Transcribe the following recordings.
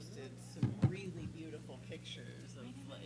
posted some really beautiful pictures of like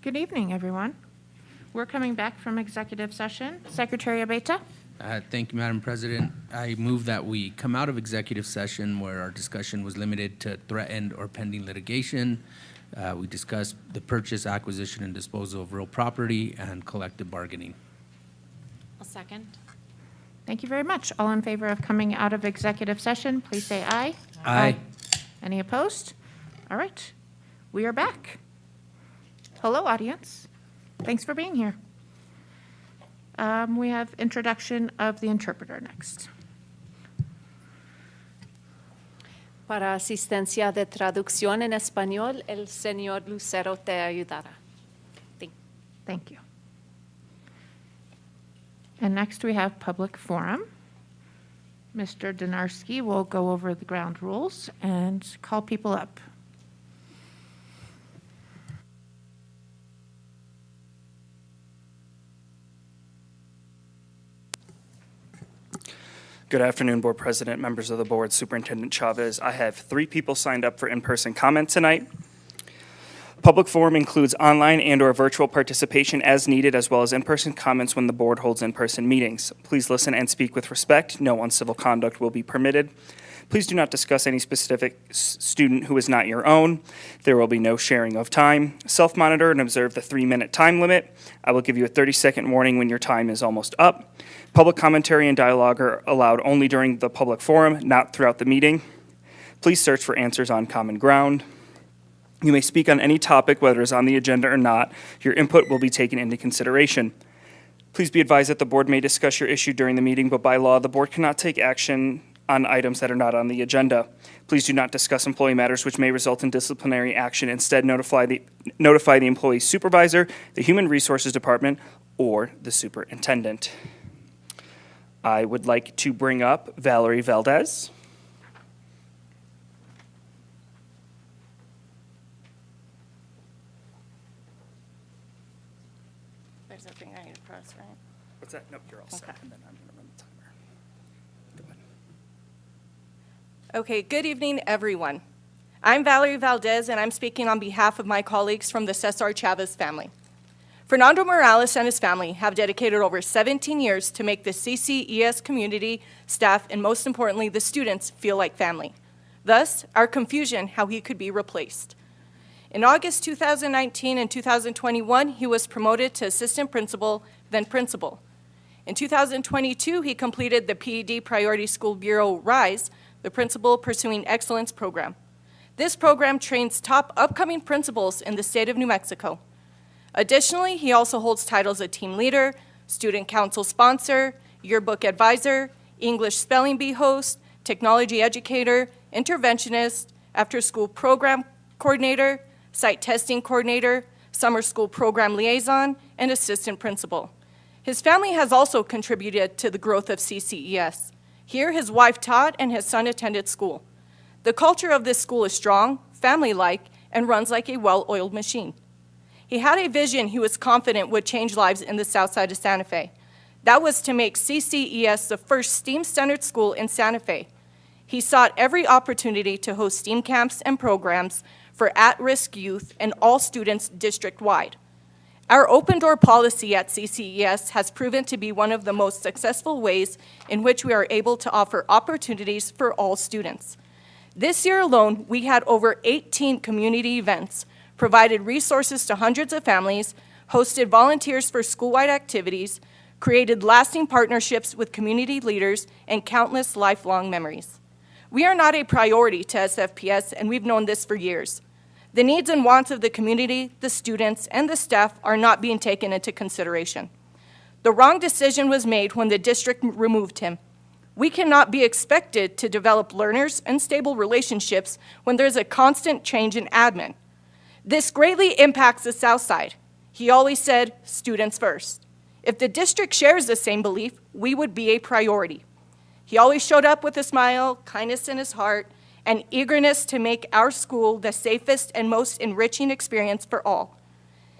Good evening, everyone. We're coming back from executive session. Secretary Abeta? Thank you, Madam President. I move that we come out of executive session where our discussion was limited to threatened or pending litigation. We discussed the purchase, acquisition, and disposal of real property and collective bargaining. I'll second. Thank you very much. All in favor of coming out of executive session, please say aye. Aye. Any opposed? All right. We are back. Hello, audience. Thanks for being here. We have introduction of the interpreter next. Para asistencia de traducción en español, el señor Lucero te ayudará. Thank you. And next we have public forum. Mr. Donarski will go over the ground rules and call people up. Good afternoon, Board President, members of the Board, Superintendent Chavez. I have 3 people signed up for in-person comment tonight. Public forum includes online and/or virtual participation as needed, as well as in-person comments when the Board holds in-person meetings. Please listen and speak with respect. No uncivil conduct will be permitted. Please do not discuss any specific student who is not your own. There will be no sharing of time. Self-monitor and observe the 3-minute time limit. I will give you a 30-second warning when your time is almost up. Public commentary and dialogue are allowed only during the public forum, not throughout the meeting. Please search for answers on common ground. You may speak on any topic, whether it's on the agenda or not. Your input will be taken into consideration. Please be advised that the Board may discuss your issue during the meeting, but by law, the Board cannot take action on items that are not on the agenda. Please do not discuss employee matters which may result in disciplinary action. Instead, notify the employee's supervisor, the Human Resources Department, or the superintendent. I would like to bring up Valerie Valdez. There's a thing I need to press, right? What's that? Nope, you're all set. Okay. And then I'm going to run the timer. Go ahead. Okay, good evening, everyone. I'm Valerie Valdez, and I'm speaking on behalf of my colleagues from the Cesar Chavez family. Fernando Morales and his family have dedicated over 17 years to make the CCES community, staff, and most importantly, the students feel like family. Thus, our confusion how he could be replaced. In August 2019 and 2021, he was promoted to assistant principal, then principal. In 2022, he completed the PED Priority School Bureau RISE, the Principal Pursuing Excellence program. This program trains top upcoming principals in the state of New Mexico. Additionally, he also holds titles of team leader, student council sponsor, yearbook advisor, English spelling bee host, technology educator, interventionist, after-school program coordinator, site testing coordinator, summer school program liaison, and assistant principal. His family has also contributed to the growth of CCES. Here, his wife taught and his son attended school. The culture of this school is strong, family-like, and runs like a well-oiled machine. He had a vision he was confident would change lives in the south side of Santa Fe. That was to make CCES the first STEAM-centered school in Santa Fe. He sought every opportunity to host STEAM camps and programs for at-risk youth and all students district-wide. Our open-door policy at CCES has proven to be one of the most successful ways in which we are able to offer opportunities for all students. This year alone, we had over 18 community events, provided resources to hundreds of families, hosted volunteers for school-wide activities, created lasting partnerships with community leaders, and countless lifelong memories. We are not a priority to SFPS, and we've known this for years. The needs and wants of the community, the students, and the staff are not being taken into consideration. The wrong decision was made when the district removed him. We cannot be expected to develop learners and stable relationships when there's a constant change in admin. This greatly impacts the South Side. He always said, students first. If the district shares the same belief, we would be a priority. He always showed up with a smile, kindness in his heart, and eagerness to make our school the safest and most enriching experience for all.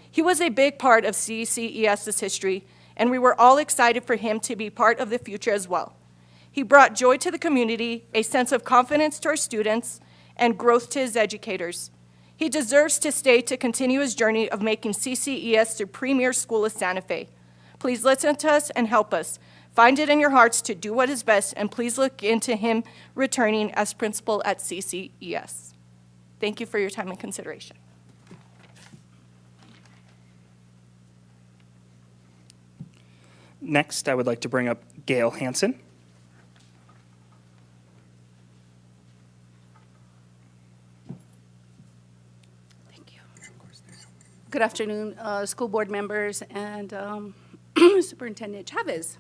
He was a big part of CCES's history, and we were all excited for him to be part of the future as well. He brought joy to the community, a sense of confidence to our students, and growth to his educators. He deserves to stay to continue his journey of making CCES the premier school of Santa Fe. Please listen to us and help us. Find it in your hearts to do what is best, and please look into him returning as principal at CCES. Thank you for your time and consideration. Next, I would like to bring up Gail Hansen. Good afternoon, school board members and Superintendent Chavez.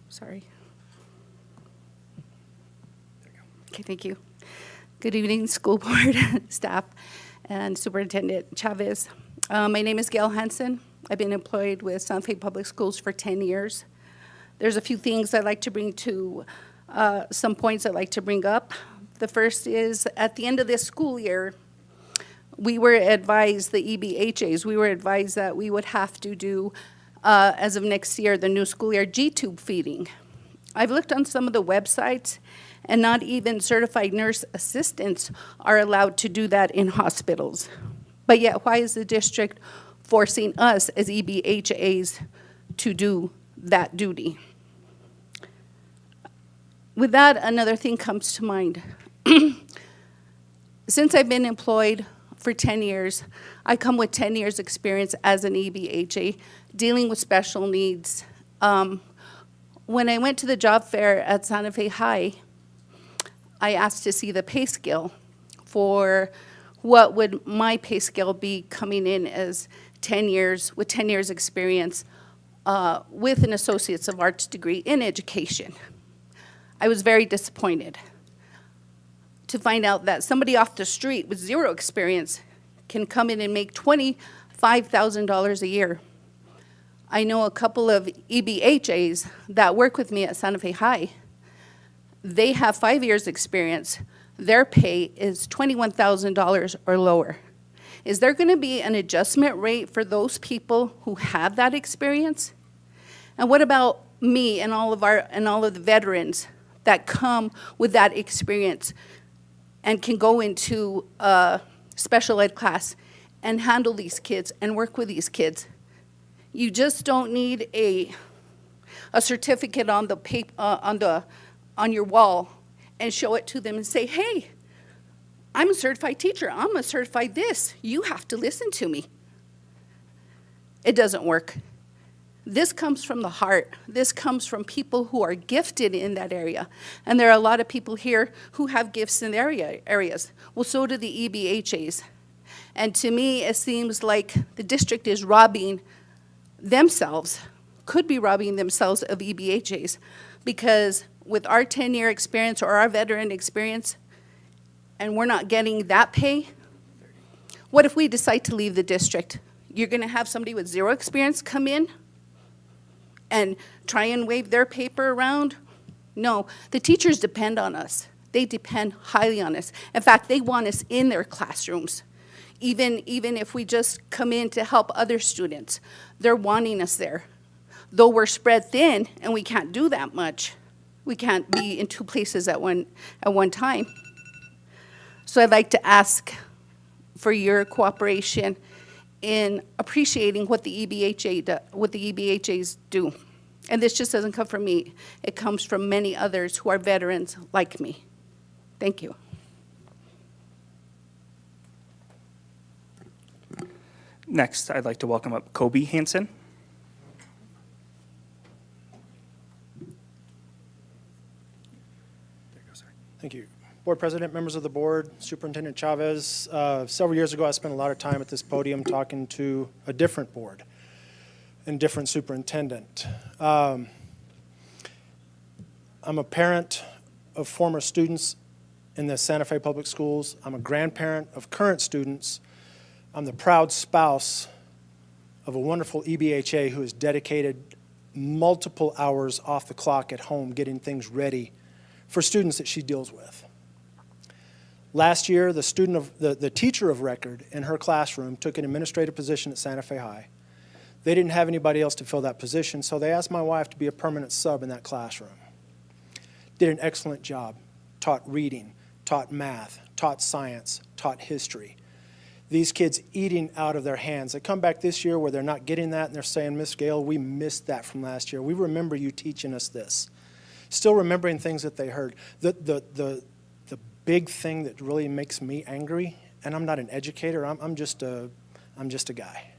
Sorry. Okay, thank you. Good evening, school board staff and Superintendent Chavez. My name is Gail Hansen. I've been employed with Santa Fe Public Schools for 10 years. There's a few things I'd like to bring to, some points I'd like to bring up. The first is, at the end of this school year, we were advised, the EBHAs, we were advised that we would have to do, as of next year, the new school year, G-tube feeding. I've looked on some of the websites, and not even certified nurse assistants are allowed to do that in hospitals. But yet, why is the district forcing us as EBHAs to do that duty? With that, another thing comes to mind. Since I've been employed for 10 years, I come with 10 years experience as an EBHA dealing with special needs. When I went to the job fair at Santa Fe High, I asked to see the pay scale for what would my pay scale be coming in as 10 years, with 10 years experience with an Associates of Arts degree in education. I was very disappointed to find out that somebody off the street with zero experience can come in and make $25,000 a year. I know a couple of EBHAs that work with me at Santa Fe High. They have 5 years experience. Their pay is $21,000 or lower. Is there going to be an adjustment rate for those people who have that experience? And what about me and all of the veterans that come with that experience and can go into a special ed class and handle these kids and work with these kids? You just don't need a certificate on the paper, on your wall and show it to them and say, hey, I'm a certified teacher. I'm a certified this. You have to listen to me. It doesn't work. This comes from the heart. This comes from people who are gifted in that area. And there are a lot of people here who have gifts in their areas. Well, so do the EBHAs. And to me, it seems like the district is robbing themselves, could be robbing themselves of EBHAs, because with our 10-year experience or our veteran experience, and we're not getting that pay, what if we decide to leave the district? You're going to have somebody with 0 experience come in and try and wave their paper around? No, the teachers depend on us. They depend highly on us. In fact, they want us in their classrooms. Even if we just come in to help other students, they're wanting us there. Though we're spread thin and we can't do that much, we can't be in 2 places at one time. So I'd like to ask for your cooperation in appreciating what the EBHAs do. And this just doesn't come from me. It comes from many others who are veterans like me. Thank you. Next, I'd like to welcome up Kobe Hansen. Thank you. Board President, members of the board, Superintendent Chavez. Several years ago, I spent a lot of time at this podium talking to a different board and different superintendent. I'm a parent of former students in the Santa Fe Public Schools. I'm a grandparent of current students. I'm the proud spouse of a wonderful EBHA who has dedicated multiple hours off the clock at home getting things ready for students that she deals with. Last year, the teacher of record in her classroom took an administrative position at Santa Fe High. They didn't have anybody else to fill that position, so they asked my wife to be a permanent sub in that classroom. Did an excellent job, taught reading, taught math, taught science, taught history. These kids eating out of their hands. They come back this year where they're not getting that and they're saying, Miss Gale, we missed that from last year. We remember you teaching us this. Still remembering things that they heard. The big thing that really makes me angry, and I'm not an educator, I'm just a guy.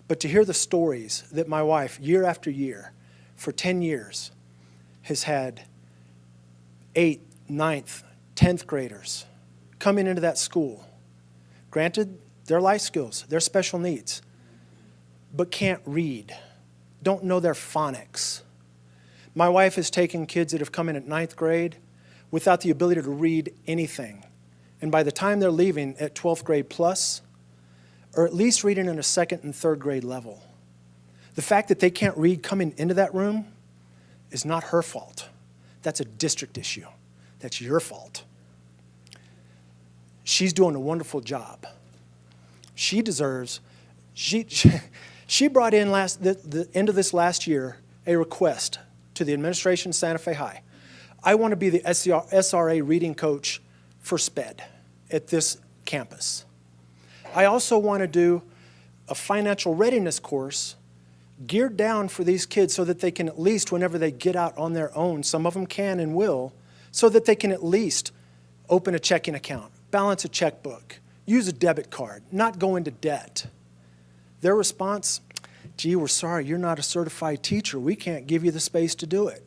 But to hear the stories that my wife, year after year, for 10 years, has had 8th, 9th, 10th graders coming into that school. Granted, they're life skills, they're special needs, but can't read, don't know their phonics. My wife has taken kids that have come in at 9th grade without the ability to read anything. And by the time they're leaving at 12th grade plus, or at least reading in a 2nd and 3rd grade level. The fact that they can't read coming into that room is not her fault. That's a district issue. That's your fault. She's doing a wonderful job. She deserves, she brought in the end of this last year a request to the administration of Santa Fe High. I want to be the SRA reading coach for SPED at this campus. I also want to do a financial readiness course geared down for these kids so that they can at least, whenever they get out on their own, some of them can and will, so that they can at least open a checking account, balance a checkbook, use a debit card, not go into debt. Their response, gee, we're sorry, you're not a certified teacher. We can't give you the space to do it.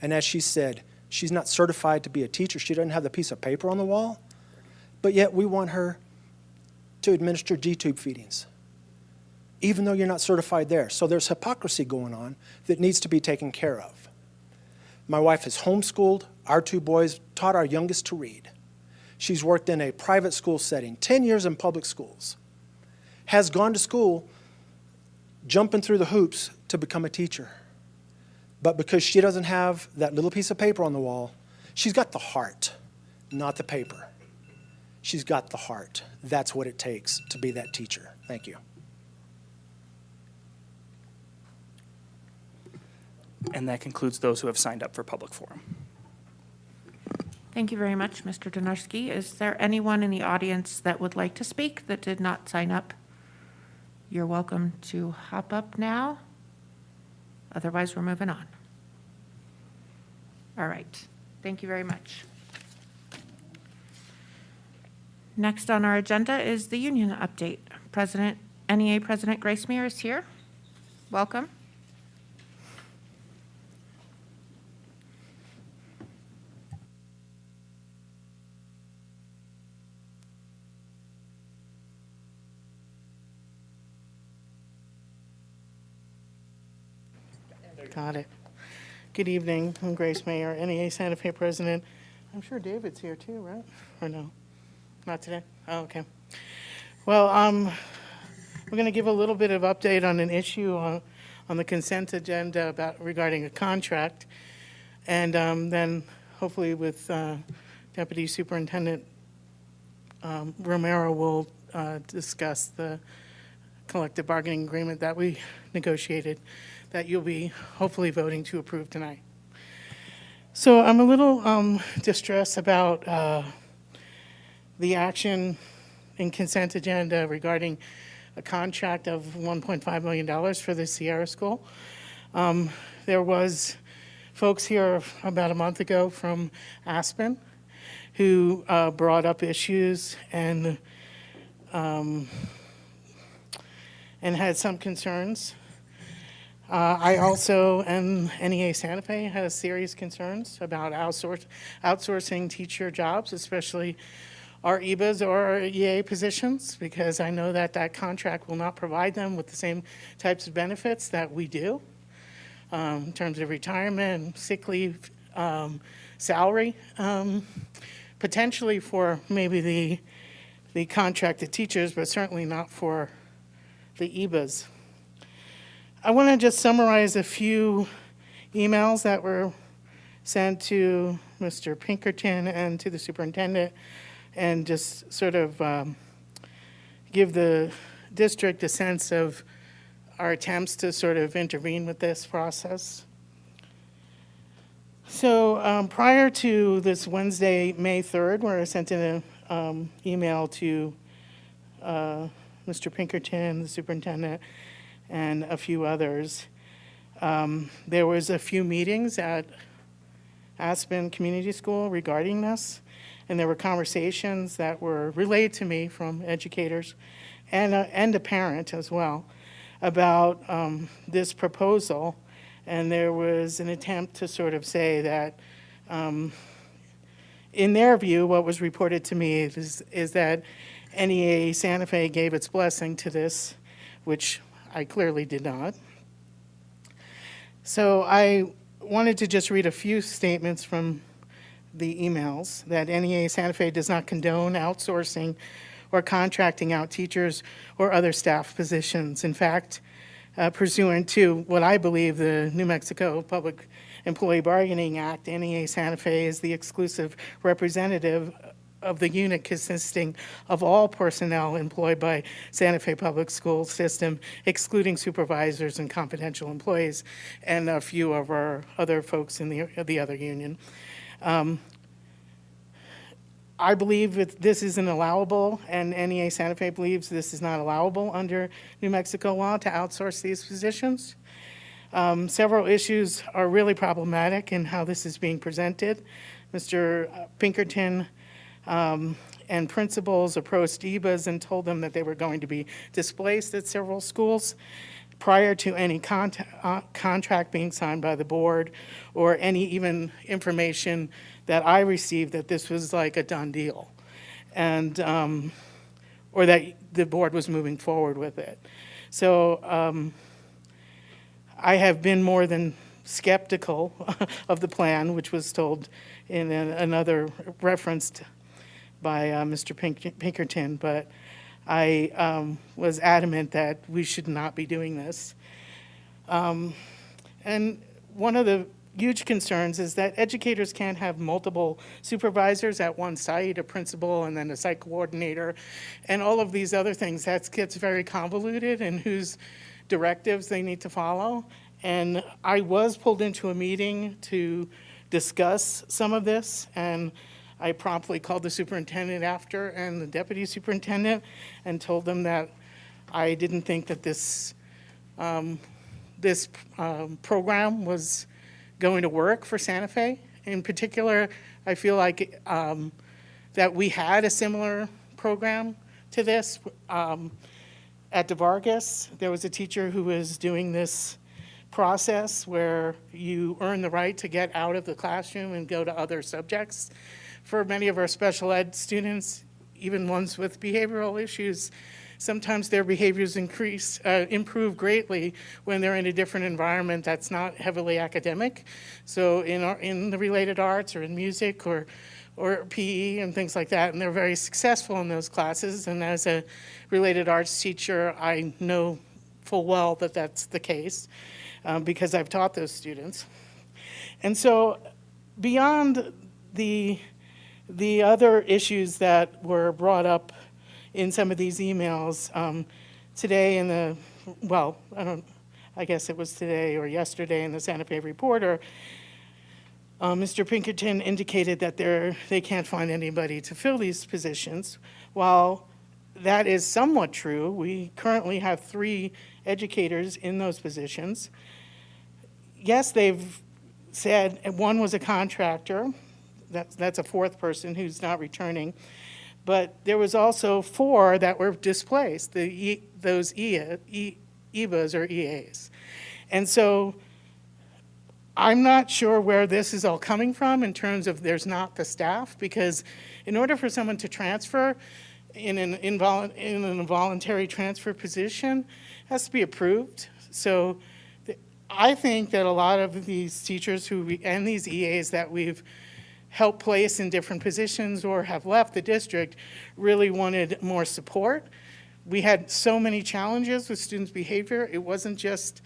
And as she said, she's not certified to be a teacher. She doesn't have the piece of paper on the wall, but yet we want her to administer G-tube feedings, even though you're not certified there. So there's hypocrisy going on that needs to be taken care of. My wife has homeschooled our 2 boys, taught our youngest to read. She's worked in a private school setting, 10 years in public schools, has gone to school jumping through the hoops to become a teacher. But because she doesn't have that little piece of paper on the wall, she's got the heart, not the paper. She's got the heart. That's what it takes to be that teacher. Thank you. And that concludes those who have signed up for public forum. Thank you very much, Mr. Donarski. Is there anyone in the audience that would like to speak that did not sign up? You're welcome to hop up now. Otherwise, we're moving on. All right. Thank you very much. Next on our agenda is the union update. NEA President Grace Meir is here. Welcome. Got it. Good evening. I'm Grace Mayer, NEA Santa Fe President. I'm sure David's here too, right? Or no? Not today? Oh, okay. Well, we're going to give a little bit of update on an issue on the consent agenda regarding a contract. And then hopefully with Deputy Superintendent Romero, we'll discuss the collective bargaining agreement that we negotiated that you'll be hopefully voting to approve tonight. So I'm a little distressed about the action in consent agenda regarding a contract of $1.5 million for the Sierra School. There was folks here about a month ago from Aspen who brought up issues and had some concerns. I also, and NEA Santa Fe, has serious concerns about outsourcing teacher jobs, especially our EBAs or our EA positions, because I know that that contract will not provide them with the same types of benefits that we do in terms of retirement, sick leave, salary, potentially for maybe the contracted teachers, but certainly not for the EBAs. I want to just summarize a few emails that were sent to Mr. Pinkerton and to the superintendent, and just sort of give the district a sense of our attempts to sort of intervene with this process. So prior to this Wednesday, May 3rd, where I sent in an email to Mr. Pinkerton, the superintendent, and a few others, there was a few meetings at Aspen Community School regarding this, and there were conversations that were relayed to me from educators and a parent as well about this proposal. And there was an attempt to sort of say that in their view, what was reported to me is that NEA Santa Fe gave its blessing to this, which I clearly did not. So I wanted to just read a few statements from the emails that NEA Santa Fe does not condone outsourcing or contracting out teachers or other staff positions. In fact, pursuant to what I believe the New Mexico Public Employee Bargaining Act, NEA Santa Fe is the exclusive representative of the unit consisting of all personnel employed by Santa Fe Public School System, excluding supervisors and confidential employees, and a few of our other folks in the other union. I believe that this isn't allowable, and NEA Santa Fe believes this is not allowable under New Mexico law to outsource these positions. Several issues are really problematic in how this is being presented. Mr. Pinkerton and principals approached EBAs and told them that they were going to be displaced at several schools prior to any contract being signed by the board or any even information that I received that this was like a done deal, and or that the board was moving forward with it. So I have been more than skeptical of the plan, which was told in another referenced by Mr. Pinkerton, but I was adamant that we should not be doing this. And one of the huge concerns is that educators can't have multiple supervisors at one site, a principal and then a site coordinator, and all of these other things. That gets very convoluted in whose directives they need to follow. And I was pulled into a meeting to discuss some of this, and I promptly called the superintendent after and the deputy superintendent and told them that I didn't think that this program was going to work for Santa Fe. In particular, I feel like that we had a similar program to this. At DeVargas, there was a teacher who was doing this process where you earn the right to get out of the classroom and go to other subjects. For many of our special ed students, even ones with behavioral issues, sometimes their behaviors improve greatly when they're in a different environment that's not heavily academic. So in the related arts or in music or PE and things like that, and they're very successful in those classes. And as a related arts teacher, I know full well that that's the case because I've taught those students. And so beyond the other issues that were brought up in some of these emails today I guess it was today or yesterday in the Santa Fe Reporter, Mr. Pinkerton indicated that they can't find anybody to fill these positions. While that is somewhat true, we currently have 3 educators in those positions. Yes, they've said one was a contractor. That's a 4th person who's not returning. But there was also 4 that were displaced, those EBAs or EAs. And so I'm not sure where this is all coming from in terms of there's not the staff, because in order for someone to transfer in an involuntary transfer position, it has to be approved. So I think that a lot of these teachers and these EAs that we've helped place in different positions or have left the district really wanted more support. We had so many challenges with students' behavior. It wasn't just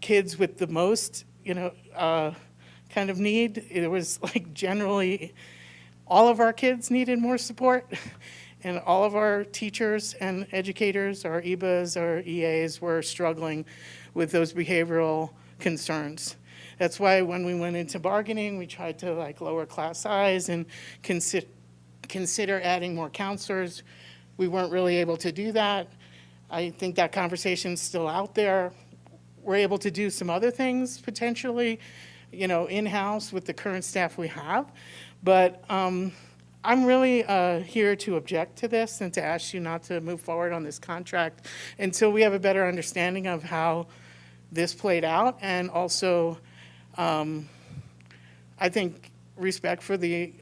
kids with the most kind of need. It was like generally all of our kids needed more support, and all of our teachers and educators, our EBAs, our EAs, were struggling with those behavioral concerns. That's why when we went into bargaining, we tried to lower class size and consider adding more counselors. We weren't really able to do that. I think that conversation's still out there. We're able to do some other things potentially, in-house with the current staff we have. But I'm really here to object to this and to ask you not to move forward on this contract until we have a better understanding of how this played out, and also I think respect for the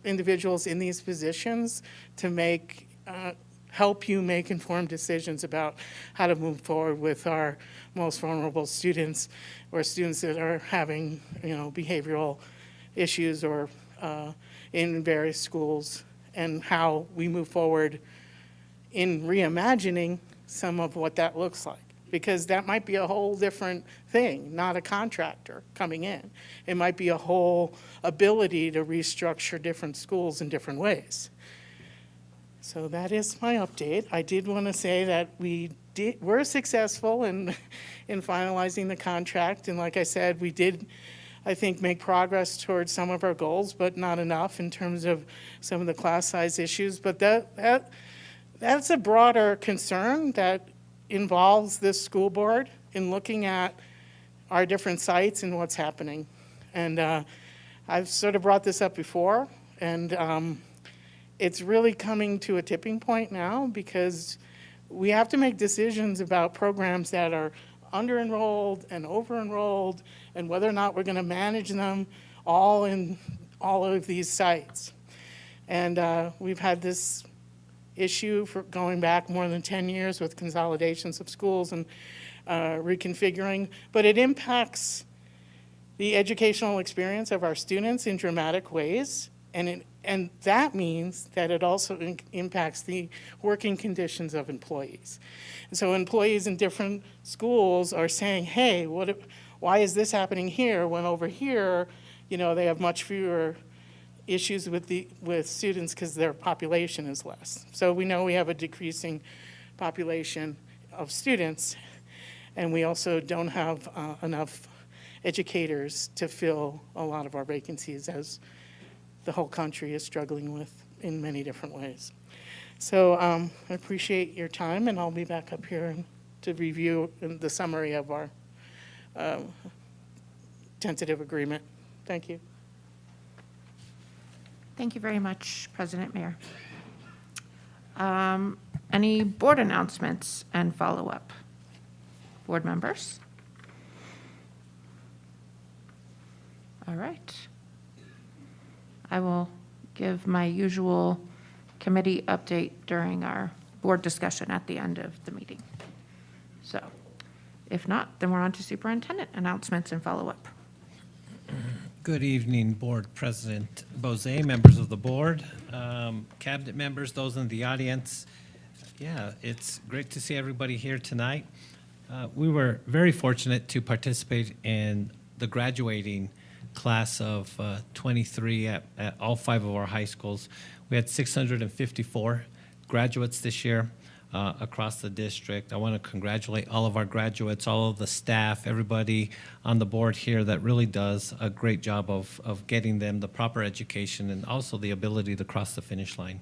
individuals in these positions to help you make informed decisions about how to move forward with our most vulnerable students or students that are having, behavioral issues or in various schools, and how we move forward in reimagining some of what that looks like. Because that might be a whole different thing, not a contractor coming in. It might be a whole ability to restructure different schools in different ways. So that is my update. I did want to say that we're successful in finalizing the contract. And like I said, we did, I think, make progress towards some of our goals, but not enough in terms of some of the class size issues. But that's a broader concern that involves this school board in looking at our different sites and what's happening. And I've sort of brought this up before, and it's really coming to a tipping point now, because we have to make decisions about programs that are under-enrolled and over-enrolled, and whether or not we're going to manage them all in all of these sites. And we've had this issue for going back more than 10 years with consolidations of schools and reconfiguring, but it impacts the educational experience of our students in dramatic ways, and that means that it also impacts the working conditions of employees. And so employees in different schools are saying, hey, why is this happening here when over here, they have much fewer issues with students because their population is less. So we know we have a decreasing population of students, and we also don't have enough educators to fill a lot of our vacancies, as the whole country is struggling with in many different ways. So I appreciate your time, and I'll be back up here to review the summary of our tentative agreement. Thank you. Thank you very much, President Mayer. Any board announcements and follow-up? Board members? All right. I will give my usual committee update during our board discussion at the end of the meeting. So if not, then we're on to superintendent announcements and follow-up. Good evening, Board President Bozay, members of the board, cabinet members, those in the audience. Yeah, it's great to see everybody here tonight. We were very fortunate to participate in the graduating class of 23 at all 5 of our high schools. We had 654 graduates this year across the district. I want to congratulate all of our graduates, all of the staff, everybody on the board here that really does a great job of getting them the proper education and also the ability to cross the finish line.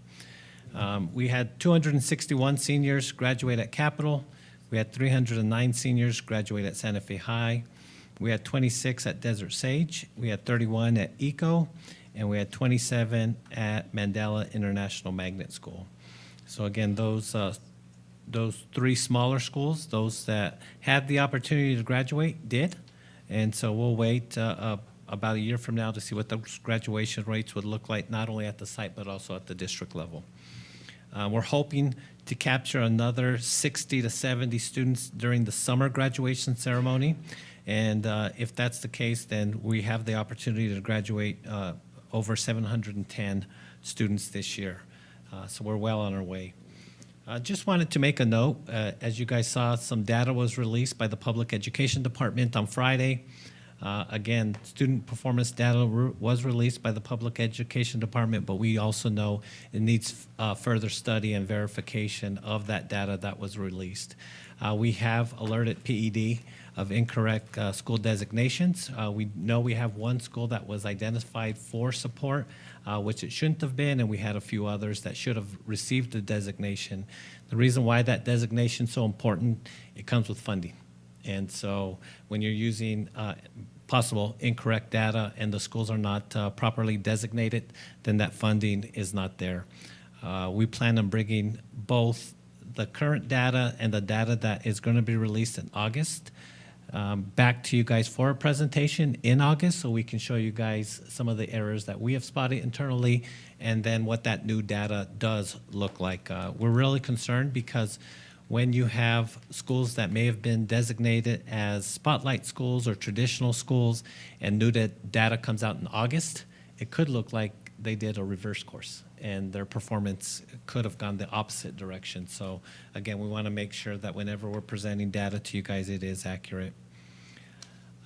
We had 261 seniors graduate at Capital. We had 309 seniors graduate at Santa Fe High. We had 26 at Desert Sage. We had 31 at ECO, and we had 27 at Mandela International Magnet School. So again, those 3 smaller schools, those that had the opportunity to graduate, did. And so we'll wait about a year from now to see what those graduation rates would look like, not only at the site, but also at the district level. We're hoping to capture another 60 to 70 students during the summer graduation ceremony. And if that's the case, then we have the opportunity to graduate over 710 students this year. So we're well on our way. Just wanted to make a note. As you guys saw, some data was released by the Public Education Department on Friday. Again, student performance data was released by the Public Education Department, but we also know it needs further study and verification of that data that was released. We have alerted PED of incorrect school designations. We know we have one school that was identified for support, which it shouldn't have been, and we had a few others that should have received the designation. The reason why that designation is so important, it comes with funding. And so when you're using possible incorrect data and the schools are not properly designated, then that funding is not there. We plan on bringing both the current data and the data that is going to be released in August back to you guys for a presentation in August, so we can show you guys some of the errors that we have spotted internally and then what that new data does look like. We're really concerned because when you have schools that may have been designated as spotlight schools or traditional schools and new data comes out in August, it could look like they did a reverse course and their performance could have gone the opposite direction. So again, we want to make sure that whenever we're presenting data to you guys, it is accurate.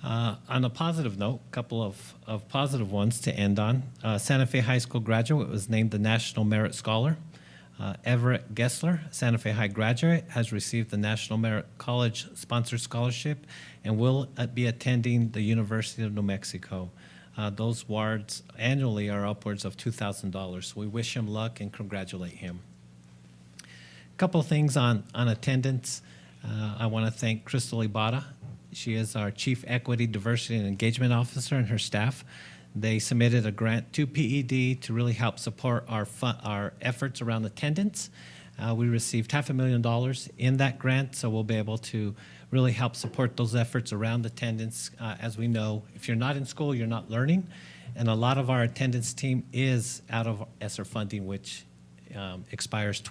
On a positive note, a couple of positive ones to end on. Santa Fe High School graduate was named the National Merit Scholar. Everett Gessler, Santa Fe High graduate, has received the National Merit College sponsored scholarship and will be attending the University of New Mexico. Those awards annually are upwards of $2,000. So we wish him luck and congratulate him. A couple of things on attendance. I want to thank Crystal Ibarra. She is our Chief Equity, Diversity, and Engagement Officer and her staff. They submitted a grant to PED to really help support our efforts around attendance. We received $500,000 in that grant, so we'll be able to really help support those efforts around attendance. As we know, if you're not in school, you're not learning, and a lot of our attendance team is out of ESSER funding, which expires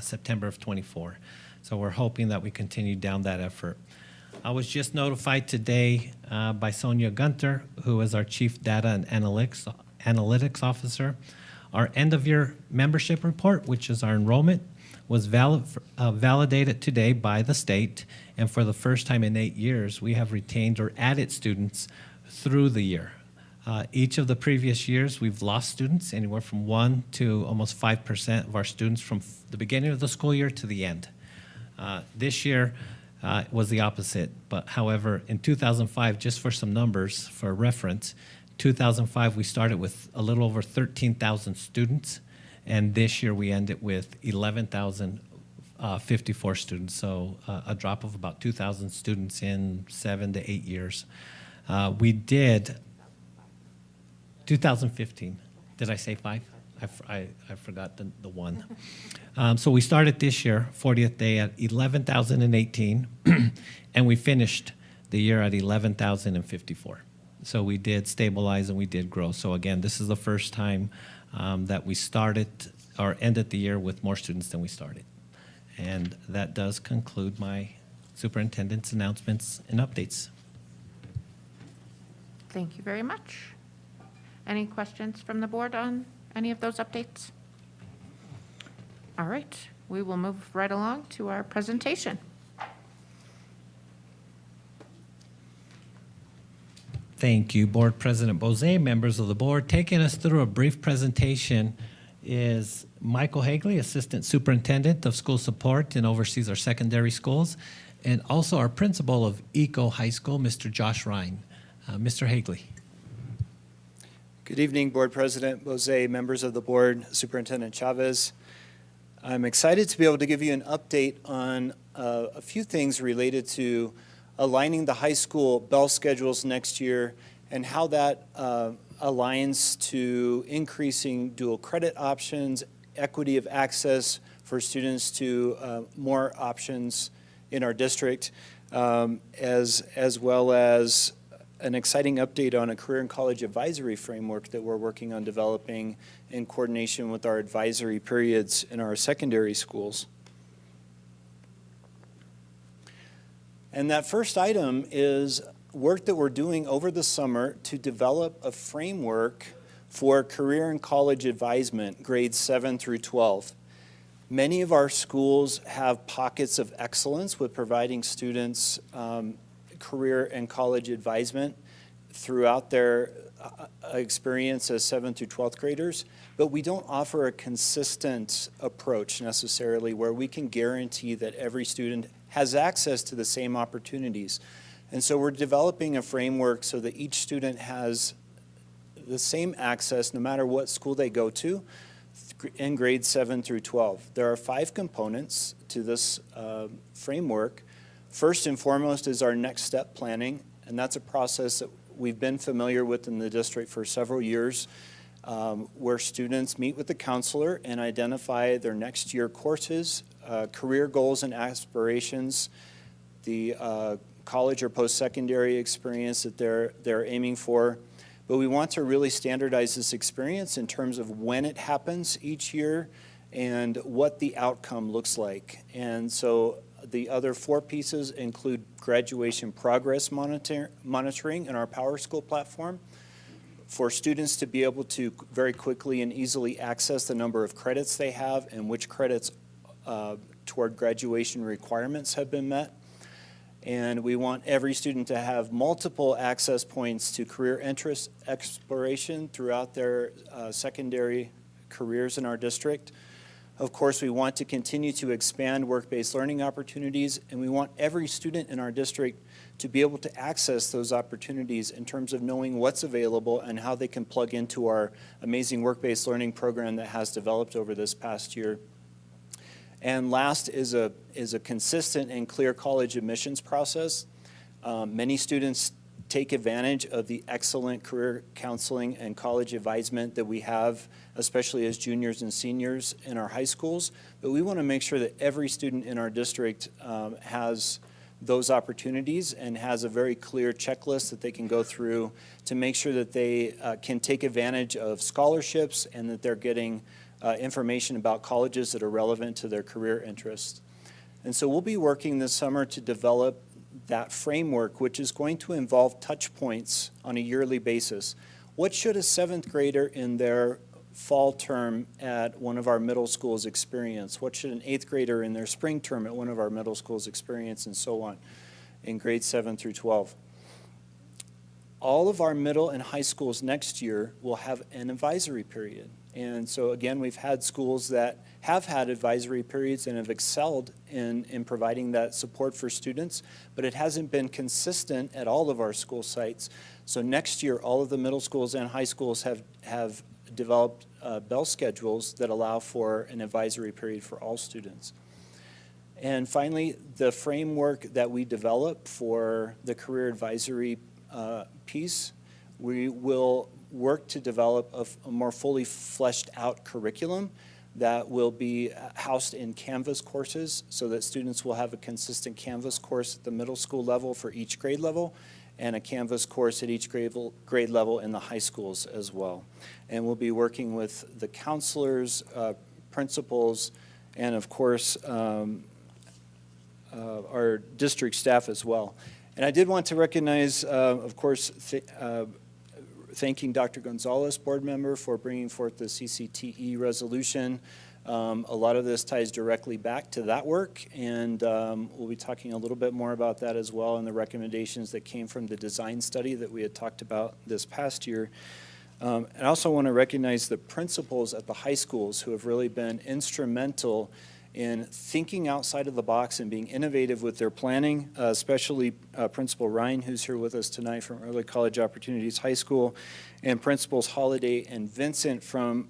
September of 24. So we're hoping that we continue down that effort. I was just notified today by Sonia Gunter, who is our Chief Data and Analytics Officer. Our end-of-year membership report, which is our enrollment, was validated today by the state, and for the first time in 8 years, we have retained or added students through the year. Each of the previous years, we've lost students, anywhere from 1 to almost 5% of our students from the beginning of the school year to the end. This year, was the opposite. But however, in 2005, just for some numbers for reference, 2005 we started with a little over 13,000 students, and this year we ended with 11,054 students. So a drop of about 2,000 students in 7 to 8 years. We did 2015. Did I say 5? I forgot the 1. So we started this year, 40th day, at 11,018, and we finished the year at 11,054. So we did stabilize and we did grow. So again, this is the first time that we started or ended the year with more students than we started. And that does conclude my superintendent's announcements and updates. Thank you very much. Any questions from the board on any of those updates? All right, we will move right along to our presentation. Thank you, Board President Bozay, members of the board. Taking us through a brief presentation is Michael Hagley, Assistant Superintendent of School Support and oversees our secondary schools, and also our principal of Eco High School, Mr. Josh Ryan. Mr. Hagley. Good evening, Board President Bozay, members of the board, Superintendent Chavez. I'm excited to be able to give you an update on a few things related to aligning the high school bell schedules next year and how that aligns to increasing dual credit options, equity of access for students to more options in our district, as well as an exciting update on a career and college advisory framework that we're working on developing in coordination with our advisory periods in our secondary schools. And that first item is work that we're doing over the summer to develop a framework for career and college advisement, grades 7 through 12. Many of our schools have pockets of excellence with providing students career and college advisement throughout their experience as 7th through 12th graders, but we don't offer a consistent approach necessarily where we can guarantee that every student has access to the same opportunities. And so we're developing a framework so that each student has the same access no matter what school they go to in grades 7 through 12. There are 5 components to this framework. First and foremost is our next step planning, and that's a process that we've been familiar with in the district for several years, where students meet with the counselor and identify their next year courses, career goals and aspirations, the college or post-secondary experience that they're aiming for. But we want to really standardize this experience in terms of when it happens each year and what the outcome looks like. And so the other 4 pieces include graduation progress monitoring in our Power School platform for students to be able to very quickly and easily access the number of credits they have and which credits toward graduation requirements have been met. And we want every student to have multiple access points to career interest exploration throughout their secondary careers in our district. Of course, we want to continue to expand work-based learning opportunities, and we want every student in our district to be able to access those opportunities in terms of knowing what's available and how they can plug into our amazing work-based learning program that has developed over this past year. And last is a consistent and clear college admissions process. Many students take advantage of the excellent career counseling and college advisement that we have, especially as juniors and seniors in our high schools. But we want to make sure that every student in our district has those opportunities and has a very clear checklist that they can go through to make sure that they can take advantage of scholarships and that they're getting information about colleges that are relevant to their career interests. And so we'll be working this summer to develop that framework, which is going to involve touch points on a yearly basis. What should a 7th grader in their fall term at one of our middle schools experience? What should an 8th grader in their spring term at one of our middle schools experience, and so on, in grades 7 through 12? All of our middle and high schools next year will have an advisory period. And so again, we've had schools that have had advisory periods and have excelled in providing that support for students, but it hasn't been consistent at all of our school sites. So next year, all of the middle schools and high schools have developed bell schedules that allow for an advisory period for all students. And finally, the framework that we develop for the career advisory piece, we will work to develop a more fully fleshed out curriculum that will be housed in Canvas courses so that students will have a consistent Canvas course at the middle school level for each grade level and a Canvas course at each grade level in the high schools as well. And we'll be working with the counselors, principals, and of course, our district staff as well. And I did want to recognize, of course, thanking Dr. Gonzalez, board member, for bringing forth the CCTE resolution. A lot of this ties directly back to that work, and we'll be talking a little bit more about that as well and the recommendations that came from the design study that we had talked about this past year. And I also want to recognize the principals at the high schools who have really been instrumental in thinking outside of the box and being innovative with their planning, especially Principal Ryan, who's here with us tonight from Early College Opportunities High School, and Principals Holiday and Vincent from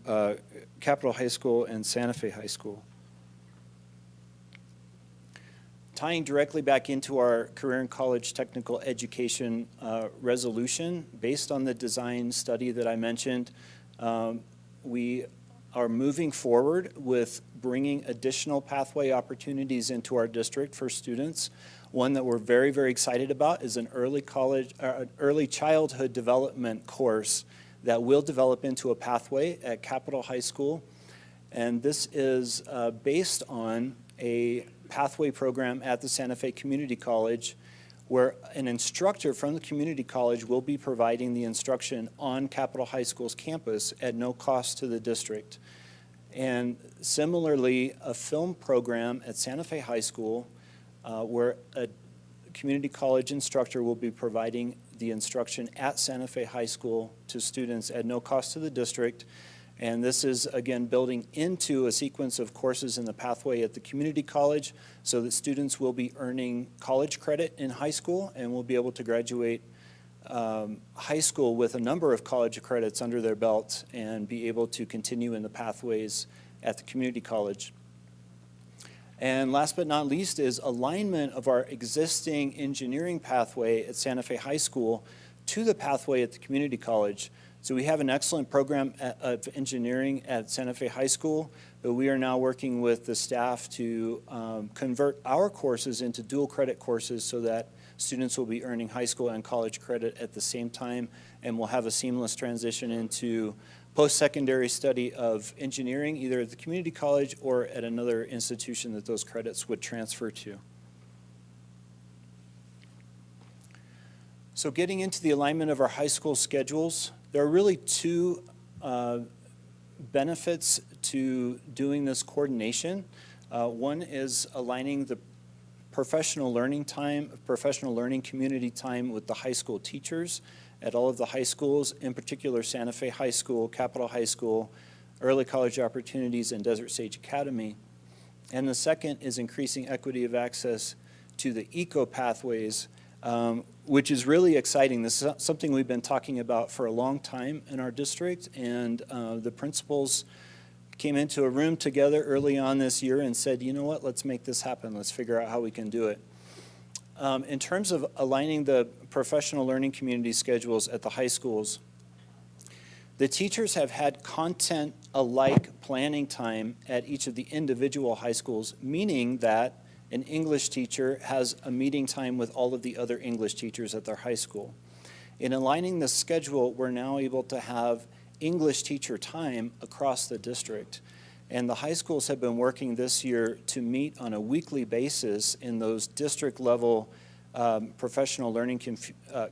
Capitol High School and Santa Fe High School. Tying directly back into our career and college technical education resolution, based on the design study that I mentioned, we are moving forward with bringing additional pathway opportunities into our district for students. One that we're very, very excited about is an early childhood development course that will develop into a pathway at Capitol High School. And this is based on a pathway program at the Santa Fe Community College, where an instructor from the community college will be providing the instruction on Capitol High School's campus at no cost to the district. And similarly, a film program at Santa Fe High School where a community college instructor will be providing the instruction at Santa Fe High School to students at no cost to the district. And this is, again, building into a sequence of courses in the pathway at the community college so that students will be earning college credit in high school and will be able to graduate high school with a number of college credits under their belt and be able to continue in the pathways at the community college. And last but not least is alignment of our existing engineering pathway at Santa Fe High School to the pathway at the community college. So we have an excellent program of engineering at Santa Fe High School, but we are now working with the staff to convert our courses into dual credit courses so that students will be earning high school and college credit at the same time, and we'll have a seamless transition into post-secondary study of engineering, either at the community college or at another institution that those credits would transfer to. So getting into the alignment of our high school schedules, there are really two benefits to doing this coordination. One is aligning the professional learning time, professional learning community time with the high school teachers at all of the high schools, in particular Santa Fe High School, Capitol High School, Early College Opportunities, and Desert Sage Academy. And the second is increasing equity of access to the eco pathways, which is really exciting. This is something we've been talking about for a long time in our district, and the principals came into a room together early on this year and said, you know what, let's make this happen. Let's figure out how we can do it. In terms of aligning the professional learning community schedules at the high schools, the teachers have had content-alike planning time at each of the individual high schools, meaning that an English teacher has a meeting time with all of the other English teachers at their high school. In aligning the schedule, we're now able to have English teacher time across the district. And the high schools have been working this year to meet on a weekly basis in those district level professional learning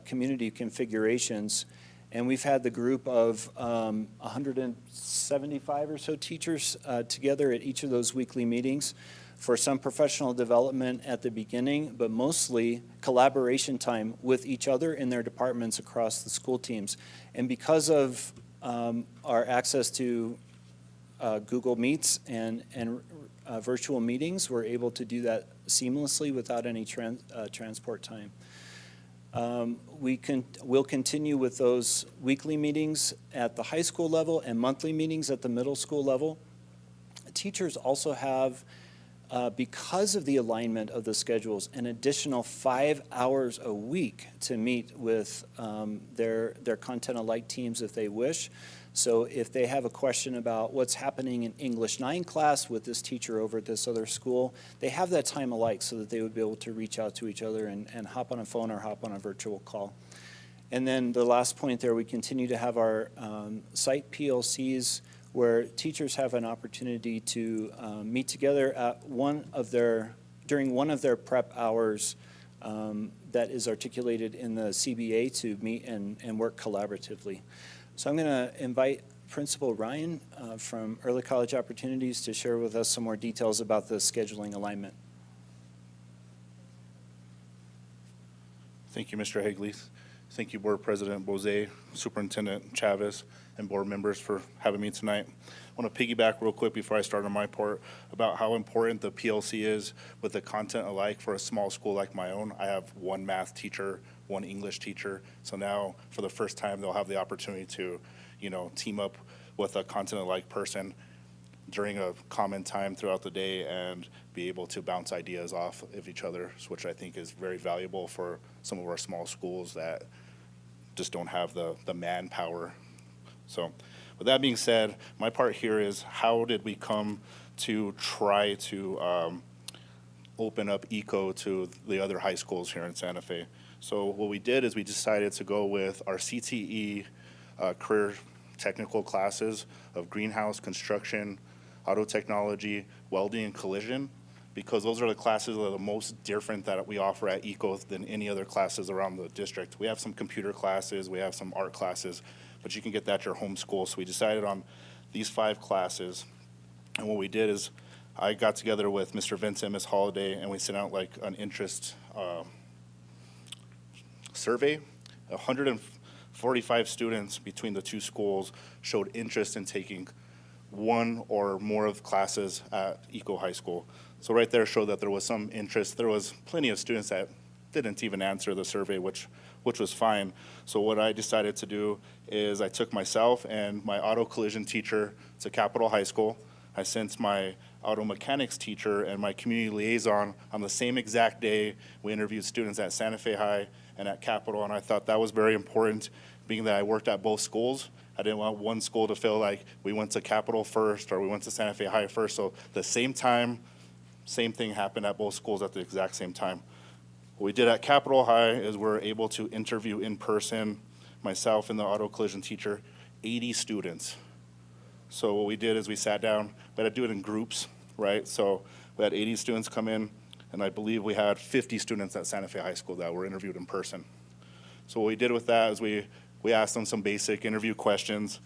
community configurations. And we've had the group of 175 or so teachers together at each of those weekly meetings for some professional development at the beginning, but mostly collaboration time with each other in their departments across the school teams. And because of our access to Google Meets and virtual meetings, we're able to do that seamlessly without any transport time. We'll continue with those weekly meetings at the high school level and monthly meetings at the middle school level. Teachers also have because of the alignment of the schedules, an additional 5 hours a week to meet with their content-alike teams if they wish. So if they have a question about what's happening in English 9 class with this teacher over at this other school, they have that time alike so that they would be able to reach out to each other and hop on a phone or hop on a virtual call. And then the last point there, we continue to have our site PLCs where teachers have an opportunity to meet together at during one of their prep hours that is articulated in the CBA to meet and work collaboratively. So I'm going to invite Principal Ryan from Early College Opportunities to share with us some more details about the scheduling alignment. Thank you, Mr. Higley. Thank you, Board President Bose, Superintendent Chavez, and board members for having me tonight. I want to piggyback real quick before I start on my part about how important the PLC is with the content alike for a small school like my own. I have one math teacher, one English teacher, so now for the first time they'll have the opportunity to, team up with a content alike person during a common time throughout the day and be able to bounce ideas off of each other, which I think is very valuable for some of our small schools that just don't have the manpower. So with that being said, my part here is how did we come to try to open up ECO to the other high schools here in Santa Fe? So what we did is we decided to go with our CTE career technical classes of greenhouse, construction, auto technology, welding, and collision, because those are the classes that are the most different that we offer at ECO than any other classes around the district. We have some computer classes, we have some art classes, but you can get that at your home school. So we decided on these 5 classes, and what we did is I got together with Mr. Vince and Ms. Holiday, and we sent out like an interest survey. 145 students between the 2 schools showed interest in taking one or more of the classes at ECO High School. So right there showed that there was some interest. There was plenty of students that didn't even answer the survey, which was fine. So what I decided to do is I took myself and my auto collision teacher to Capitol High School. I sent my auto mechanics teacher and my community liaison on the same exact day. We interviewed students at Santa Fe High and at Capitol, and I thought that was very important, being that I worked at both schools. I didn't want one school to feel like we went to Capitol first or we went to Santa Fe High first. So the same time, same thing happened at both schools at the exact same time. What we did at Capitol High is we're able to interview in person, myself and the auto collision teacher, 80 students. So what we did is we sat down, we had to do it in groups, right? So we had 80 students come in, and I believe we had 50 students at Santa Fe High School that were interviewed in person. So what we did with that is we asked them some basic interview questions,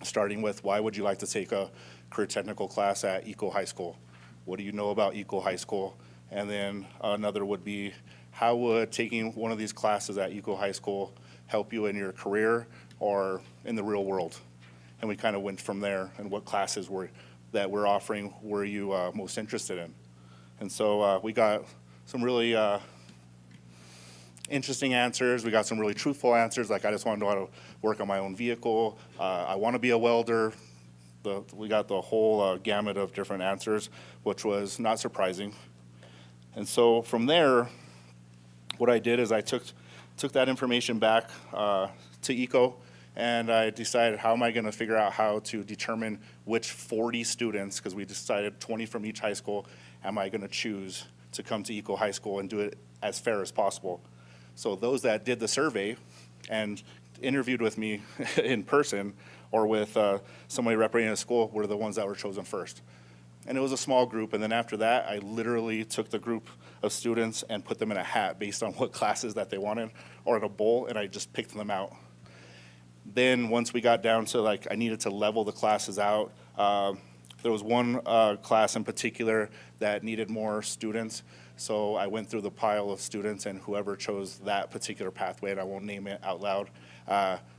starting with, why would you like to take a career technical class at ECO High School? What do you know about ECO High School? And then another would be, how would taking one of these classes at ECO High School help you in your career or in the real world? And we kind of went from there, and what classes that we're offering were you most interested in? And so we got some really interesting answers. We got some really truthful answers, like I just want to know how to work on my own vehicle. I want to be a welder. We got the whole gamut of different answers, which was not surprising. And so from there, what I did is I took that information back to ECO, and I decided, how am I going to figure out how to determine which 40 students, because we decided 20 from each high school, am I going to choose to come to ECO High School and do it as fair as possible. So those that did the survey and interviewed with me in person or with somebody representing a school were the ones that were chosen first. And it was a small group, and then after that, I literally took the group of students and put them in a hat based on what classes that they wanted, or in a bowl, and I just picked them out. Then once we got down to, like, I needed to level the classes out, there was one class in particular that needed more students, so I went through the pile of students, and whoever chose that particular pathway, and I won't name it out loud,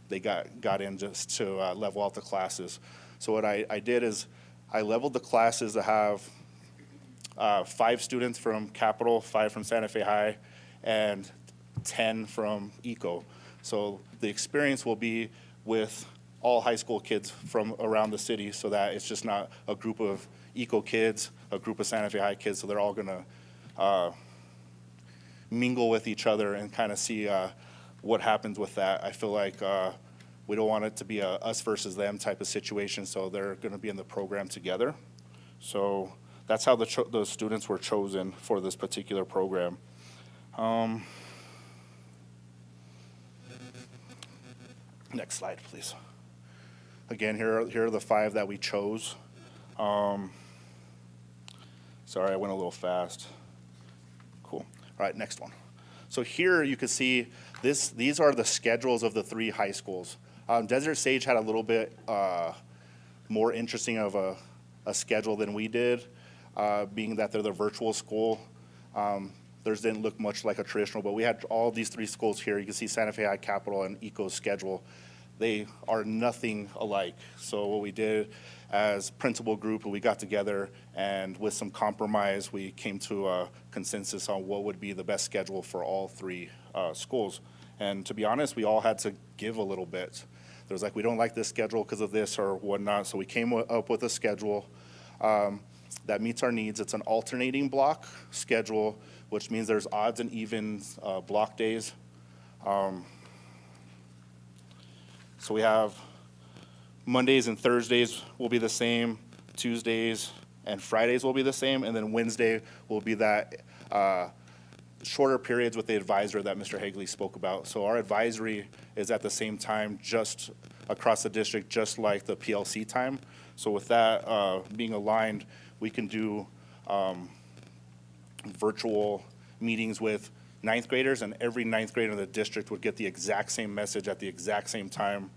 they got in just to level out the classes. So what I did is I leveled the classes to have 5 students from Capitol, 5 from Santa Fe High, and 10 from ECO. So the experience will be with all high school kids from around the city, so that it's just not a group of ECO kids a group of Santa Fe High kids, so they're all going to mingle with each other and kind of see what happens with that. I feel like we don't want it to be a us versus them type of situation, so they're going to be in the program together. So that's how the students were chosen for this particular program. Next slide, please. Again, here are the 5 that we chose. Sorry, I went a little fast. Cool. All right, next one. So here you can see these are the schedules of the 3 high schools. Desert Sage had a little bit more interesting of a schedule than we did, being that they're the virtual school. Theirs didn't look much like a traditional, but we had all these 3 schools here. You can see Santa Fe High, Capital, and Eco's schedule. They are nothing alike. So what we did as principal group, we got together and with some compromise, we came to a consensus on what would be the best schedule for all 3 schools. And to be honest, we all had to give a little bit. There was like, we don't like this schedule because of this or whatnot. So we came up with a schedule that meets our needs. It's an alternating block schedule, which means there's odds and evens block days. So we have Mondays and Thursdays will be the same, Tuesdays and Fridays will be the same, and then Wednesday will be that shorter periods with the advisor that Mr. Hagley spoke about. So our advisory is at the same time just across the district, just like the PLC time. So with that being aligned, we can do virtual meetings with 9th graders, and every 9th grader in the district would get the exact same message at the exact same time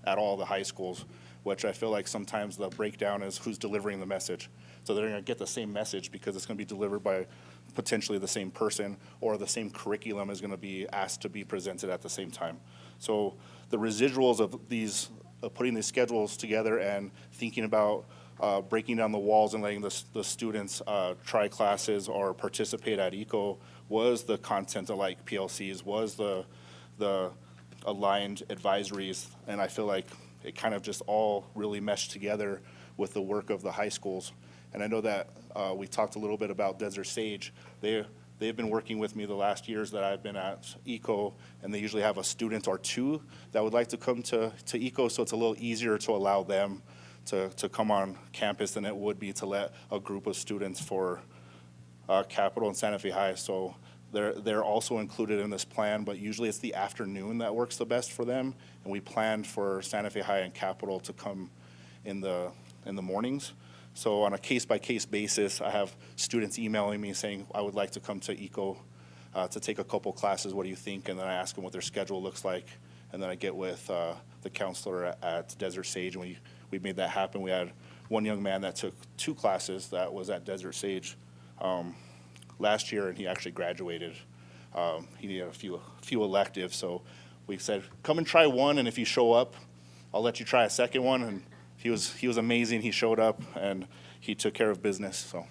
at all the high schools, which I feel like sometimes the breakdown is who's delivering the message. So they're going to get the same message because it's going to be delivered by potentially the same person, or the same curriculum is going to be asked to be presented at the same time. So the residuals of these, putting these schedules together and thinking about breaking down the walls and letting the students try classes or participate at ECO was the content like PLCs, was the aligned advisories, and I feel like it kind of just all really meshed together with the work of the high schools. And I know that we talked a little bit about Desert Sage. They've been working with me the last years that I've been at ECO, and they usually have a student or 2 that would like to come to ECO, so it's a little easier to allow them to come on campus than it would be to let a group of students for Capital and Santa Fe High. So they're also included in this plan, but usually it's the afternoon that works the best for them, and we planned for Santa Fe High and Capital to come in the mornings. So on a case-by-case basis, I have students emailing me saying, I would like to come to ECO to take a couple classes, what do you think? And then I ask them what their schedule looks like, and then I get with the counselor at Desert Sage, and we made that happen. We had one young man that took 2 classes that was at Desert Sage last year, and he actually graduated. He needed a few electives, so we said, come and try one, and if you show up, I'll let you try a second one. And he was amazing. He showed up, and he took care of business. So,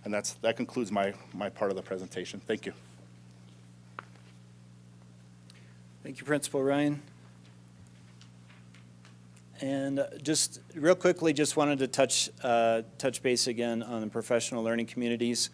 and that concludes my part of the presentation. Thank you. Thank you, Principal Ryan. And just real quickly, just wanted to touch base again on the professional learning communities.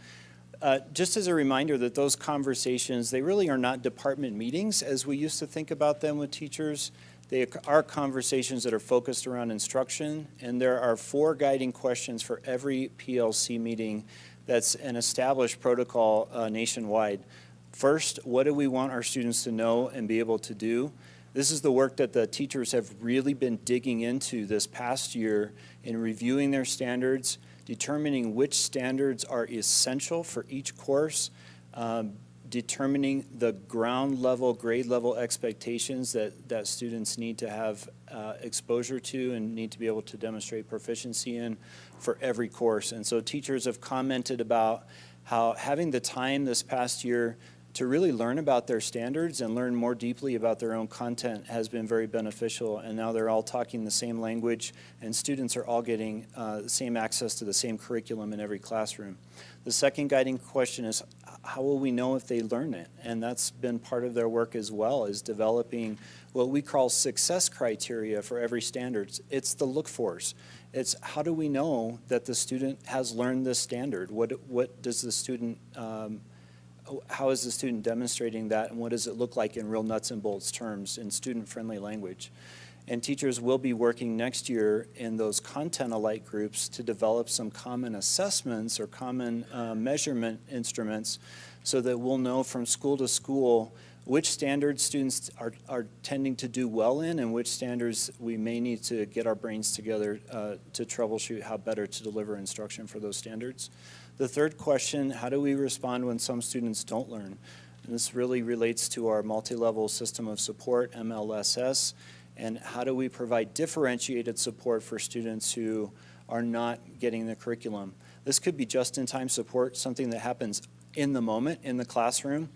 Just as a reminder that those conversations, they really are not department meetings as we used to think about them with teachers. They are conversations that are focused around instruction, and there are 4 guiding questions for every PLC meeting. That's an established protocol nationwide. First, what do we want our students to know and be able to do? This is the work that the teachers have really been digging into this past year in reviewing their standards, determining which standards are essential for each course, determining the ground level, grade level expectations that students need to have exposure to and need to be able to demonstrate proficiency in for every course. And so teachers have commented about how having the time this past year to really learn about their standards and learn more deeply about their own content has been very beneficial. And now they're all talking the same language, and students are all getting the same access to the same curriculum in every classroom. The second guiding question is, how will we know if they learn it? And that's been part of their work as well, is developing what we call success criteria for every standards. It's the look-fors. It's how do we know that the student has learned this standard? What does the student, how is the student demonstrating that, and what does it look like in real nuts and bolts terms in student-friendly language? And teachers will be working next year in those content-alike groups to develop some common assessments or common measurement instruments so that we'll know from school to school which standards students are tending to do well in and which standards we may need to get our brains together to troubleshoot how better to deliver instruction for those standards. The third question, how do we respond when some students don't learn? And this really relates to our multi-level system of support, MLSS, and how do we provide differentiated support for students who are not getting the curriculum? This could be just-in-time support, something that happens in the moment in the classroom.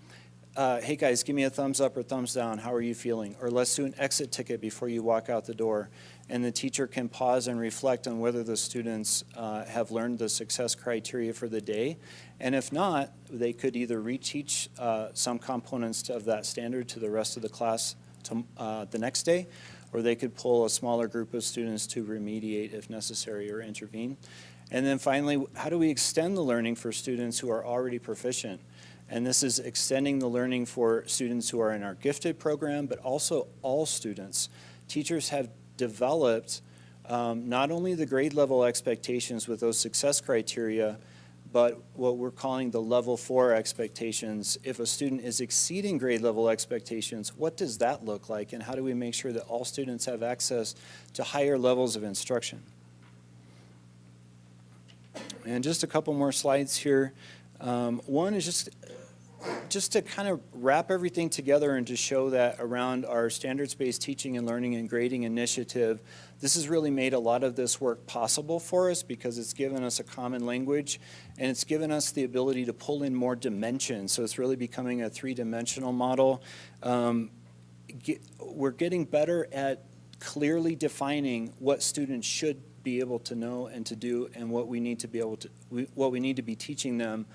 Hey guys, give me a thumbs up or thumbs down. How are you feeling? Or let's do an exit ticket before you walk out the door. And the teacher can pause and reflect on whether the students have learned the success criteria for the day. And if not, they could either reteach some components of that standard to the rest of the class the next day, or they could pull a smaller group of students to remediate if necessary or intervene. And then finally, how do we extend the learning for students who are already proficient? And this is extending the learning for students who are in our gifted program, but also all students. Teachers have developed not only the grade level expectations with those success criteria, but what we're calling the level 4 expectations. If a student is exceeding grade level expectations, what does that look like? And how do we make sure that all students have access to higher levels of instruction? And just a couple more slides here. One is just to kind of wrap everything together and to show that around our standards-based teaching and learning and grading initiative, this has really made a lot of this work possible for us because it's given us a common language and it's given us the ability to pull in more dimensions. So it's really becoming a three-dimensional model. We're getting better at clearly defining what students should be able to know and to do and what we need to be able to, what we need to be teaching them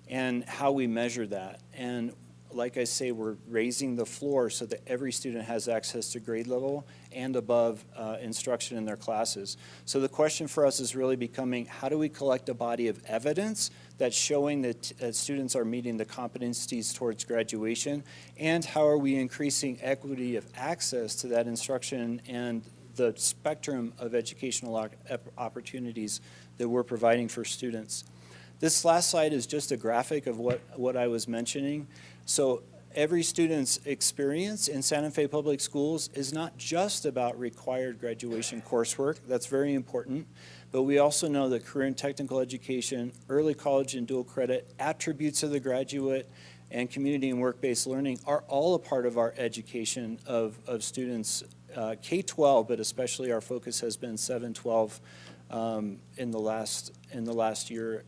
and how we measure that. And like I say, we're raising the floor so that every student has access to grade level and above instruction in their classes. So the question for us is really becoming, how do we collect a body of evidence that's showing that students are meeting the competencies towards graduation, and how are we increasing equity of access to that instruction and the spectrum of educational opportunities that we're providing for students. This last slide is just a graphic of what I was mentioning. So every student's experience in Santa Fe Public Schools is not just about required graduation coursework. That's very important. But we also know that career and technical education, early college and dual credit, attributes of the graduate, and community and work-based learning are all a part of our education of students K-12, but especially our focus has been 7-12 in the last year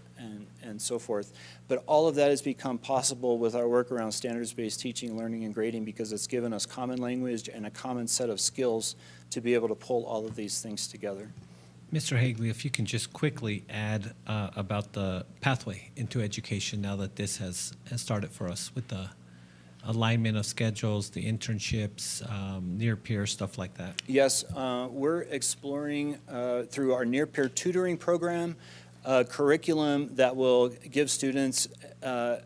and so forth. But all of that has become possible with our work around standards-based teaching, learning, and grading because it's given us common language and a common set of skills to be able to pull all of these things together. Mr. Hagley, if you can just quickly add about the pathway into education now that this has started for us with the alignment of schedules, the internships, near-peer, stuff like that. Yes, we're exploring through our near-peer tutoring program a curriculum that will give students an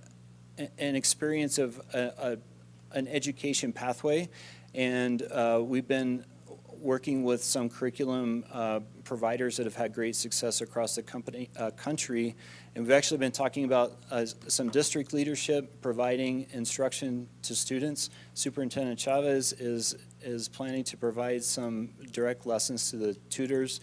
experience of an education pathway. And we've been working with some curriculum providers that have had great success across the country. And we've actually been talking about some district leadership providing instruction to students. Superintendent Chavez is planning to provide some direct lessons to the tutors,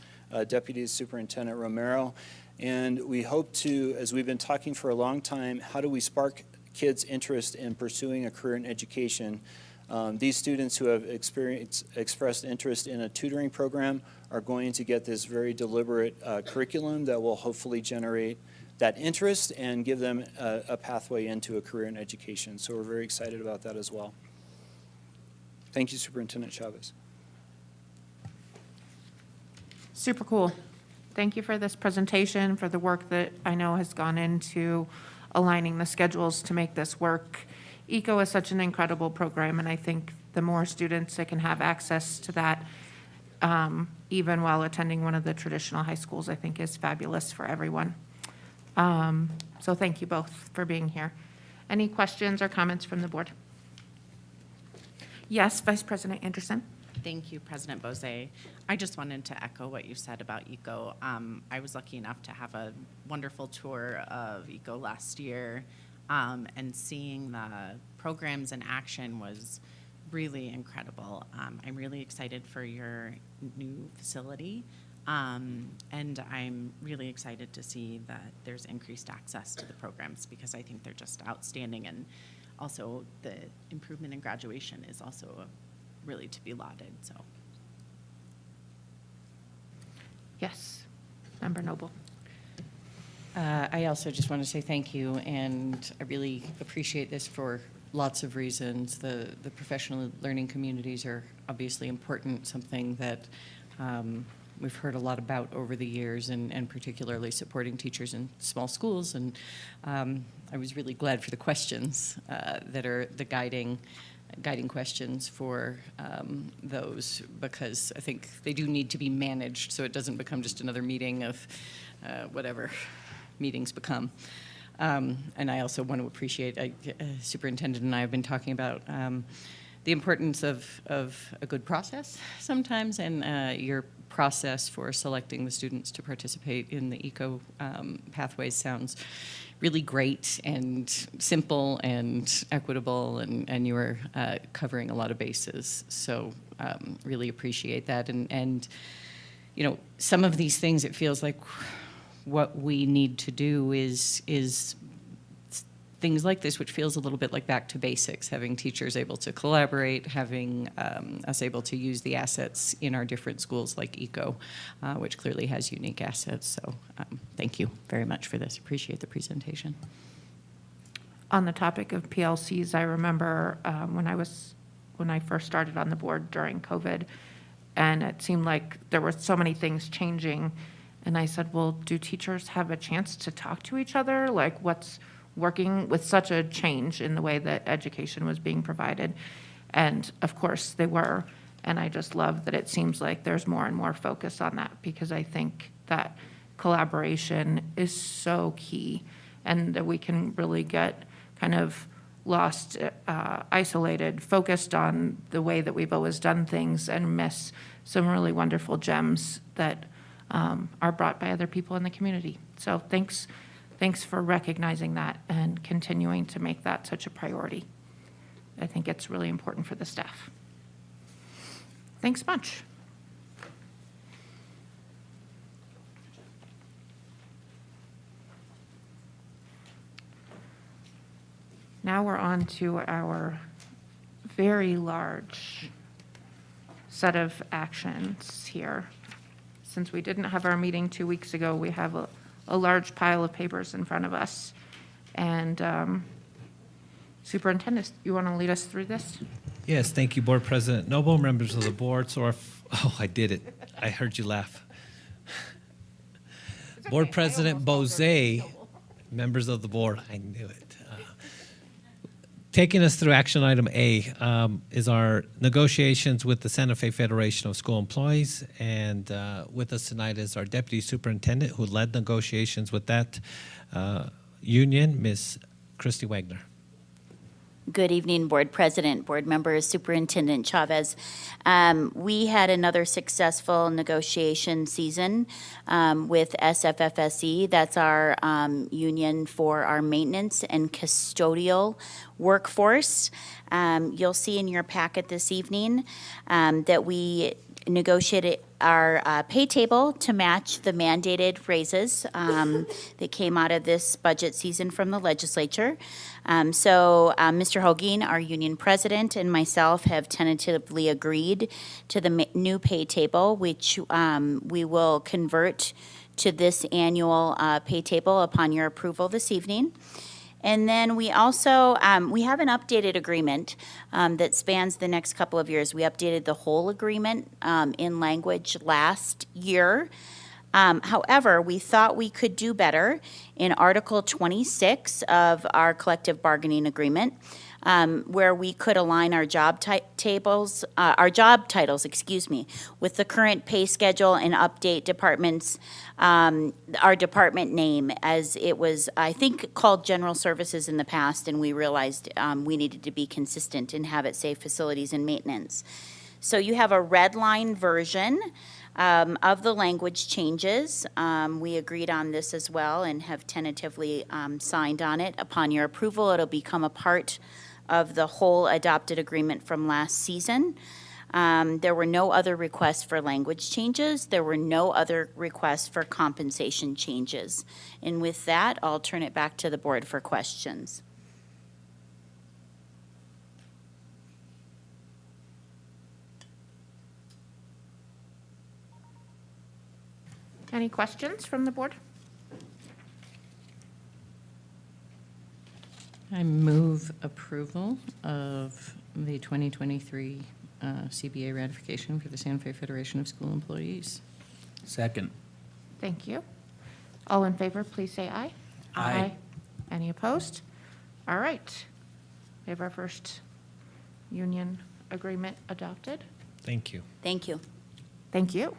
Deputy Superintendent Romero. And we hope to, as we've been talking for a long time, how do we spark kids' interest in pursuing a career in education? These students who have expressed interest in a tutoring program are going to get this very deliberate curriculum that will hopefully generate that interest and give them a pathway into a career in education. So we're very excited about that as well. Thank you, Superintendent Chavez. Super cool. Thank you for this presentation, for the work that I know has gone into aligning the schedules to make this work. ECO is such an incredible program, and I think the more students that can have access to that even while attending one of the traditional high schools, I think is fabulous for everyone. So thank you both for being here. Any questions or comments from the board? Yes, Vice President Anderson. Thank you, President Bose. I just wanted to echo what you said about ECO. I was lucky enough to have a wonderful tour of ECO last year, and seeing the programs in action was really incredible. I'm really excited for your new facility, and I'm really excited to see that there's increased access to the programs because I think they're just outstanding, and also the improvement in graduation is also really to be lauded. So, Yes, Member Noble. I also just want to say thank you, and I really appreciate this for lots of reasons. The professional learning communities are obviously important, something that we've heard a lot about over the years, and particularly supporting teachers in small schools. And I was really glad for the questions that are the guiding questions for those, because I think they do need to be managed so it doesn't become just another meeting of whatever meetings become. And I also want to appreciate, Superintendent and I have been talking about the importance of a good process sometimes, and your process for selecting the students to participate in the ECO pathways sounds really great and simple and equitable, and you are covering a lot of bases. So really appreciate that. And you know, some of these things, it feels like what we need to do is things like this, which feels a little bit like back to basics, having teachers able to collaborate, having us able to use the assets in our different schools like ECO, which clearly has unique assets. So thank you very much for this. Appreciate the presentation. On the topic of PLCs, I remember when I first started on the board during COVID, and it seemed like there were so many things changing. And I said, well, do teachers have a chance to talk to each other? Like, what's working with such a change in the way that education was being provided? And of course they were. And I just love that it seems like there's more and more focus on that, because I think that collaboration is so key, and that we can really get kind of lost, isolated, focused on the way that we've always done things, and miss some really wonderful gems that are brought by other people in the community. So thanks for recognizing that and continuing to make that such a priority. I think it's really important for the staff. Thanks much. Now we're on to our very large set of actions here. Since we didn't have our meeting 2 weeks ago, we have a large pile of papers in front of us. And Superintendent, you want to lead us through this? Yes, thank you, Board President Noble, members of the board. So I did it. I heard you laugh. Board President Bose, members of the board, I knew it. Taking us through action item A is our negotiations with the Santa Fe Federation of School Employees. And with us tonight is our Deputy Superintendent who led negotiations with that union, Ms. Christy Wagner. Good evening, Board President, board members, Superintendent Chavez. We had another successful negotiation season with SFPS. That's our union for our maintenance and custodial workforce. You'll see in your packet this evening that we negotiated our pay table to match the mandated raises that came out of this budget season from the legislature. So Mr. Hogan, our union president, and myself have tentatively agreed to the new pay table, which we will convert to this annual pay table upon your approval this evening. And then we also, we have an updated agreement that spans the next couple of years. We updated the whole agreement in language last year. However, we thought we could do better in Article 26 of our collective bargaining agreement. where we could align our job titles, with the current pay schedule and update departments, our department name, as it was, I think, called General Services in the past, and we realized we needed to be consistent and have it say Facilities and Maintenance. So you have a red line version of the language changes. We agreed on this as well and have tentatively signed on it. Upon your approval, it'll become a part of the whole adopted agreement from last season. There were no other requests for language changes. There were no other requests for compensation changes. And with that, I'll turn it back to the board for questions. Any questions from the board? I move approval of the 2023 CBA ratification for the Santa Fe Federation of School Employees. Second. Thank you. All in favor, please say aye. Aye. Any opposed? All right. We have our first union agreement adopted. Thank you. Thank you. Thank you.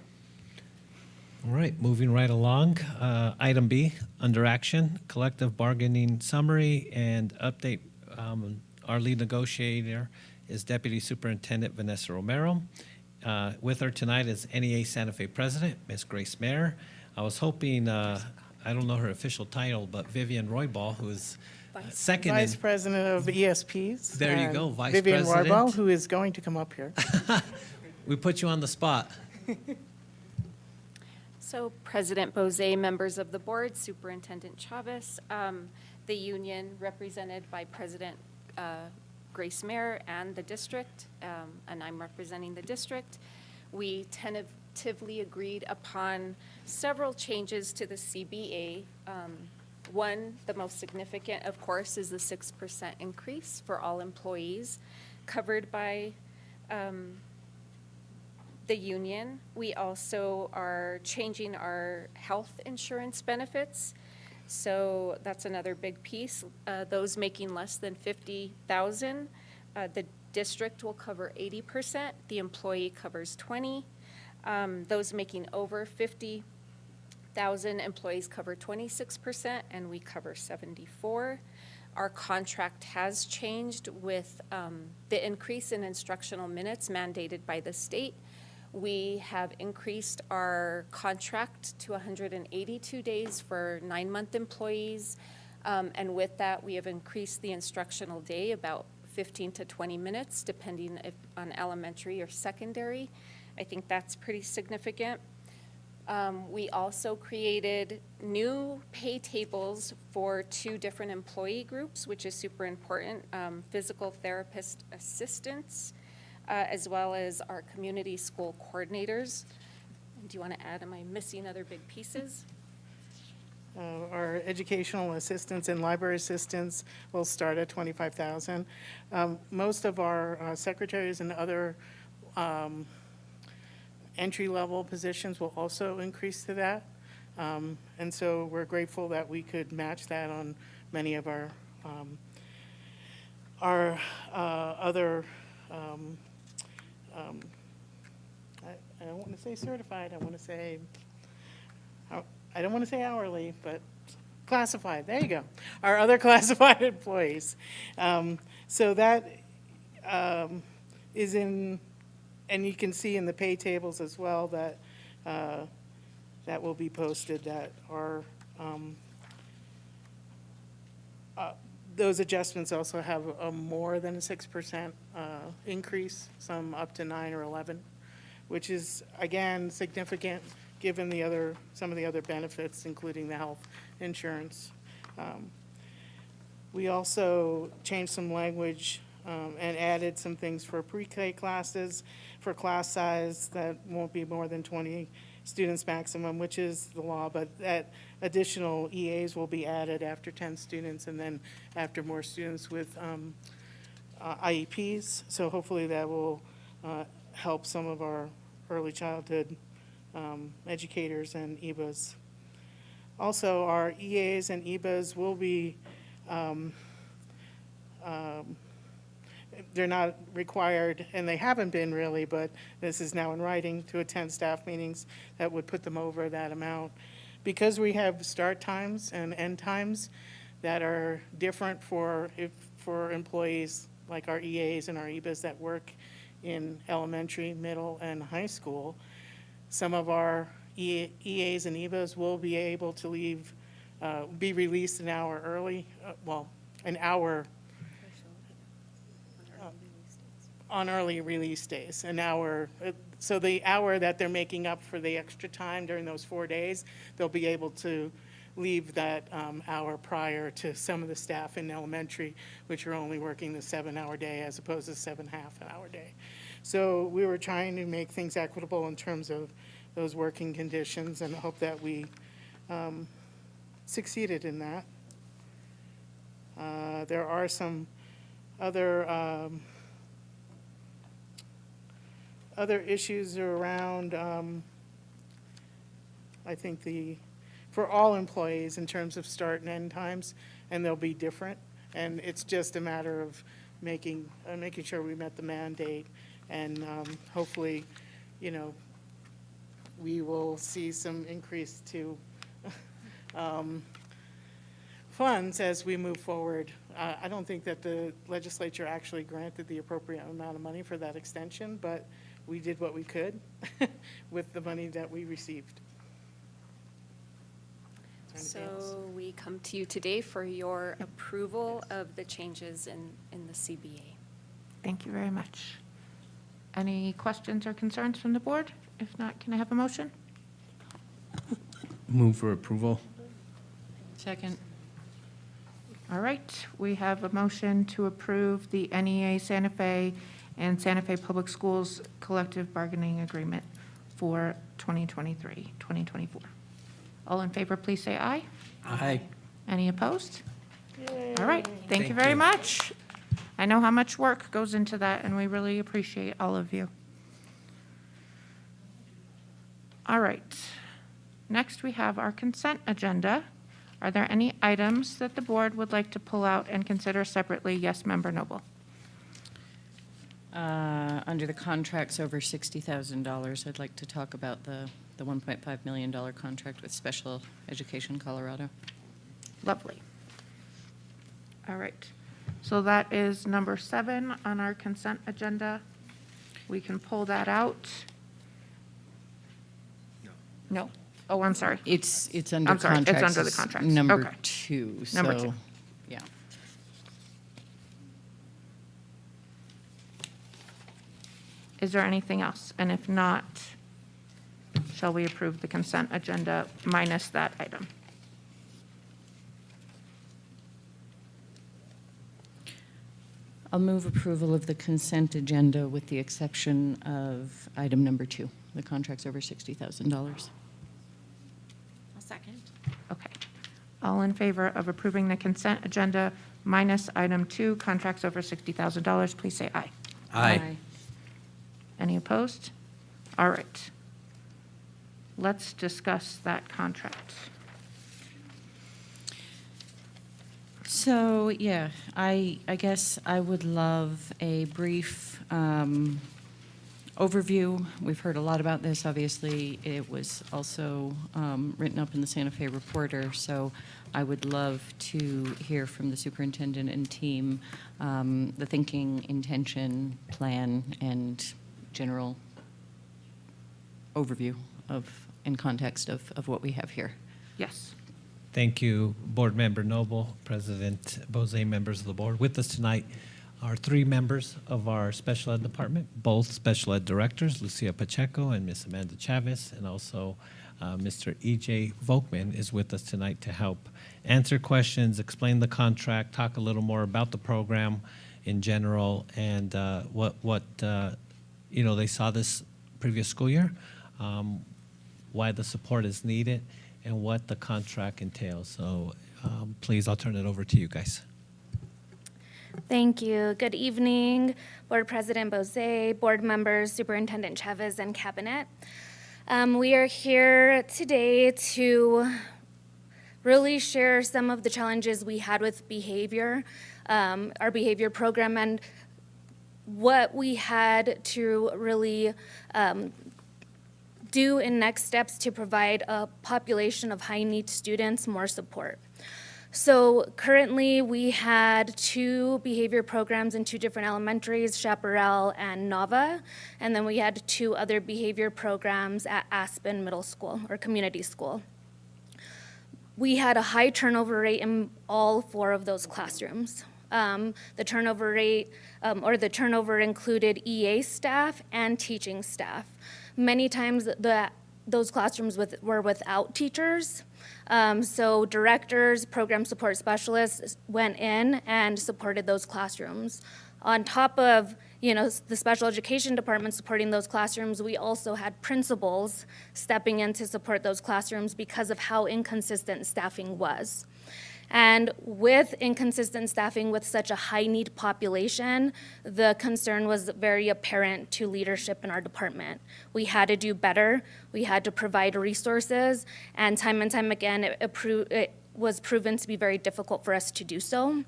All right, moving right along. Item B, under action, collective bargaining summary and update. Our lead negotiator is Deputy Superintendent Vanessa Romero. With her tonight is NEA Santa Fe President, Ms. Grace Mayer. I was hoping, I don't know her official title, but Vivian Roybal, who is second. Vice President of ESPs. There you and go, Vice Vivian President. Roybal, who is going to come up here. We put you on the spot. So President Bozay, members of the board, Superintendent Chavez, the union represented by President Grace Mayer and the district, and I'm representing the district. We tentatively agreed upon several changes to the CBA. One, the most significant, of course, is the 6% increase for all employees covered by the union. We also are changing our health insurance benefits. So that's another big piece. Those making less than $50,000, the district will cover 80%. The employee covers 20. Those making over 50,000 employees cover 26%, and we cover 74. Our contract has changed with the increase in instructional minutes mandated by the state. We have increased our contract to 182 days for 9-month employees. And with that, we have increased the instructional day about 15 to 20 minutes, depending if on elementary or secondary. I think that's pretty significant. We also created new pay tables for 2 different employee groups, which is super important, physical therapist assistants, as well as our community school coordinators. Do you want to add, am I missing other big pieces? Our educational assistants and library assistants will start at $25,000. Most of our secretaries and other entry-level positions will also increase to that. And so we're grateful that we could match that on many of our other I don't want to say certified, I don't want to say hourly, but classified, there you go. Our other classified employees. So that is in, and you can see in the pay tables as well that that will be posted, that are those adjustments also have a more than a 6% increase, some up to 9 or 11, which is, again, significant given the other, some of the other benefits, including the health insurance. We also changed some language and added some things for pre-K classes, for class size that won't be more than 20 students maximum, which is the law, but that additional EAs will be added after 10 students and then after more students with IEPs. So hopefully that will help some of our early childhood educators and EBAs. Also, our EAs and EBAs will be they're not required, and they haven't been really, but this is now in writing, to attend staff meetings that would put them over that amount. Because we have start times and end times that are different for employees like our EAs and our EBAs that work in elementary, middle, and high school, some of our EAs and EBAs will be able to leave, be released an hour early, an hour on early release days, an hour. So the hour that they're making up for the extra time during those 4 days, they'll be able to leave that hour prior to some of the staff in elementary, which are only working the 7-hour day as opposed to 7.5-hour day. So we were trying to make things equitable in terms of those working conditions, and hope that we succeeded in that. There are some other issues around, I think for all employees in terms of start and end times, and they'll be different. And it's just a matter of making sure we met the mandate, and hopefully, we will see some increase to funds as we move forward. I don't think that the legislature actually granted the appropriate amount of money for that extension, but we did what we could with the money that we received. So we come to you today for your approval of the changes in the CBA. Thank you very much. Any questions or concerns from the board? If not, can I have a motion? Move for approval. Second. All right, we have a motion to approve the NEA Santa Fe and Santa Fe Public Schools collective bargaining agreement for 2023-2024. All in favor, please say aye. Aye. Any opposed? All right, thank you very much. I know how much work goes into that, and we really appreciate all of you. All right, next we have our consent agenda. Are there any items that the board would like to pull out and consider separately? Yes, Member Noble. Under the contracts over $60,000, I'd like to talk about the $1.5 million contract with Special Education Colorado. Lovely. All right, so that is number 7 on our consent agenda. We can pull that out. No? Oh, I'm sorry. It's under I'm sorry, it's contracts. under the It's contracts. Number Okay. 2, Number so, 2. yeah. Is there anything else? And if not, shall we approve the consent agenda minus that item? I'll move approval of the consent agenda with the exception of item number 2, the contracts over $60,000. I'll second. Okay. All in favor of approving the consent agenda minus item 2, contracts over $60,000, please say aye. Aye. Any opposed? All right. Let's discuss that contract. So, yeah, I guess I would love a brief overview. We've heard a lot about this, obviously. It was also written up in the Santa Fe Reporter, so I would love to hear from the superintendent and team the thinking, intention, plan, and general overview of, in context of what we have here. Yes. Thank you, Board Member Noble, President Bose, members of the board. With us tonight are 3 members of our special ed department, both special ed directors, Lucia Pacheco and Miss Amanda Chavez, and also Mr. E.J. Volkman is with us tonight to help answer questions, explain the contract, talk a little more about the program in general, and what they saw this previous school year, why the support is needed, and what the contract entails. So please, I'll turn it over to you guys. Thank you. Good evening, Board President Bose, board members, Superintendent Chavez, and Cabinet. We are here today to really share some of the challenges we had with behavior, our behavior program, and what we had to really do in next steps to provide a population of high-need students more support. So currently, we had 2 behavior programs in 2 different elementaries, Chaparral and Nava, and then we had 2 other behavior programs at Aspen Middle School, or community school. We had a high turnover rate in all 4 of those classrooms. The turnover rate, or the turnover included EA staff and teaching staff. Many times those classrooms were without teachers. So directors, program support specialists went in and supported those classrooms. On top of, the special education department supporting those classrooms, we also had principals stepping in to support those classrooms because of how inconsistent staffing was. And with inconsistent staffing with such a high-need population, the concern was very apparent to leadership in our department. We had to do better. We had to provide resources, and time again, it was proven to be very difficult for us to do so.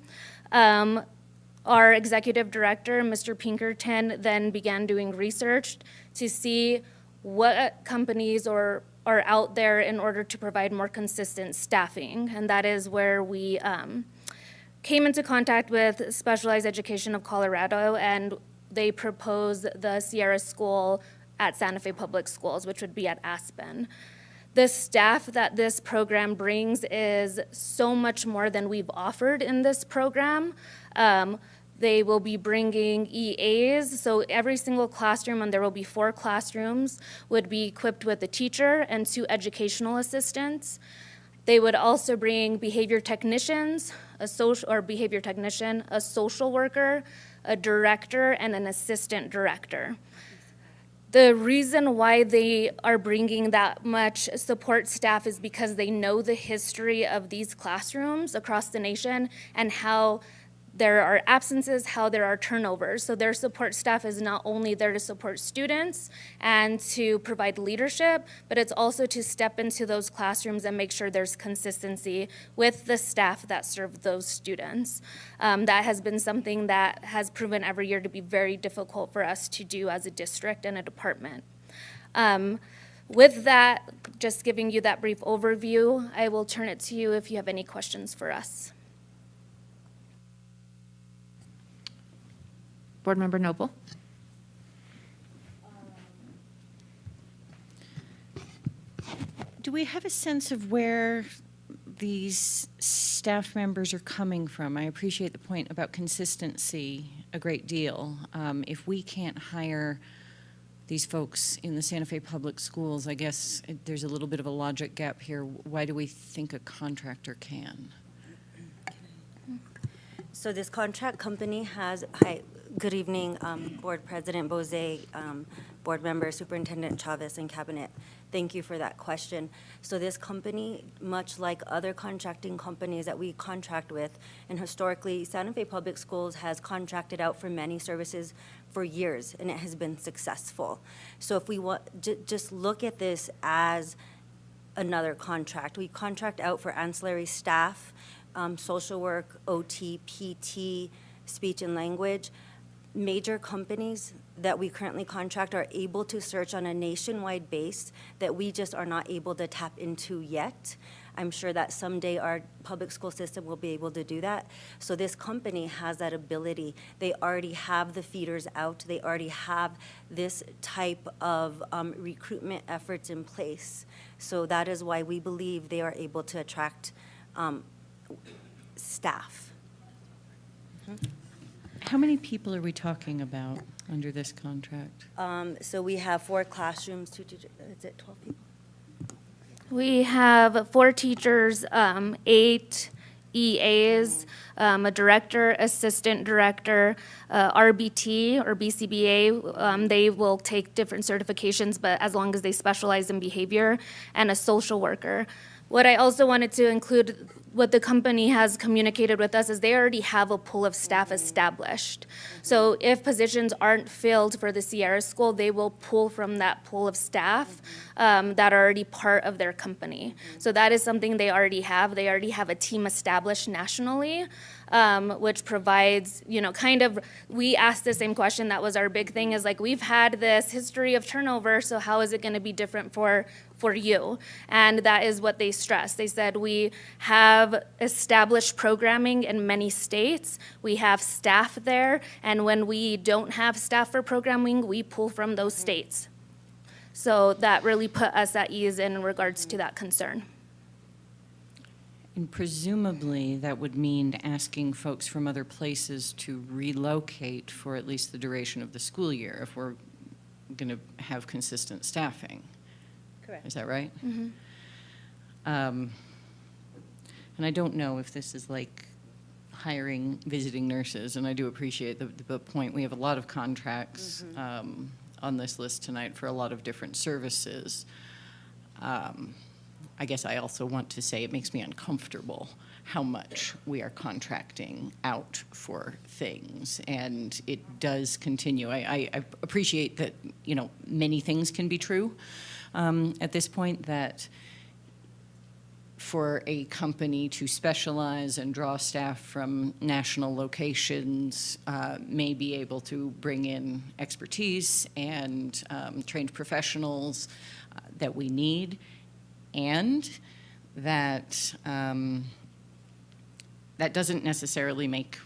Our executive director, Mr. Pinkerton, then began doing research to see what companies are out there in order to provide more consistent staffing. And that is where we came into contact with Specialized Education of Colorado, and they proposed the Sierra School at Santa Fe Public Schools, which would be at Aspen. The staff that this program brings is so much more than we've offered in this program. They will be bringing EAs, so every single classroom, and there will be 4 classrooms, would be equipped with a teacher and 2 educational assistants. They would also bring behavior technicians, a social worker, a director, and an assistant director. The reason why they are bringing that much support staff is because they know the history of these classrooms across the nation and how there are absences, how there are turnovers. So their support staff is not only there to support students and to provide leadership, but it's also to step into those classrooms and make sure there's consistency with the staff that serve those students. That has been something that has proven every year to be very difficult for us to do as a district and a department. With that, just giving you that brief overview, I will turn it to you if you have any questions for us. Board Member Noble. Do we have a sense of where these staff members are coming from? I appreciate the point about consistency a great deal. If we can't hire these folks in the Santa Fe Public Schools, I guess there's a little bit of a logic gap here. Why do we think a contractor can? So this contract company has, good evening, Board President Bose, Board Member Superintendent Chavez, and Cabinet. Thank you for that question. So this company, much like other contracting companies that we contract with, and historically Santa Fe Public Schools has contracted out for many services for years, and it has been successful. So if we want, just look at this as another contract. We contract out for ancillary staff, social work, OT, PT, speech and language. Major companies that we currently contract are able to search on a nationwide base that we just are not able to tap into yet. I'm sure that someday our public school system will be able to do that. So this company has that ability. They already have the feeders out. They already have this type of recruitment efforts in place. So that is why we believe they are able to attract staff. Mm-hmm. How many people are we talking about under this contract? So we have 4 classrooms, 2 teachers, is it 12 people? We have 4 teachers, 8 EAs, a director, assistant director, RBT or BCBA. They will take different certifications, but as long as they specialize in behavior, and a social worker. What I also wanted to include, what the company has communicated with us, is they already have a pool of staff established. So if positions aren't filled for the Sierra School, they will pull from that pool of staff that are already part of their company. So that is something they already have. They already have a team established nationally. which provides, kind of, we asked the same question. That was our big thing, is like, we've had this history of turnover, so how is it going to be different for you? And that is what they stressed. They said, we have established programming in many states. We have staff there, and when we don't have staff for programming, we pull from those states. So that really put us at ease in regards to that concern. And presumably, that would mean asking folks from other places to relocate for at least the duration of the school year if we're going to have consistent staffing. Correct. Is that right? Mm-hmm. And I don't know if this is like hiring visiting nurses, and I do appreciate the point. We have a lot of contracts on this list tonight for a lot of different services. I guess I also want to say it makes me uncomfortable how much we are contracting out for things, and it does continue. I appreciate that, many things can be true at this point, that for a company to specialize and draw staff from national locations may be able to bring in expertise and trained professionals that we need, and that that doesn't necessarily make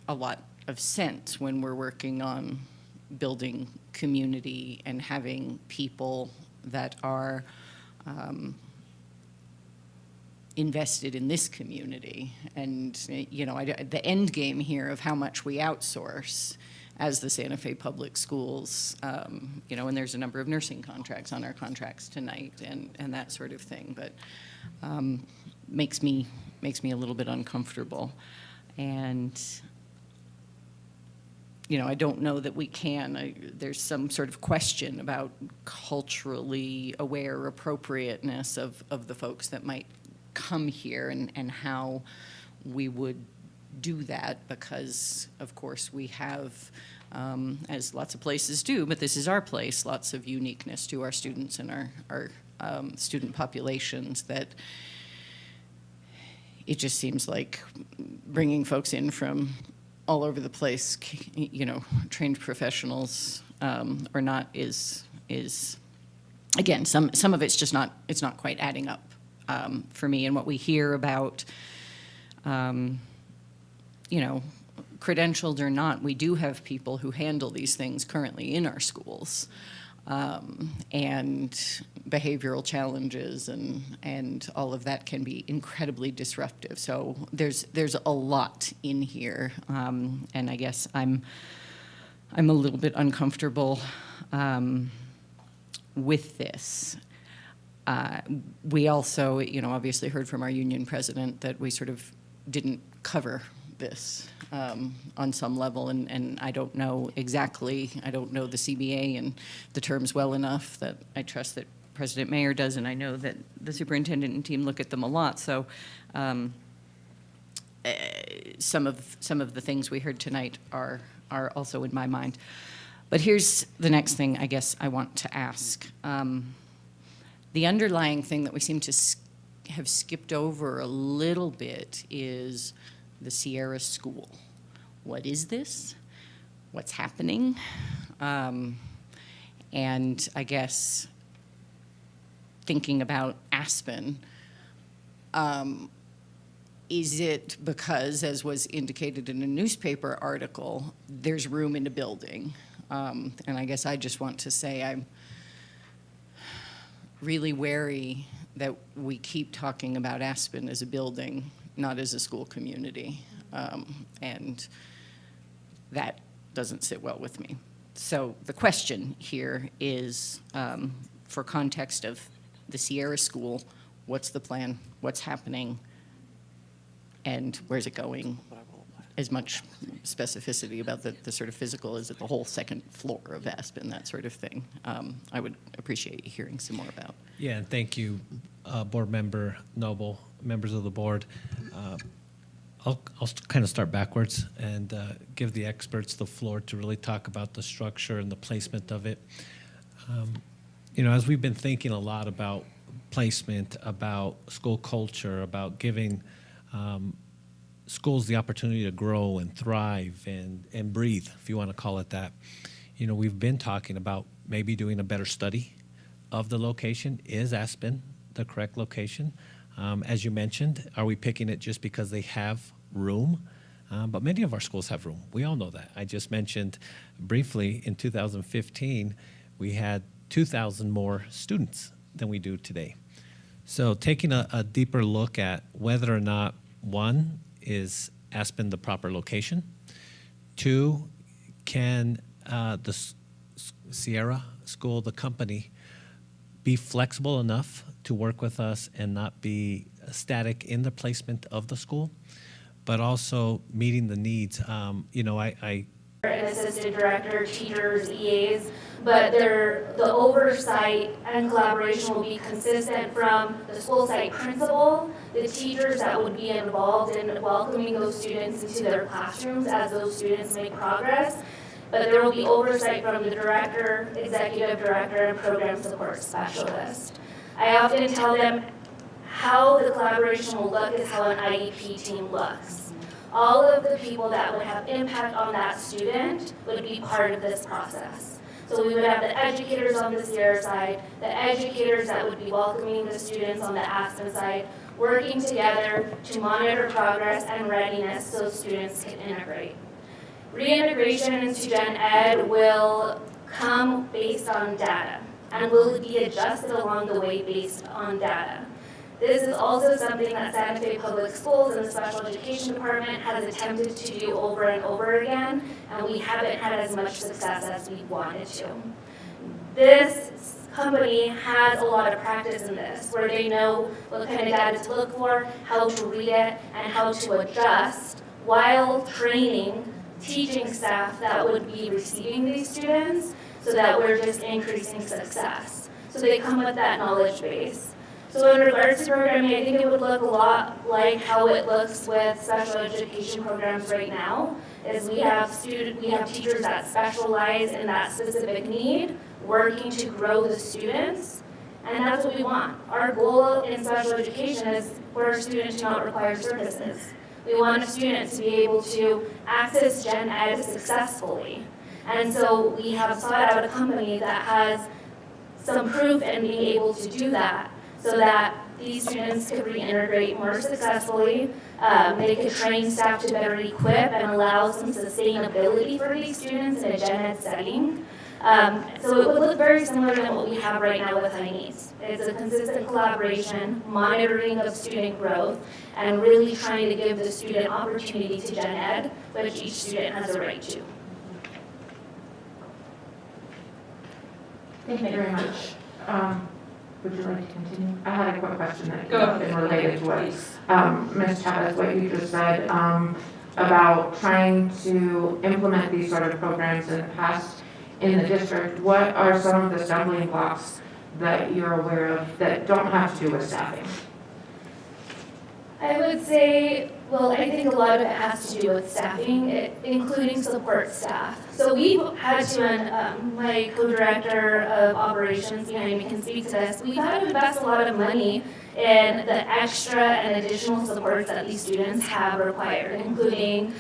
a lot of sense when we're working on building community and having people that are invested in this community. And, the end game here of how much we outsource as the Santa Fe Public Schools, and there's a number of nursing contracts on our contracts tonight and that sort of thing, but makes me a little bit uncomfortable. And, I don't know that we can. There's some sort of question about culturally aware appropriateness of the folks that might come here and how we would do that, because of course we have, as lots of places do, but this is our place, lots of uniqueness to our students and our student populations, that it just seems like bringing folks in from all over the place, trained professionals or not, is again, some of it's just not, it's not quite adding up for me. And what we hear about, credentialed or not, we do have people who handle these things currently in our schools, and behavioral challenges and all of that can be incredibly disruptive. So there's a lot in here, and I guess I'm a little bit uncomfortable with this. We also, obviously heard from our union president that we sort of didn't cover this on some level, and I don't know exactly, I don't know the CBA and the terms well enough that I trust that President Mayer does, and I know that the superintendent and team look at them a lot. So some of the things we heard tonight are also in my mind. But here's the next thing I guess I want to ask. The underlying thing that we seem to have skipped over a little bit is the Sierra School. What is this? What's happening? And I guess thinking about Aspen, is it because, as was indicated in a newspaper article, there's room in the building? And I guess I just want to say I'm really wary that we keep talking about Aspen as a building, not as a school community. And that doesn't sit well with me. So the question here is, for context of the Sierra School, what's the plan, what's happening, and where's it going? As much specificity about the sort of physical, is it the whole second floor of Aspen, that sort of thing. I would appreciate hearing some more about. Yeah, and thank you, Board Member Noble, members of the board. I'll kind of start backwards and give the experts the floor to really talk about the structure and the placement of it. As we've been thinking a lot about placement, about school culture, about giving schools the opportunity to grow and thrive and breathe, if you want to call it that. You know, we've been talking about maybe doing a better study of the location. Is Aspen the correct location? As you mentioned, are we picking it just because they have room? But many of our schools have room. We all know that. I just mentioned briefly in 2015, we had 2,000 more students than we do today. So taking a deeper look at whether or not, one, is Aspen the proper location? Two, can the Sierra School, the company, be flexible enough to work with us and not be static in the placement of the school, but also meeting the needs? You know, I an assistant director, teachers, EAs, but the oversight and collaboration will be consistent from the school site principal, the teachers that would be involved in welcoming those students into their classrooms as those students make progress. But there will be oversight from the director, executive director, and program support specialist. I often tell them how the collaboration will look is how an IEP team looks. All of the people that would have impact on that student would be part of this process. So we would have the educators on the Sierra side, the educators that would be welcoming the students on the Aspen side, working together to monitor progress and readiness so students can integrate. Reintegration into Gen Ed will come based on data and will be adjusted along the way based on data. This is also something that Santa Fe Public Schools and the Special Education Department has attempted to do over and over again, and we haven't had as much success as we wanted to. This company has a lot of practice in this, where they know what kind of data to look for, how to read it, and how to adjust while training teaching staff that would be receiving these students so that we're just increasing success. So they come with that knowledge base. So in regards to programming, I think it would look a lot like how it looks with special education programs right now, is we have teachers that specialize in that specific need, working to grow the students, and that's what we want. Our goal in special education is for our students to not require services. We want a student to be able to access Gen Ed successfully. And so we have sought out a company that has some proof in being able to do that, so that these students could reintegrate more successfully. They could train staff to better equip and allow some sustainability for these students in a Gen Ed setting. So it would look very similar to what we have right now with high needs. It's a consistent collaboration, monitoring of student growth, and really trying to give the student opportunity to Gen Ed, which each student has a right to. Thank you very much. Would you like to continue? I had a quick question that came up and related to what Ms. Chavez, what you just said about trying to implement these sort of programs in the past in the district. What are some of the stumbling blocks that you're aware of that don't have to do with staffing? I would say, well, I think a lot of it has to do with staffing, including support staff. So we've had to, and my co-director of operations behind me can speak to this, we've had to invest a lot of money in the extra and additional supports that these students have required, including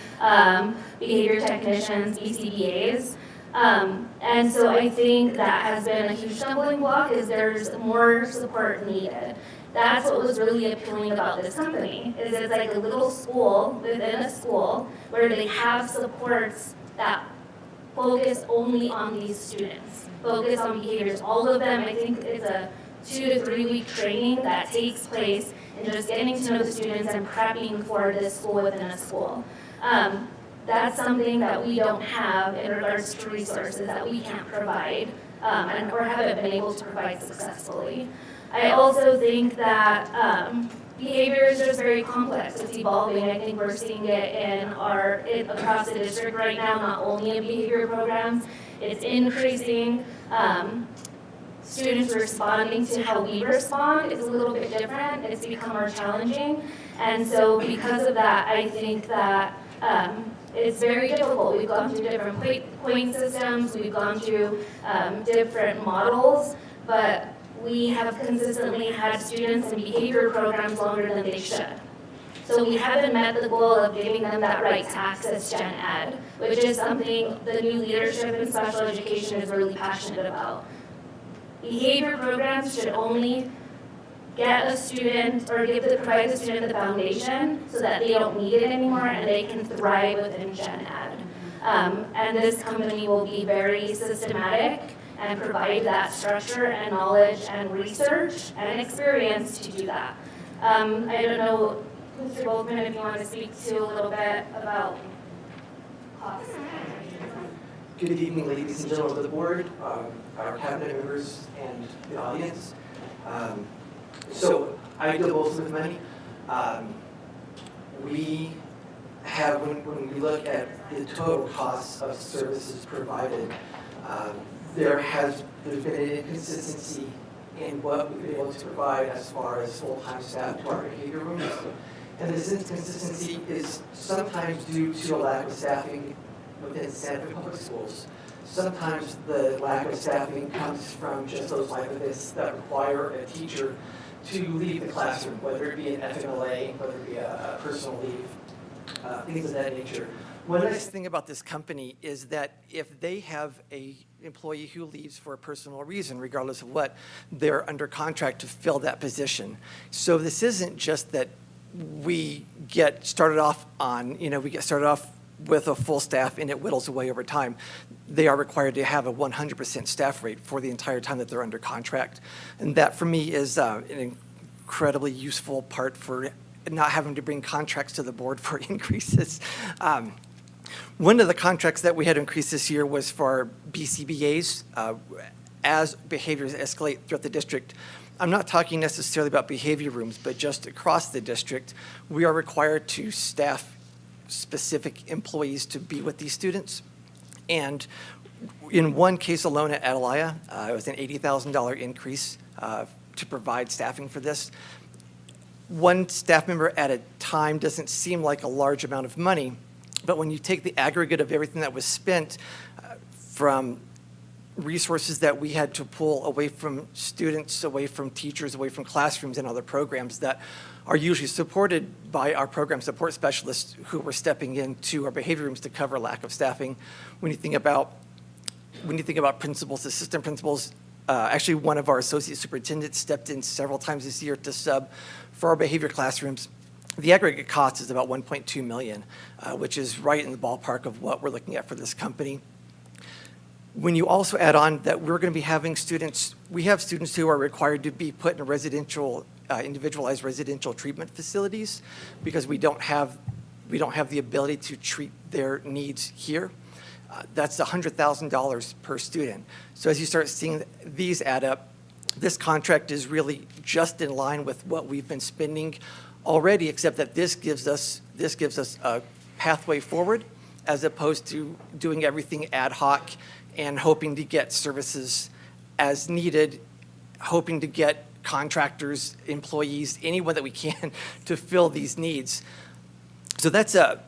behavior technicians, BCBAs. And so I think that has been a huge stumbling block, is there's more support needed. That's what was really appealing about this company, is it's like a little school within a school where they have supports that focus only on these students, focus on behaviors. All of them, I think it's a 2 to 3 week training that takes place in just getting to know the students and prepping for this school within a school. That's something that we don't have in regards to resources that we can't provide or haven't been able to provide successfully. I also think that behavior is just very complex. It's evolving. I think we're seeing it across the district right now, not only in behavior programs. It's increasing. Students responding to how we respond is a little bit different. It's become more challenging. And so because of that, I think that it's very difficult. We've gone through different point systems. We've gone through different models, but we have consistently had students in behavior programs longer than they should. So we haven't met the goal of giving them that right to access gen ed, which is something the new leadership in special education is really passionate about. Behavior programs should only get a student or provide the student the foundation so that they don't need it anymore and they can thrive within gen ed. And this company will be very systematic and provide that structure and knowledge and research and experience to do that. I don't know, Mr. Goldman, if you want to speak to a little bit about costs. Good evening, ladies and gentlemen of the board, our cabinet members, and the audience. So I deal both with money. We have, when we look at the total costs of services provided, there's been an inconsistency in what we've been able to provide as far as full-time staff to our behavior rooms. And this inconsistency is sometimes due to a lack of staffing within Santa Fe Public Schools. Sometimes the lack of staffing comes from just those life events that require a teacher to leave the classroom, whether it be an FMLA, whether it be a personal leave, things of that nature. One nice thing about this company is that if they have a employee who leaves for a personal reason, regardless of what, they're under contract to fill that position. So this isn't just that we get started off with a full staff and it whittles away over time. They are required to have a 100% staff rate for the entire time that they're under contract. And that for me is an incredibly useful part for not having to bring contracts to the board for increases. One of the contracts that we had increased this year was for BCBAs. As behaviors escalate throughout the district, I'm not talking necessarily about behavior rooms, but just across the district, we are required to staff specific employees to be with these students. And in one case alone at Atalaya, it was an $80,000 increase to provide staffing for this. One staff member at a time doesn't seem like a large amount of money, but when you take the aggregate of everything that was spent from resources that we had to pull away from students, away from teachers, away from classrooms and other programs that are usually supported by our program support specialists who were stepping into our behavior rooms to cover lack of staffing. When you think about principals, assistant principals, actually one of our associate superintendents stepped in several times this year to sub for our behavior classrooms. The aggregate cost is about $1.2 million, which is right in the ballpark of what we're looking at for this company. When you also add on that we're going to be having students, we have students who are required to be put in residential, individualized residential treatment facilities because we don't have the ability to treat their needs here. That's $100,000 per student. So as you start seeing these add up, this contract is really just in line with what we've been spending already, except that this gives us a pathway forward as opposed to doing everything ad hoc and hoping to get services as needed, hoping to get contractors, employees, anyone that we can to fill these needs. So that's a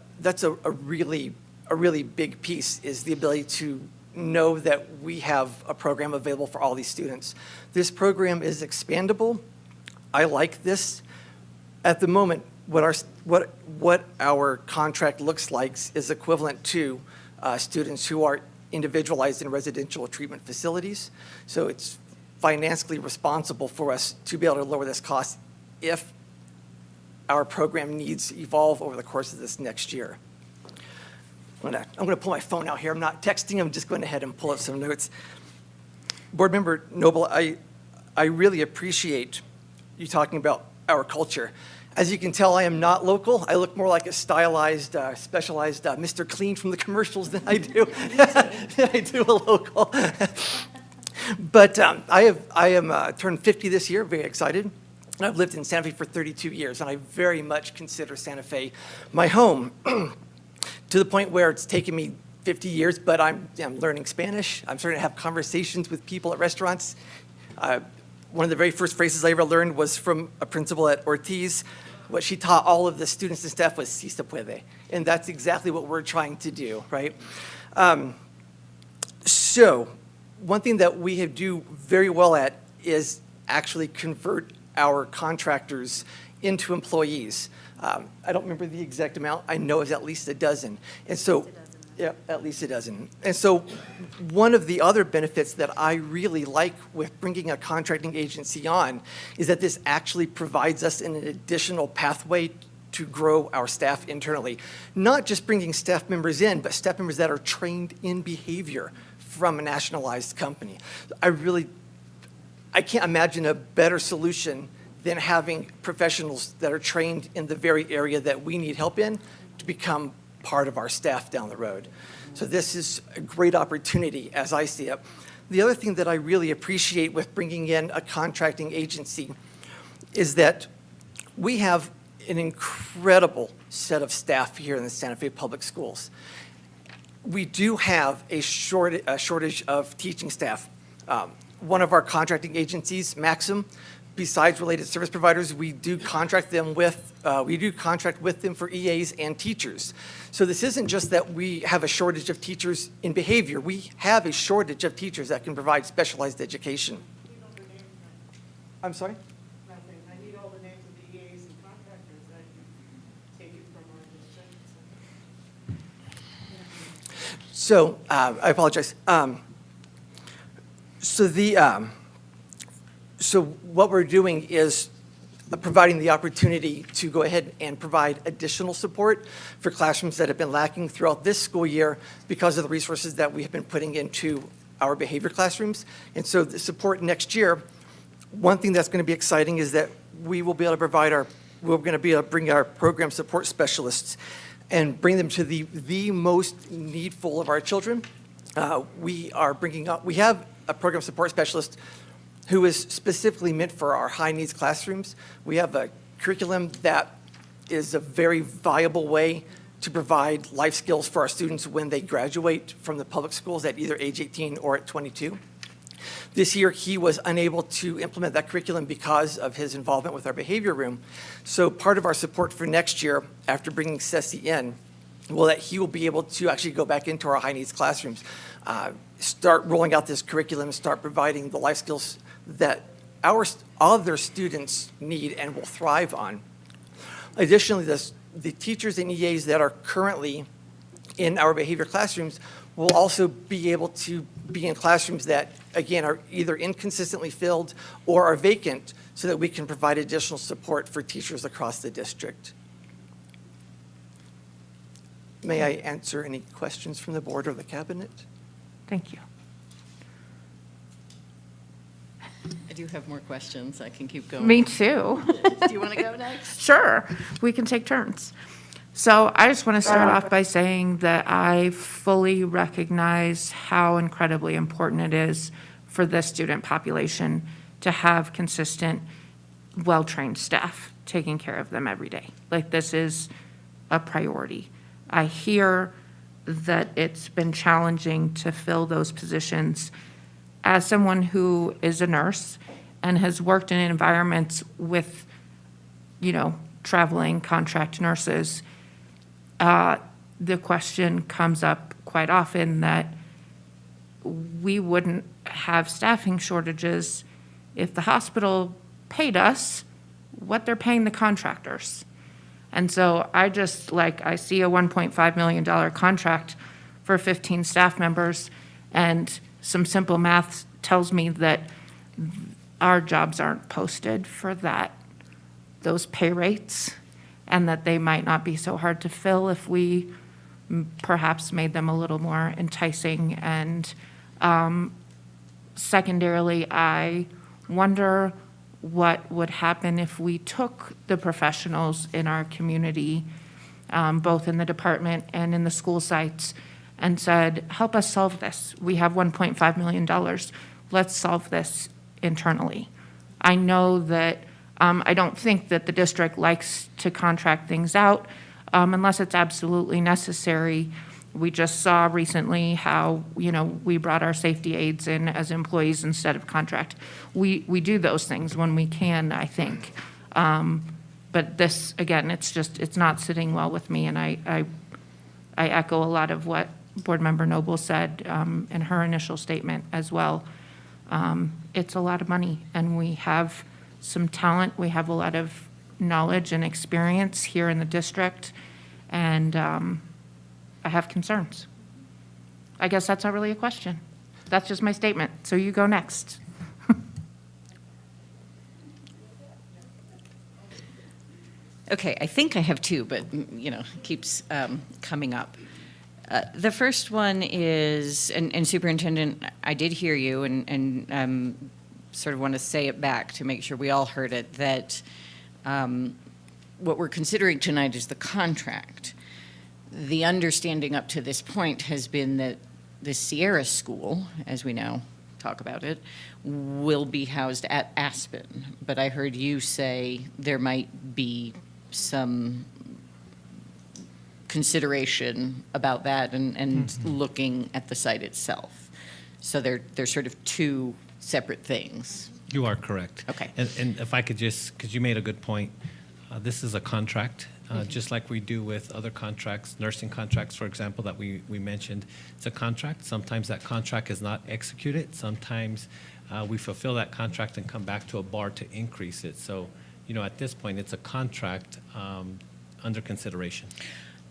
really big piece, is the ability to know that we have a program available for all these students. This program is expandable. I like this. At the moment, what our contract looks like is equivalent to students who are individualized in residential treatment facilities. So it's financially responsible for us to be able to lower this cost if our program needs evolve over the course of this next year. I'm gonna pull my phone out here. I'm not texting, I'm just going ahead and pull up some notes. Board Member Noble, I really appreciate you talking about our culture. As you can tell, I am not local. I look more like a stylized, specialized Mr. Clean from the commercials than I do a local. But I am turned 50 this year, very excited. And I've lived in Santa Fe for 32 years, and I very much consider Santa Fe my home, to the point where it's taken me 50 years, but I'm learning Spanish. I'm starting to have conversations with people at restaurants. One of the very first phrases I ever learned was from a principal at Ortiz. What she taught all of the students and staff was "si se puede," and that's exactly what we're trying to do, right? So one thing that we do very well at is actually convert our contractors into employees. I don't remember the exact amount. I know it's at least a dozen. And so, yeah, at least a dozen. And so one of the other benefits that I really like with bringing a contracting agency on is that this actually provides us an additional pathway to grow our staff internally. Not just bringing staff members in, but staff members that are trained in behavior from a nationalized company. I can't imagine a better solution than having professionals that are trained in the very area that we need help in to become part of our staff down the road. So this is a great opportunity as I see it. The other thing that I really appreciate with bringing in a contracting agency is that we have an incredible set of staff here in the Santa Fe Public Schools. We do have a shortage of teaching staff. One of our contracting agencies, Maxim, besides related service providers, we do contract with them for EAs and teachers. So this isn't just that we have a shortage of teachers in behavior. We have a shortage of teachers that can provide specialized education. I'm sorry? Nothing. I need all the names of the EAs and contractors that you take it from our district. So I apologize. So what we're doing is providing the opportunity to go ahead and provide additional support for classrooms that have been lacking throughout this school year because of the resources that we have been putting into our behavior classrooms. And so the support next year, one thing that's going to be exciting is that we will be able to we're going to be able to bring our program support specialists and bring them to the most needful of our children. We have a program support specialist who is specifically meant for our high needs classrooms. We have a curriculum that is a very viable way to provide life skills for our students when they graduate from the public schools at either age 18 or at 22. This year, he was unable to implement that curriculum because of his involvement with our behavior room. So part of our support for next year, after bringing Ceci in, that he will be able to actually go back into our high needs classrooms, start rolling out this curriculum, start providing the life skills that all of their students need and will thrive on. Additionally, the teachers and EAs that are currently in our behavior classrooms will also be able to be in classrooms that, again, are either inconsistently filled or are vacant so that we can provide additional support for teachers across the district. May I answer any questions from the board or the cabinet? Thank you. I do have more questions. I can keep going. Me too. Do you want to go next? Sure, we can take turns. So I just want to start off by saying that I fully recognize how incredibly important it is for this student population to have consistent, well-trained staff taking care of them every day. Like, this is a priority. I hear that it's been challenging to fill those positions. As someone who is a nurse and has worked in environments with, traveling contract nurses, the question comes up quite often that we wouldn't have staffing shortages if the hospital paid us what they're paying the contractors. And so I see a $1.5 million contract for 15 staff members, and some simple math tells me that our jobs aren't posted for those pay rates, and that they might not be so hard to fill if we perhaps made them a little more enticing. And secondarily, I wonder what would happen if we took the professionals in our community, both in the department and in the school sites, and said, help us solve this. We have $1.5 million. Let's solve this internally. I know that I don't think that the district likes to contract things out unless it's absolutely necessary. We just saw recently how, we brought our safety aides in as employees instead of contract. We do those things when we can, I think. But this, again, it's not sitting well with me, and I echo a lot of what Board Member Noble said in her initial statement as well. It's a lot of money, and we have some talent. We have a lot of knowledge and experience here in the district, and I have concerns. I guess that's not really a question. That's just my statement. So you go next. Okay, I think I have two, but, you know, keeps coming up. The first one is, and Superintendent, I did hear you, and sort of want to say it back to make sure we all heard it, that what we're considering tonight is the contract. The understanding up to this point has been that the Sierra School, as we now talk about it, will be housed at Aspen. But I heard you say there might be some consideration about that and looking at the site itself. So they're sort of two separate things. You are correct. Okay. And if I could just, because you made a good point, this is a contract, just like we do with other contracts, nursing contracts, for example, that we mentioned. It's a contract. Sometimes that contract is not executed. Sometimes we fulfill that contract and come back to a bar to increase it. So, you know, at this point, it's a contract under consideration.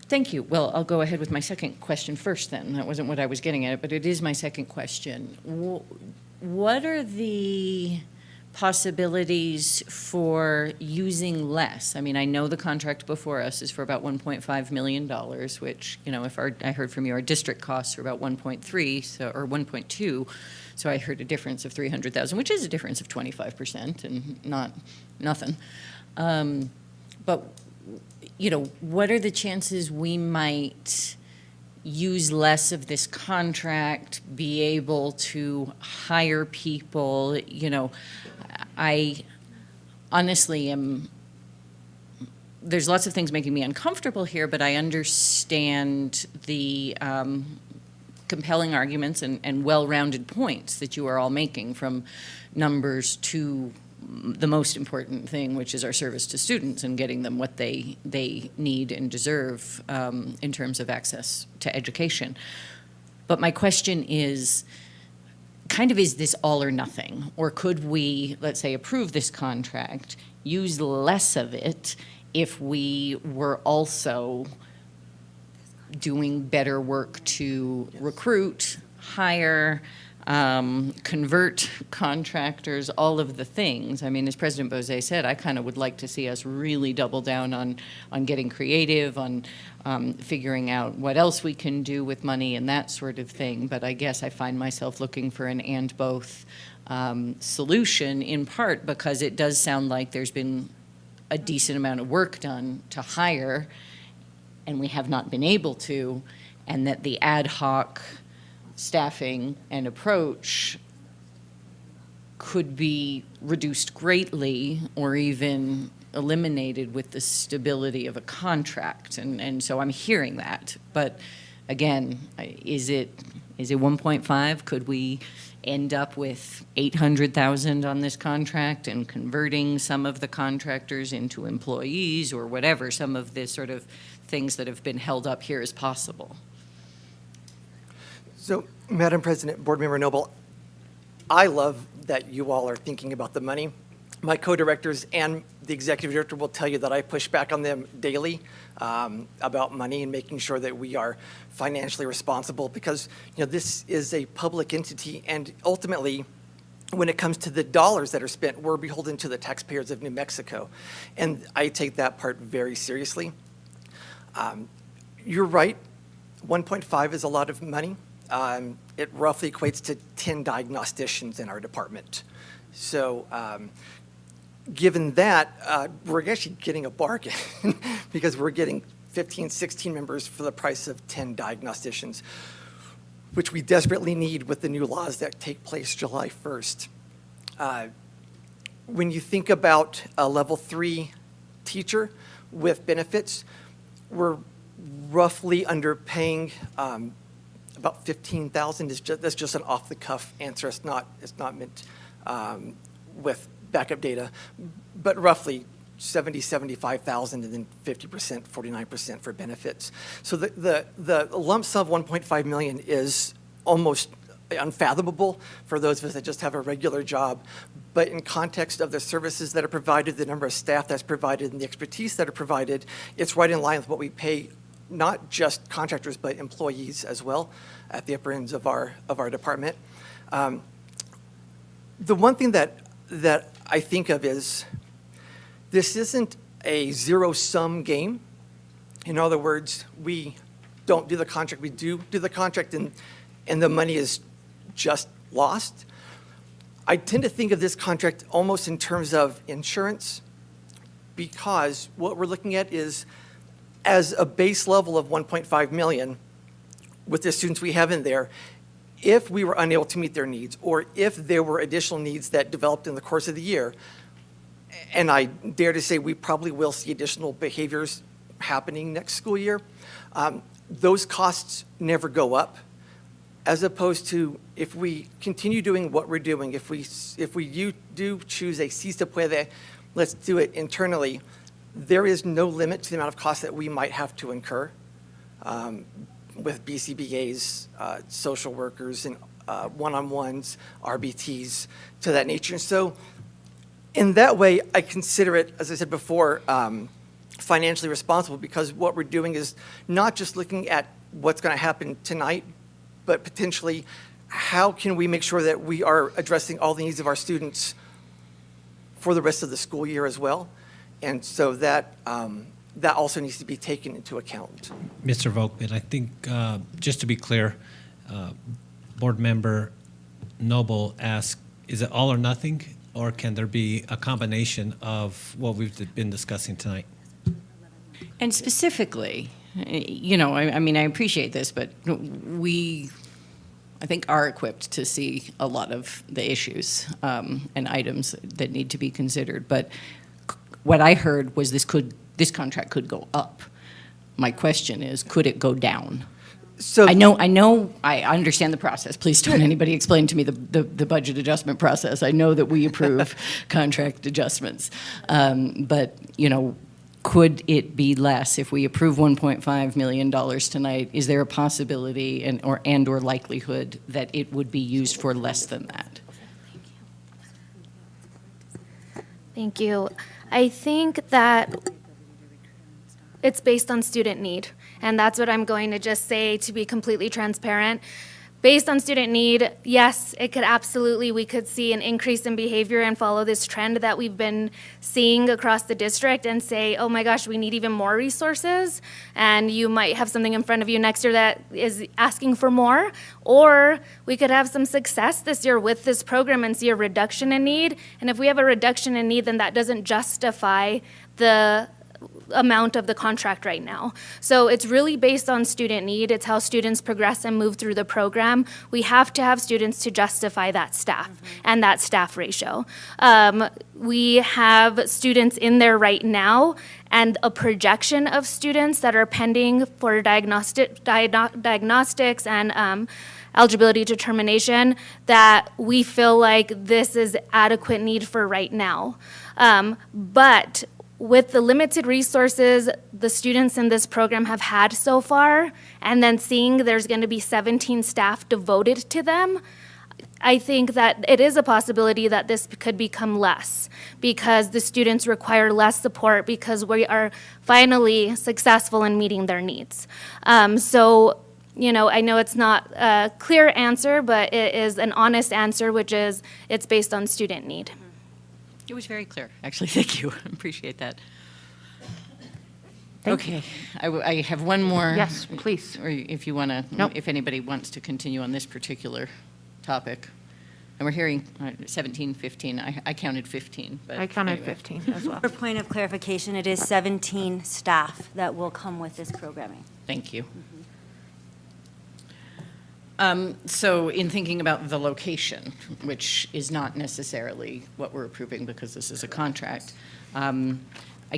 Thank you. Well, I'll go ahead with my second question first then. That wasn't what I was getting at, but it is my second question. What are the possibilities for using less? I mean, I know the contract before us is for about $1.5 million, which, you know, if I heard from you, our district costs are about 1.3, so, or 1.2, so I heard a difference of 300,000, which is a difference of 25% and not nothing. But, you know, what are the chances we might use less of this contract, be able to hire people? You know, I honestly am, there's lots of things making me uncomfortable here, but I understand the compelling arguments and well-rounded points that you are all making, from numbers to the most important thing, which is our service to students and getting them what they need and deserve in terms of access to education. But my question is, kind of, is this all or nothing? Or could we, let's say, approve this contract, use less of it if we were also doing better work to recruit, hire, convert contractors, all of the things? I mean, as President Bose said, I kind of would like to see us really double down on getting creative, on figuring out what else we can do with money and that sort of thing. But I guess I find myself looking for an and both solution, in part because it does sound like there's been a decent amount of work done to hire, and we have not been able to, and that the ad hoc staffing and approach could be reduced greatly or even eliminated with the stability of a contract. And so I'm hearing that. But again, is it 1.5? Could we end up with 800,000 on this contract and converting some of the contractors into employees, or whatever some of the sort of things that have been held up here is possible? So, Madam President, Board Member Noble, I love that you all are thinking about the money. My co-directors and the executive director will tell you that I push back on them daily about money and making sure that we are financially responsible, because, you know, this is a public entity, and ultimately, when it comes to the dollars that are spent, we're beholden to the taxpayers of New Mexico, and I take that part very seriously. You're right, 1.5 is a lot of money. It roughly equates to 10 diagnosticians in our department. So given that, we're actually getting a bargain because we're getting 15, 16 members for the price of 10 diagnosticians, which we desperately need with the new laws that take place July 1st. When you think about a level 3 teacher with benefits, we're roughly underpaying about 15,000. That's just an off-the-cuff answer. It's not meant with backup data, but roughly 70, 75,000, and then 50%, 49% for benefits. So the lump sum of 1.5 million is almost unfathomable for those of us that just have a regular job. But in context of the services that are provided, the number of staff that's provided, and the expertise that are provided, it's right in line with what we pay not just contractors, but employees as well at the upper ends of our department. The one thing that I think of is this isn't a zero-sum game. In other words, we don't do the contract, we do the contract, and the money is just lost. I tend to think of this contract almost in terms of insurance, because what we're looking at is, as a base level of 1.5 million with the students we have in there, if we were unable to meet their needs, or if there were additional needs that developed in the course of the year, and I dare to say we probably will see additional behaviors happening next school year, those costs never go up, as opposed to if we continue doing what we're doing, if we do choose a si se puede, let's do it internally, there is no limit to the amount of costs that we might have to incur with BCBAs, social workers, and one-on-ones, RBTs, to that nature. And so in that way, I consider it, as I said before, financially responsible, because what we're doing is not just looking at what's going to happen tonight, but potentially how can we make sure that we are addressing all the needs of our students for the rest of the school year as well. And so that also needs to be taken into account. Mr. Volkman, I think, just to be clear, Board Member Noble asked, is it all or nothing, or can there be a combination of what we've been discussing tonight? And specifically, you know, I mean, I appreciate this, but we, I think, are equipped to see a lot of the issues and items that need to be considered. But what I heard was this contract could go up. My question is, could it go down? So I understand the process. Please don't anybody explain to me the budget adjustment process. I know that we approve contract adjustments, but you know, could it be less if we approve $1.5 million tonight? Is there a possibility and or likelihood that it would be used for less than that? Thank you. I think that it's based on student need, and that's what I'm going to just say to be completely transparent. Based on student need, yes, it could absolutely, we could see an increase in behavior and follow this trend that we've been seeing across the district and say, oh my gosh, we need even more resources. And you might have something in front of you next year that is asking for more. Or we could have some success this year with this program and see a reduction in need. And if we have a reduction in need, then that doesn't justify the amount of the contract right now. So it's really based on student need. It's how students progress and move through the program. We have to have students to justify that staff and that staff ratio. We have students in there right now and a projection of students that are pending for diagnostics and eligibility determination that we feel like this is adequate need for right now. But with the limited resources the students in this program have had so far, and then seeing there's going to be 17 staff devoted to them, I think that it is a possibility that this could become less because the students require less support because we are finally successful in meeting their needs. So, you know, I know it's not a clear answer, but it is an honest answer, which is it's based on student need. It was very clear, actually. Thank you. I appreciate that. Okay. I have one more. Yes, please. Or if you want to, if anybody wants to continue on this particular topic. And we're hearing 17, 15. I counted 15. But I counted anyway. 15 as well. For point of clarification, it is 17 staff that will come with this programming. Thank you. So in thinking about the location, which is not necessarily what we're approving because this is a contract, I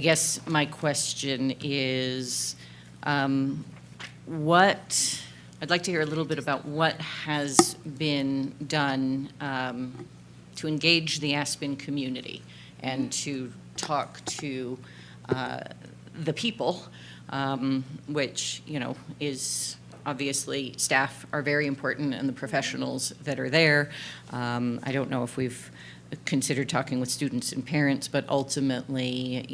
guess my question is I'd like to hear a little bit about what has been done to engage the Aspen community and to talk to the people, which, you know, is obviously, staff are very important and the professionals that are there. I don't know if we've considered talking with students and parents, but ultimately,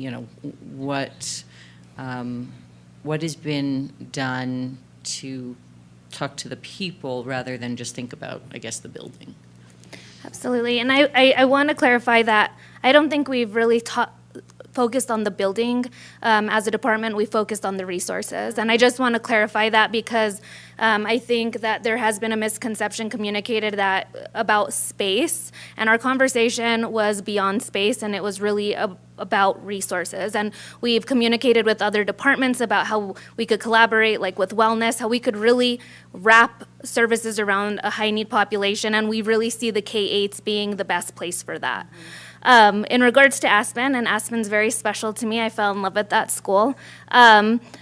what has been done to talk to the people rather than just think about, I guess, the building? Absolutely. And I want to clarify that I don't think we've really focused on the building. As a department, we focused on the resources. And I just want to clarify that because I think that there has been a misconception communicated about space. And our conversation was beyond space, and it was really about resources. And we've communicated with other departments about how we could collaborate, like with wellness, how we could really wrap services around a high-need population. And we really see the K-8s being the best place for that. In regards to Aspen, and Aspen's very special to me, I fell in love with that school.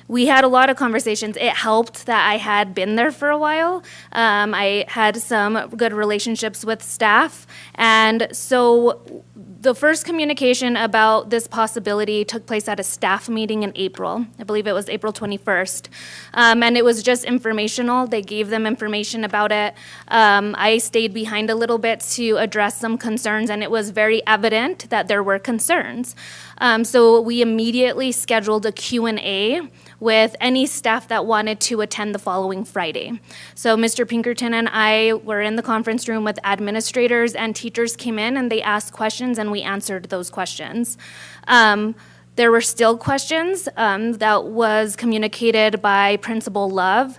We had a lot of conversations. It helped that I had been there for a while. I had some good relationships with staff. And so the first communication about this possibility took place at a staff meeting in April. I believe it was April 21st. And it was just informational. They gave them information about it. I stayed behind a little bit to address some concerns, and it was very evident that there were concerns. So we immediately scheduled a Q&A with any staff that wanted to attend the following Friday. So Mr. Pinkerton and I were in the conference room with administrators, and teachers came in and they asked questions, and we answered those questions. There were still questions that was communicated by Principal Love.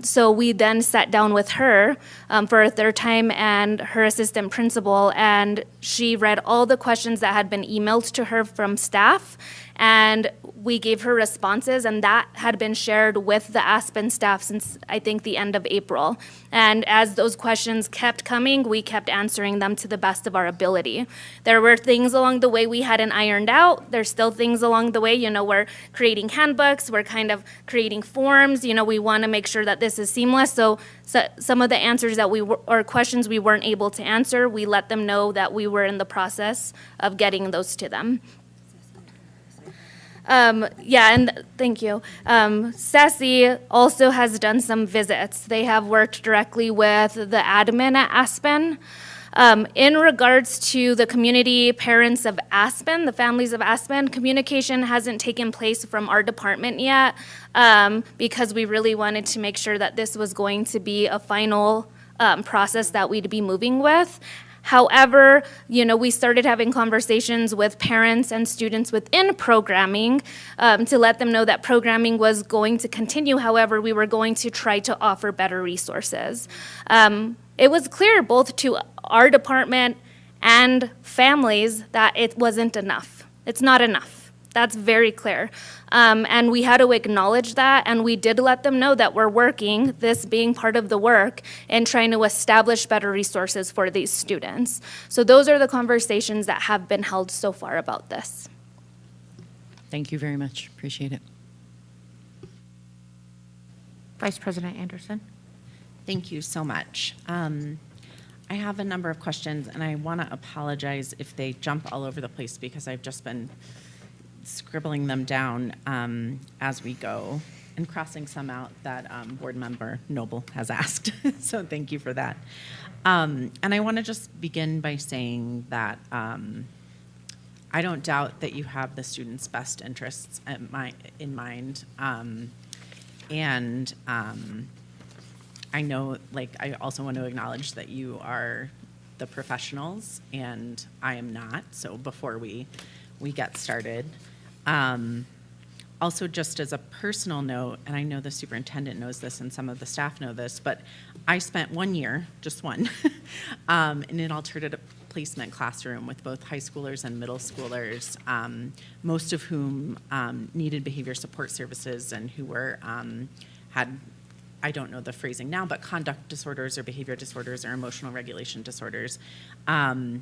So we then sat down with her for a third time and her assistant principal, and she read all the questions that had been emailed to her from staff, and we gave her responses, and that had been shared with the Aspen staff since, I think, the end of April. And as those questions kept coming, we kept answering them to the best of our ability. There were things along the way we hadn't ironed out. There's still things along the way. We're creating handbooks. We're kind of creating forms. We want to make sure that this is seamless. So some of the answers that or questions we weren't able to answer, we let them know that we were in the process of getting those to them. And thank you. SESI also has done some visits. They have worked directly with the admin at Aspen. In regards to the community parents of Aspen, the families of Aspen, communication hasn't taken place from our department yet because we really wanted to make sure that this was going to be a final process that we'd be moving with. However, we started having conversations with parents and students within programming to let them know that programming was going to continue. However, we were going to try to offer better resources. It was clear both to our department and families that it wasn't enough. It's not enough. That's very clear. And we had to acknowledge that, and we did let them know that we're working, this being part of the work, and trying to establish better resources for these students. So those are the conversations that have been held so far about this. Thank you very much. Appreciate it. Vice President Anderson. Thank you so much. I have a number of questions, and I want to apologize if they jump all over the place because I've just been scribbling them down as we go and crossing some out that board member Noble has asked. So thank you for that. And I want to just begin by saying that I don't doubt that you have the students' best interests in mind. And I know, I also want to acknowledge that you are the professionals and I am not. So before we get started. Also, just as a personal note, and I know the superintendent knows this and some of the staff know this, but I spent 1 year, just one, in an alternative placement classroom with both high schoolers and middle schoolers, most of whom needed behavior support services and who were had, I don't know the phrasing now, but conduct disorders or behavior disorders or emotional regulation disorders. And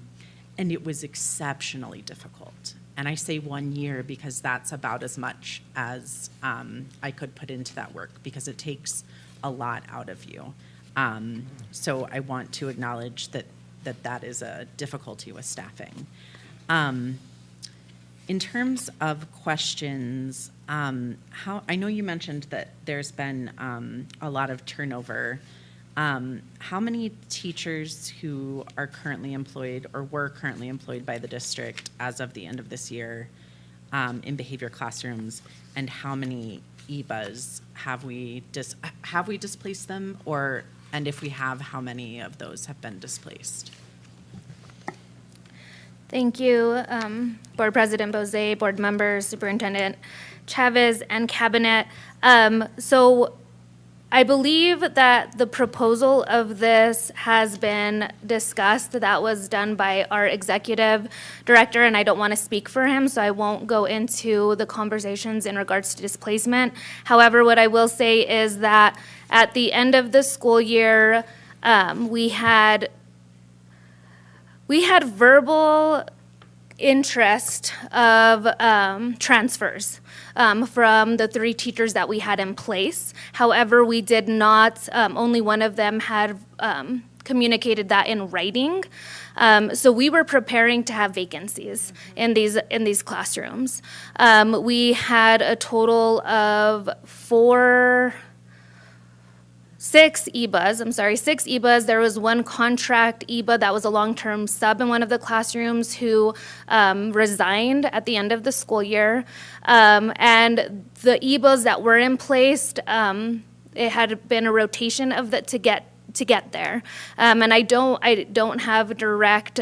it was exceptionally difficult. And I say 1 year because that's about as much as I could put into that work because it takes a lot out of you. So I want to acknowledge that is a difficulty with staffing. In terms of questions, I know you mentioned that there's been a lot of turnover. How many teachers who are currently employed or were currently employed by the district as of the end of this year in behavior classrooms, and how many EBAs have we displaced them, and if we have, how many of those have been displaced? Thank you, Board President Bose, board members, Superintendent Chavez, and Cabinet. So I believe that the proposal of this has been discussed. That was done by our executive director, and I don't want to speak for him, so I won't go into the conversations in regards to displacement. However, what I will say is that at the end of the school year, we had verbal interest of transfers from the 3 teachers that we had in place. However, we did not, only one of them had communicated that in writing. So we were preparing to have vacancies in these classrooms. We had a total of 6 EBAs. There was one contract EBA that was a long-term sub in one of the classrooms who resigned at the end of the school year. And the EBAs that were in place, it had been a rotation of to get there. And I don't have direct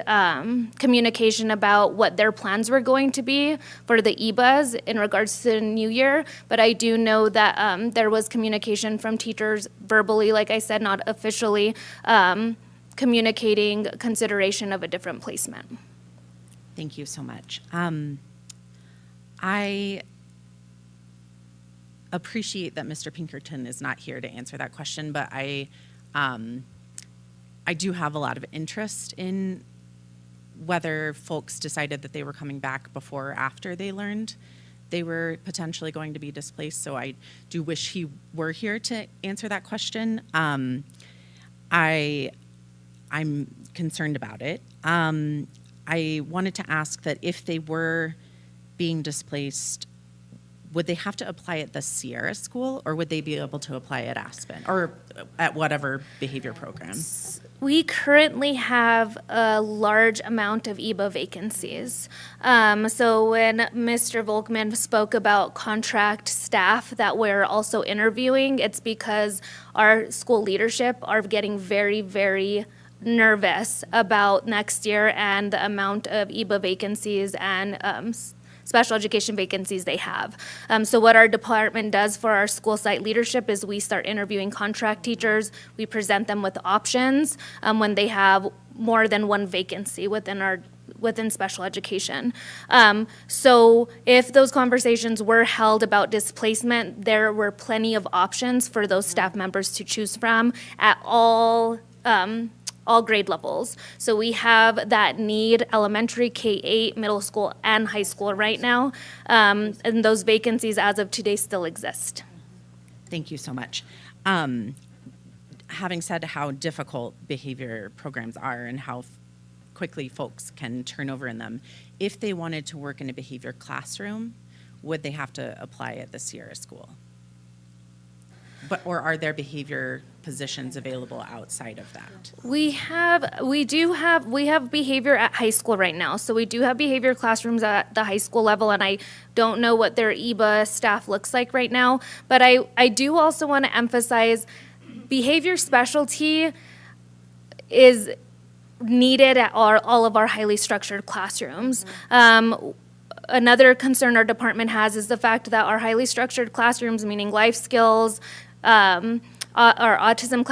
communication about what their plans were going to be for the EBAs in regards to the new year, but I do know that there was communication from teachers verbally, like I said, not officially, communicating consideration of a different placement. Thank you so much. I appreciate that Mr. Pinkerton is not here to answer that question, but I do have a lot of interest in whether folks decided that they were coming back before or after they learned they were potentially going to be displaced. So I do wish he were here to answer that question. I'm concerned about it. I wanted to ask that if they were being displaced, would they have to apply at the Sierra School, or would they be able to apply at Aspen, or at whatever behavior program? We currently have a large amount of EBA vacancies. So when Mr. Volkman spoke about contract staff that we're also interviewing, it's because our school leadership are getting very, very nervous about next year and the amount of EBA vacancies and special education vacancies they have. So what our department does for our school site leadership is we start interviewing contract teachers. We present them with options when they have more than one vacancy within special education. So if those conversations were held about displacement, there were plenty of options for those staff members to choose from at all grade levels. So we have that need, elementary, K-8, middle school, and high school right now. And those vacancies as of today still exist. Thank you so much. Having said how difficult behavior programs are and how quickly folks can turn over in them, if they wanted to work in a behavior classroom, would they have to apply at the Sierra School? Or are there behavior positions available outside of that? We have behavior at high school right now. So we do have behavior classrooms at the high school level, and I don't know what their EBA staff looks like right now. But I do also want to emphasize behavior specialty is needed at all of our highly structured classrooms. Another concern our department has is the fact that our highly structured classrooms, meaning life skills, our autism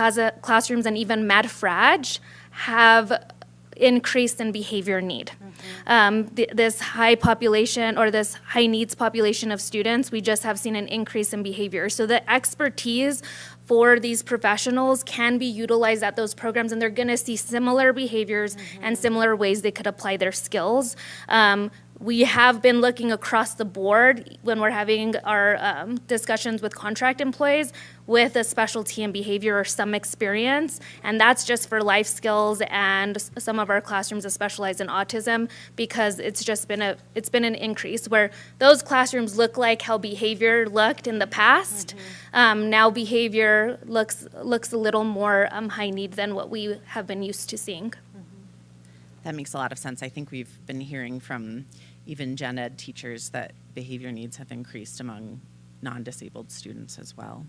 classrooms, and even MedFrag have increased in behavior need. This high population or this high needs population of students, we just have seen an increase in behavior. So the expertise for these professionals can be utilized at those programs, and they're going to see similar behaviors and similar ways they could apply their skills. We have been looking across the board when we're having our discussions with contract employees with a specialty in behavior or some experience, and that's just for life skills, and some of our classrooms that specialize in autism, because it's been an increase where those classrooms look like how behavior looked in the past. Now behavior looks a little more high need than what we have been used to seeing. That makes a lot of sense. I think we've been hearing from even gen ed teachers that behavior needs have increased among non-disabled students as well.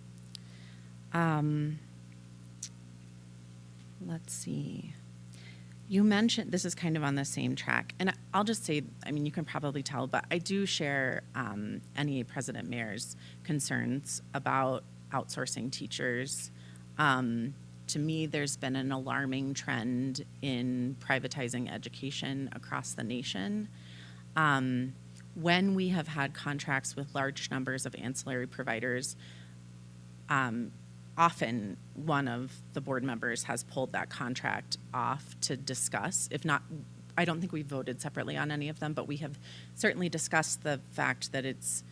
Let's see. You mentioned, this is kind of on the same track, and I'll just say, I mean, you can probably tell, but I do share NEA President Mayor's concerns about outsourcing teachers. To me, there's been an alarming trend in privatizing education across the nation. When we have had contracts with large numbers of ancillary providers, often one of the board members has pulled that contract off to discuss. If not, I don't think we voted separately on any of them, but we have certainly discussed the fact that it's,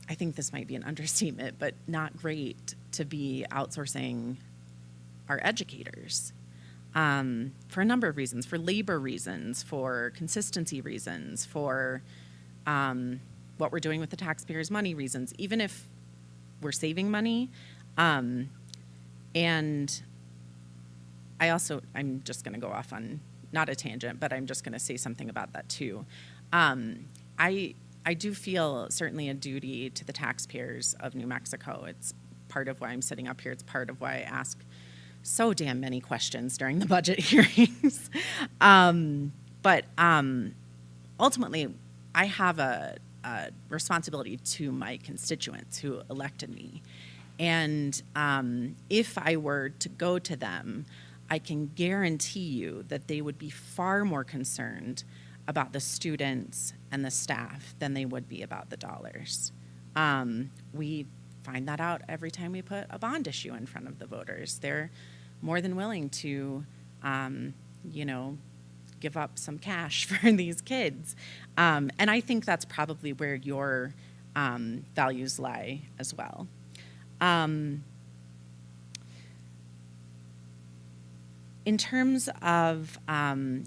I think this might be an understatement, but not great to be outsourcing our educators for a number of reasons, for labor reasons, for consistency reasons, for what we're doing with the taxpayers' money reasons, even if we're saving money. And I'm just going to go off on, not a tangent, but I'm just going to say something about that too. I do feel certainly a duty to the taxpayers of New Mexico. It's part of why I'm sitting up here. It's part of why I ask so damn many questions during the budget hearings. But ultimately, I have a responsibility to my constituents who elected me. And if I were to go to them, I can guarantee you that they would be far more concerned about the students and the staff than they would be about the dollars. We find that out every time we put a bond issue in front of the voters. They're more than willing to, give up some cash for these kids. And I think that's probably where your values lie as well. In terms of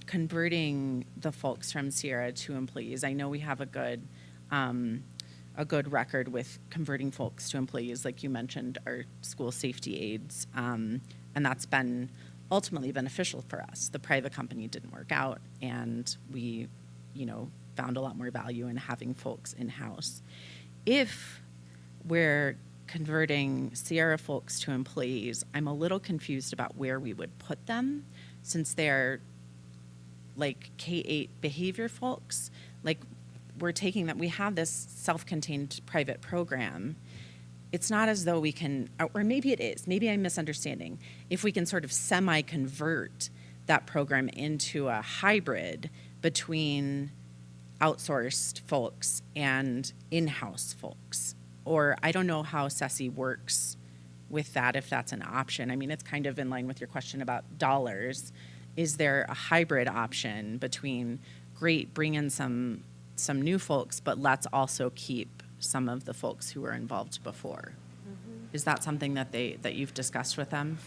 converting the folks from Sierra to employees, I know we have a good record with converting folks to employees, like you mentioned, our school safety aides, and that's been ultimately beneficial for us. The private company didn't work out, and we, found a lot more value in having folks in-house. If we're converting Sierra folks to employees, I'm a little confused about where we would put them, since they're like K-8 behavior folks. Like, we're taking that, we have this self-contained private program. It's not as though we can, or maybe it is, maybe I'm misunderstanding, if we can sort of semi-convert that program into a hybrid between outsourced folks and in-house folks. Or I don't know how SESI works with that, if that's an option. I mean, it's kind of in line with your question about dollars. Is there a hybrid option between, great, bring in some new folks, but let's also keep some of the folks who were involved before? Is that something that you've discussed with them?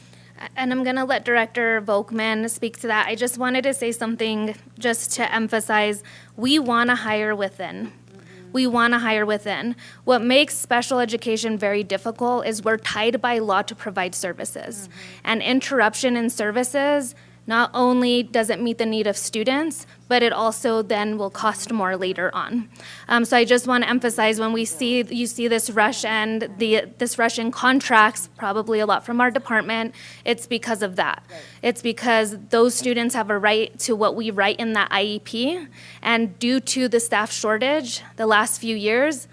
And I'm going to let Director Volkman speak to that. I just wanted to say something just to emphasize, we want to hire within. We want to hire within. What makes special education very difficult is we're tied by law to provide services. And interruption in services, not only does it meet the need of students, but it also then will cost more later on. So I just want to emphasize, when you see this rush and this rush in contracts, probably a lot from our department, it's because of that. Right. It's because those students have a right to what we write in that IEP, and due to the staff shortage the last few years,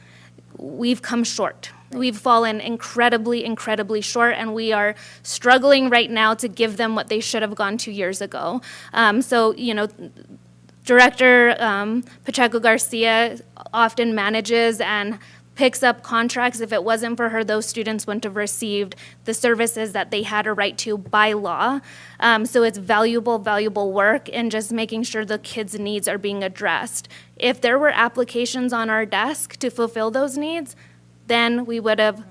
we've come short. We've fallen incredibly, incredibly short, and we are struggling right now to give them what they should have gone 2 years ago. Director Pacheco Garcia often manages and picks up contracts. If it wasn't for her, those students wouldn't have received the services that they had a right to by law. So it's valuable work and just making sure the kids' needs are being addressed. If there were applications on our desk to fulfill those needs, then we would have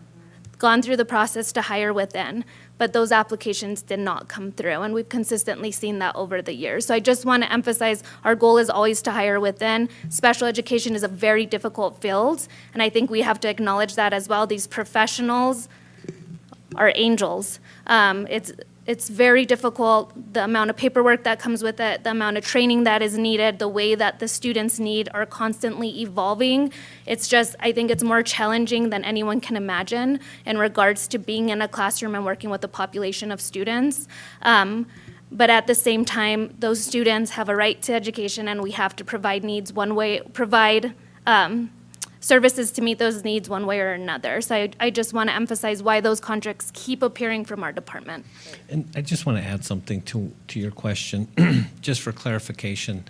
gone through the process to hire within. But those applications did not come through, and we've consistently seen that over the years. So I just want to emphasize our goal is always to hire within. Special education is a very difficult field, and I think we have to acknowledge that as well. These professionals are angels. It's very difficult, the amount of paperwork that comes with it, the amount of training that is needed, the way that the students need are constantly evolving. It's just, I think it's more challenging than anyone can imagine in regards to being in a classroom and working with a population of students. But at the same time, those students have a right to education, and we have to provide services to meet those needs one way or another. So I just want to emphasize why those contracts keep appearing from our department. And I just want to add something to your question, just for clarification.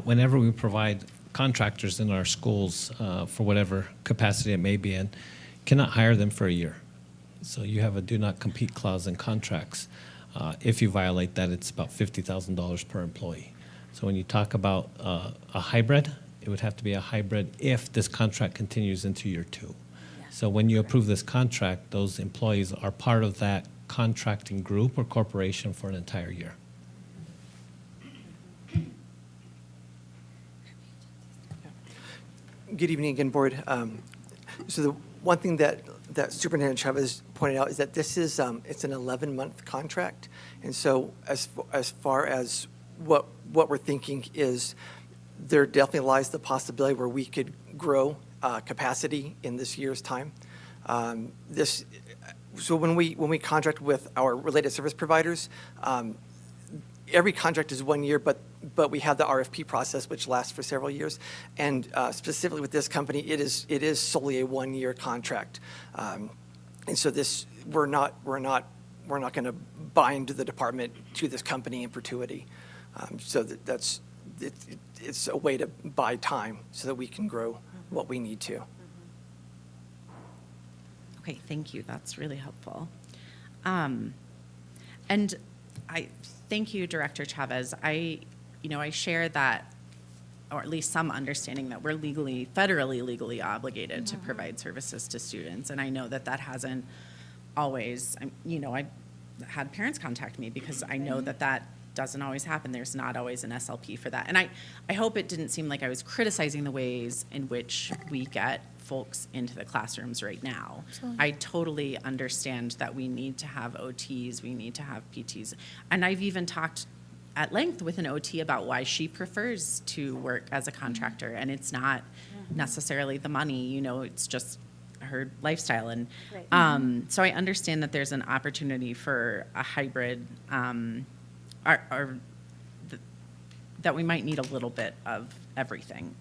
Whenever we provide contractors in our schools for whatever capacity it may be in, cannot hire them for a year. So you have a do not compete clause in contracts. If you violate that, it's about $50,000 per employee. So when you talk about a hybrid, it would have to be a hybrid if this contract continues into year 2. So when you approve this contract, those employees are part of that contracting group or corporation for an entire year. Good evening again, Board. So the one thing that Superintendent Chavez pointed out is that this is it's an 11-month contract, and so as far as what we're thinking is, there definitely lies the possibility where we could grow capacity in this year's time. So when we contract with our related service providers, every contract is 1 year, but we have the RFP process, which lasts for several years. And specifically with this company, it is solely a 1-year contract. And so we're not going to bind the department to this company in perpetuity. So it's a way to buy time so that we can grow what we need to. Okay, thank you. That's really helpful. And I thank you, Director Chavez. I share that, or at least some understanding that we're federally legally obligated to provide services to students. And I know that hasn't always, I had parents contact me because I know that doesn't always happen. There's not always an SLP for that. And I hope it didn't seem like I was criticizing the ways in which we get folks into the classrooms right now. Absolutely. I totally understand that we need to have OTs, we need to have PTs. And I've even talked at length with an OT about why she prefers to work as a contractor. And it's not necessarily the money, it's just her lifestyle. And right. So I understand that there's an opportunity for a hybrid, that we might need a little bit of everything.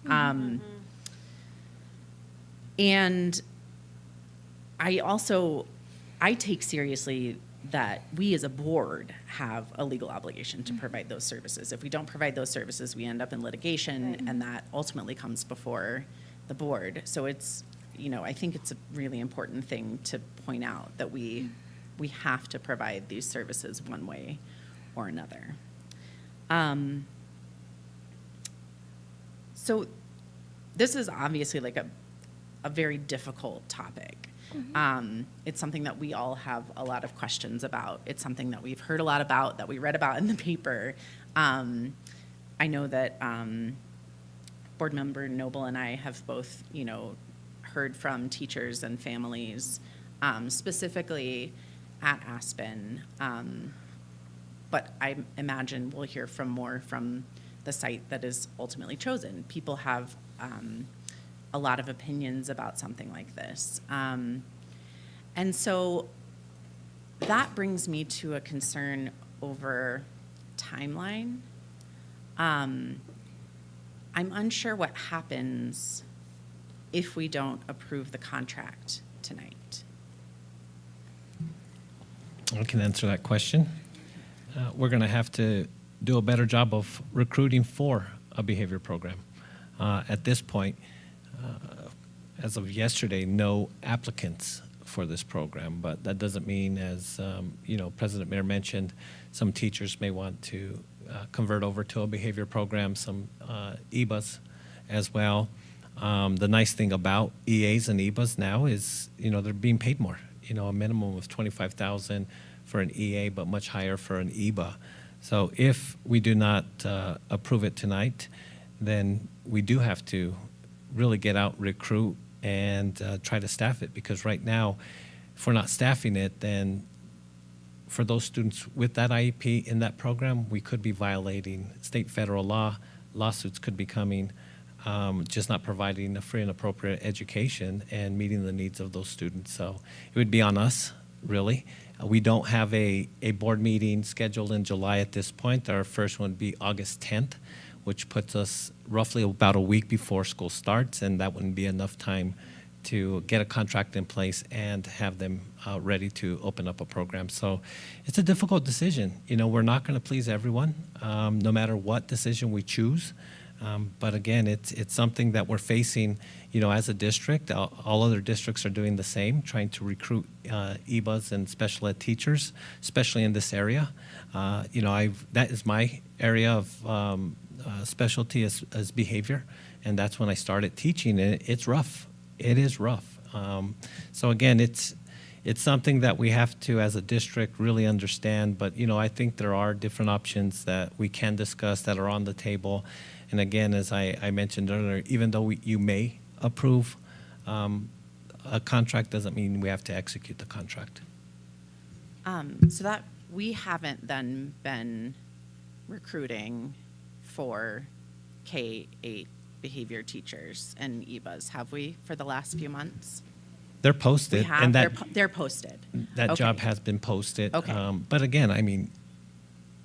And I take seriously that we as a board have a legal obligation to provide those services. If we don't provide those services, we end up in litigation, and that ultimately comes before the board. So it's, I think it's a really important thing to point out that we have to provide these services one way or another. So this is obviously like a very difficult topic. It's something that we all have a lot of questions about. It's something that we've heard a lot about, that we read about in the paper. I know that Board Member Noble and I have both, heard from teachers and families, specifically at Aspen. But I imagine we'll hear more from the site that is ultimately chosen. People have a lot of opinions about something like this. And so that brings me to a concern over timeline. I'm unsure what happens if we don't approve the contract tonight. I can answer that question. We're going to have to do a better job of recruiting for a behavior program. At this point, as of yesterday, no applicants for this program, but that doesn't mean, as President Mayor mentioned, some teachers may want to convert over to a behavior program, some EBAs as well. The nice thing about EAs and EBAs now is, they're being paid more. A minimum of $25,000 for an EA, but much higher for an EBA. So if we do not approve it tonight, then we do have to really get out, recruit, and try to staff it, because right now, if we're not staffing it, then for those students with that IEP in that program, we could be violating state, federal law. Lawsuits could be coming, just not providing a free and appropriate education and meeting the needs of those students. So it would be on us, really. We don't have a board meeting scheduled in July at this point. Our first one would be August 10th, which puts us roughly about a week before school starts, and that wouldn't be enough time to get a contract in place and have them ready to open up a program. So it's a difficult decision. We're not going to please everyone, no matter what decision we choose. But again, it's something that we're facing, as a district. All other districts are doing the same, trying to recruit EBAs and special ed teachers, especially in this area. That is my area of specialty is behavior, and that's when I started teaching, and it's rough. It is rough. So again, it's something that we have to, as a district, really understand. But I think there are different options that we can discuss that are on the table. And again, as I mentioned earlier, even though you may approve a contract, doesn't mean we have to execute the contract. So that we haven't then been recruiting for K-8 behavior teachers and EBAs, have we, for the last few months? They're posted. We have, and they're posted. That Okay. job has been posted. Okay. But again,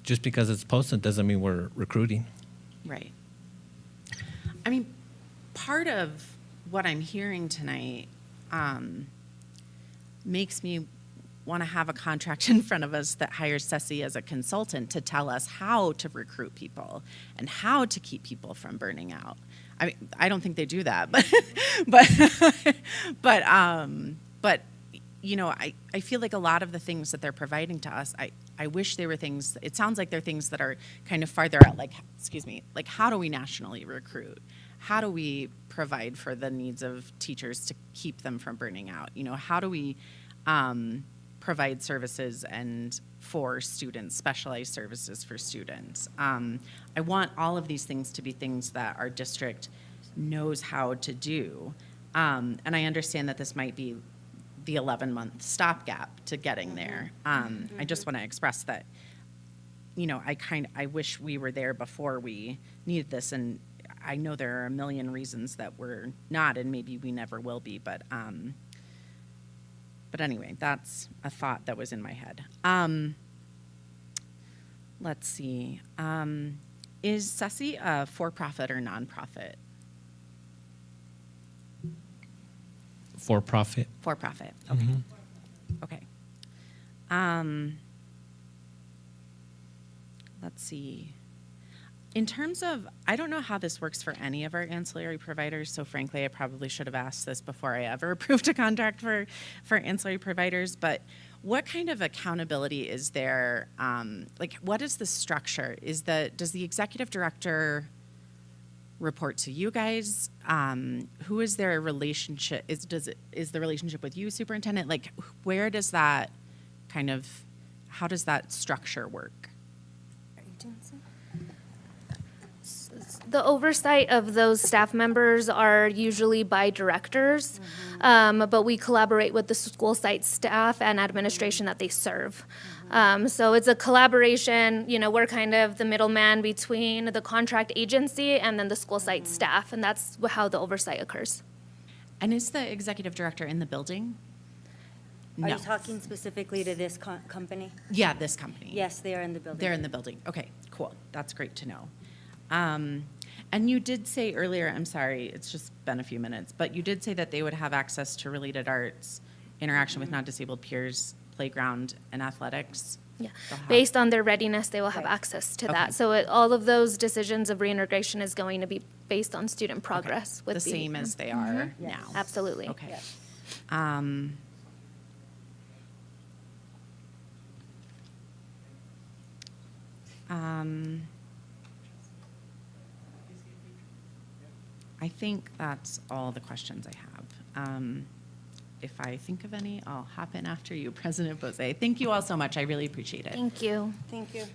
just because it's posted doesn't mean we're recruiting. Right. Part of what I'm hearing tonight makes me want to have a contract in front of us that hires Ceci as a consultant to tell us how to recruit people and how to keep people from burning out. I don't think they do that, but I feel like a lot of the things that they're providing to us, I wish they were things. It sounds like they're things that are kind of farther out. Like how do we nationally recruit? How do we provide for the needs of teachers to keep them from burning out? How do we provide services and for students, specialized services for students? I want all of these things to be things that our district knows how to do. And I understand that this might be the 11-month stopgap to getting there. I just want to express that, I wish we were there before we needed this. And I know there are a million reasons that we're not, and maybe we never will be, but anyway, that's a thought that was in my head. Let's see. Is Ceci a for-profit or nonprofit? For-profit. For-profit. Okay. Okay. Let's see. In terms of, I don't know how this works for any of our ancillary providers, so frankly, I probably should have asked this before I ever approved a contract for ancillary providers, but what kind of accountability is there? What is the structure? Does the executive director report to you guys? Who is their relationship? Is the relationship with you, superintendent? Where does that how does that structure work? The oversight of those staff members are usually by directors, but we collaborate with the school site staff and administration that they serve. So it's a collaboration. We're kind of the middleman between the contract agency and then the school site staff, and that's how the oversight occurs. And is the executive director in the building? Are you talking specifically to this company? Yeah, this company. Yes, they are in the building. They're in the building. Okay, cool. That's great to know. And you did say earlier, I'm sorry, it's just been a few minutes, but you did say that they would have access to related arts, interaction with non-disabled peers, playground, and athletics Yeah, they'll have- based on their readiness, they will have access to that. Okay. So all of those decisions of reintegration is going to be based on student progress with The same behavior. as they are Mhm. now. Absolutely. Okay. Um, I think that's all the questions I have. If I think of any, I'll hop in after you, President Bose. Thank you all so much. I really appreciate it. Thank you. Thank you.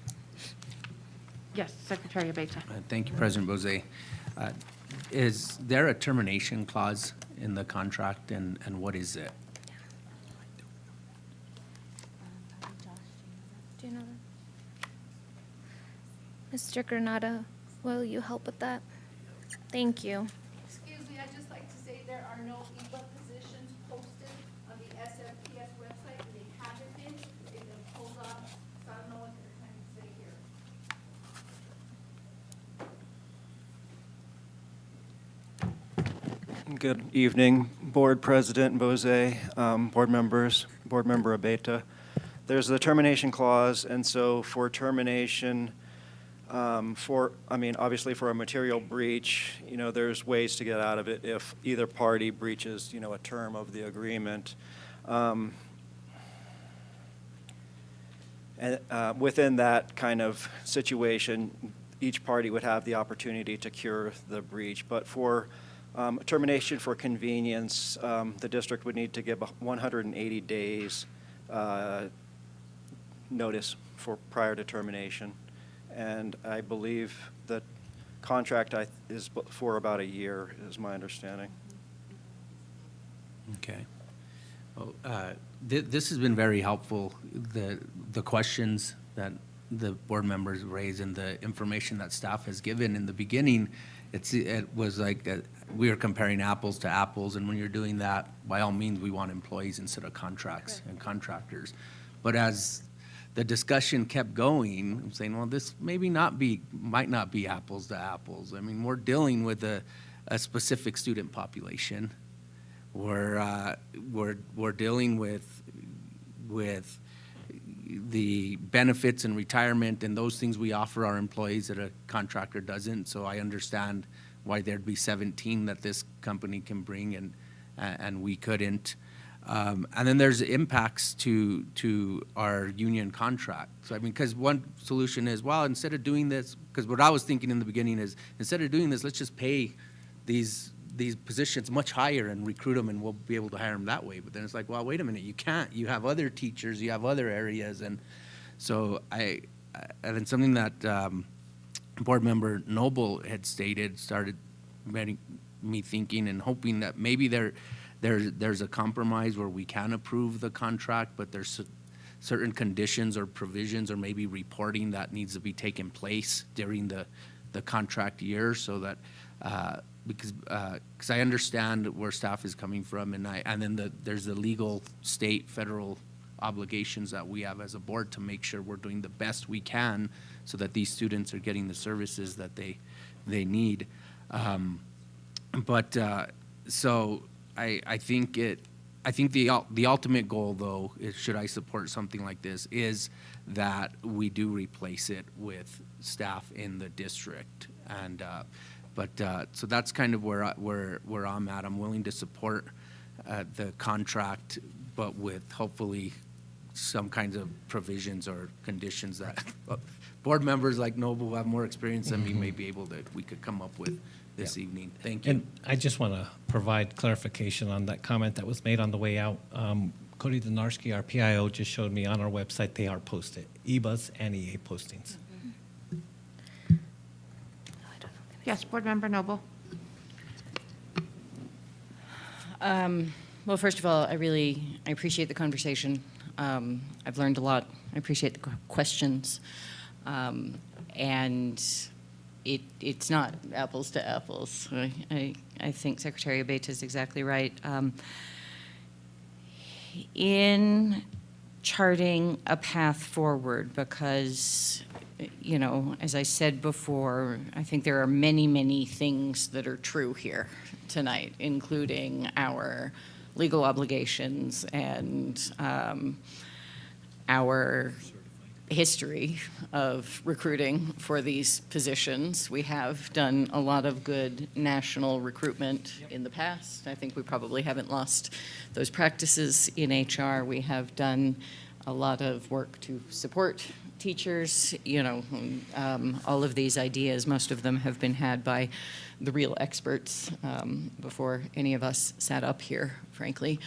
Yes, Secretary Abeyta. Thank you, President Bose. Is there a termination clause in the contract, and what is it? Do you know that? Mr. Granada, will you help with that? Thank you. Excuse me, I'd just like to say there are no EBA positions posted on the SFPS website, and they haven't been. They've been pulled off, so I don't know what they're trying to say here. Good evening, Board President Bose, board members, Board Member Abeyta. There's the termination clause, and so for termination, obviously for a material breach, there's ways to get out of it if either party breaches, a term of the agreement. And within that kind of situation, each party would have the opportunity to cure the breach. But for termination for convenience, the district would need to give 180 days notice for prior to termination. And I believe that contract is for about a year, is my understanding. Okay. Well, this has been very helpful. The questions that the board members raised and the information that staff has given in the beginning, it was like we were comparing apples to apples, and when you're doing that, by all means, we want employees instead of contracts and contractors. But as the discussion kept going, I'm saying, well, this might not be apples to apples. I mean, we're dealing with a specific student population. We're dealing with the benefits and retirement and those things we offer our employees that a contractor doesn't. So I understand why there'd be 17 that this company can bring and we couldn't. And then there's impacts to our union contract. So I mean, because one solution is, well, instead of doing this, because what I was thinking in the beginning is, instead of doing this, let's just pay these positions much higher and recruit them, and we'll be able to hire them that way. But then it's like, well, wait a minute, you can't. You have other teachers, you have other areas, and so and then something that Board Member Noble had stated started getting me thinking and hoping that maybe there's a compromise where we can approve the contract, but there's certain conditions or provisions or maybe reporting that needs to be taken place during the contract year, so that because I understand where staff is coming from, and then there's the legal state federal obligations that we have as a board to make sure we're doing the best we can so that these students are getting the services that they need. So I think the ultimate goal, though, is, should I support something like this, is that we do replace it with staff in the district. And so that's kind of where I'm at. I'm willing to support the contract, but with hopefully some kinds of provisions or conditions that board members like Noble, who have more experience than me, may be able to, we could come up with this evening. Thank you. And I just want to provide clarification on that comment that was made on the way out. Cody Donarski, our PIO, just showed me on our website they are posted, EBAs and EA postings. Yes, Board Member Noble. Well, first of all, I appreciate the conversation. I've learned a lot. I appreciate the questions. And it's not apples to apples. I think Secretary Abeyta is exactly right. In charting a path forward, because, as I said before, I think there are many, many things that are true here tonight, including our legal obligations and our history of recruiting for these positions. We have done a lot of good national recruitment in the past. I think we probably haven't lost those practices in HR. We have done a lot of work to support teachers, all of these ideas, most of them have been had by the real experts before any of us sat up here, frankly.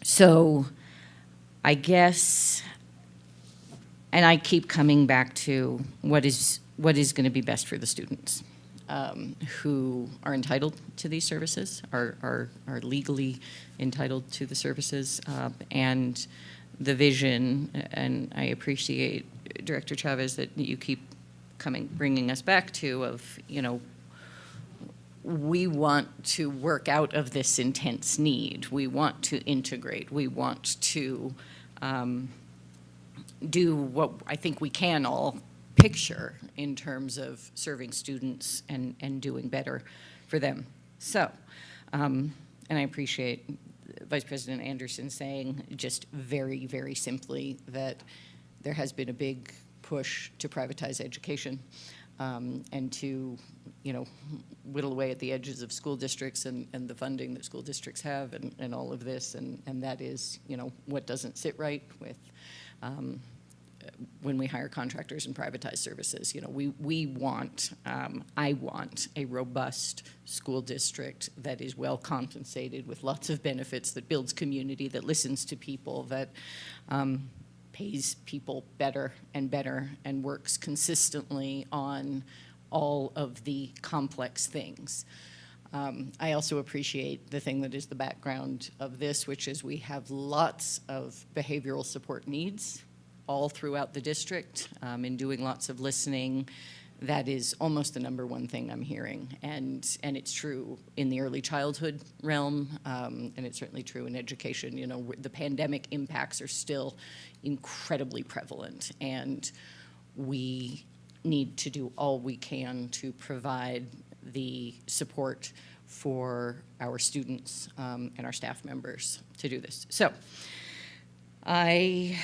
So I guess, and I keep coming back to what is going to be best for the students who are entitled to these services, are legally entitled to the services, and the vision, and I appreciate, Director Chavez, that you keep bringing us back to of, we want to work out of this intense need. We want to integrate. We want to do what I think we can all picture in terms of serving students and doing better for them. So, and I appreciate Vice President Anderson saying just very, very simply that there has been a big push to privatize education and to, whittle away at the edges of school districts and the funding that school districts have and all of this. And that is, what doesn't sit right with when we hire contractors and privatize services. We want, I want a robust school district that is well compensated with lots of benefits, that builds community, that listens to people, that pays people better and works consistently on all of the complex things. I also appreciate the thing that is the background of this, which is we have lots of behavioral support needs all throughout the district, in doing lots of listening. That is almost the number one thing I'm hearing. And it's true in the early childhood realm, and it's certainly true in education. The pandemic impacts are still incredibly prevalent, and we need to do all we can to provide the support for our students and our staff members to do this. So I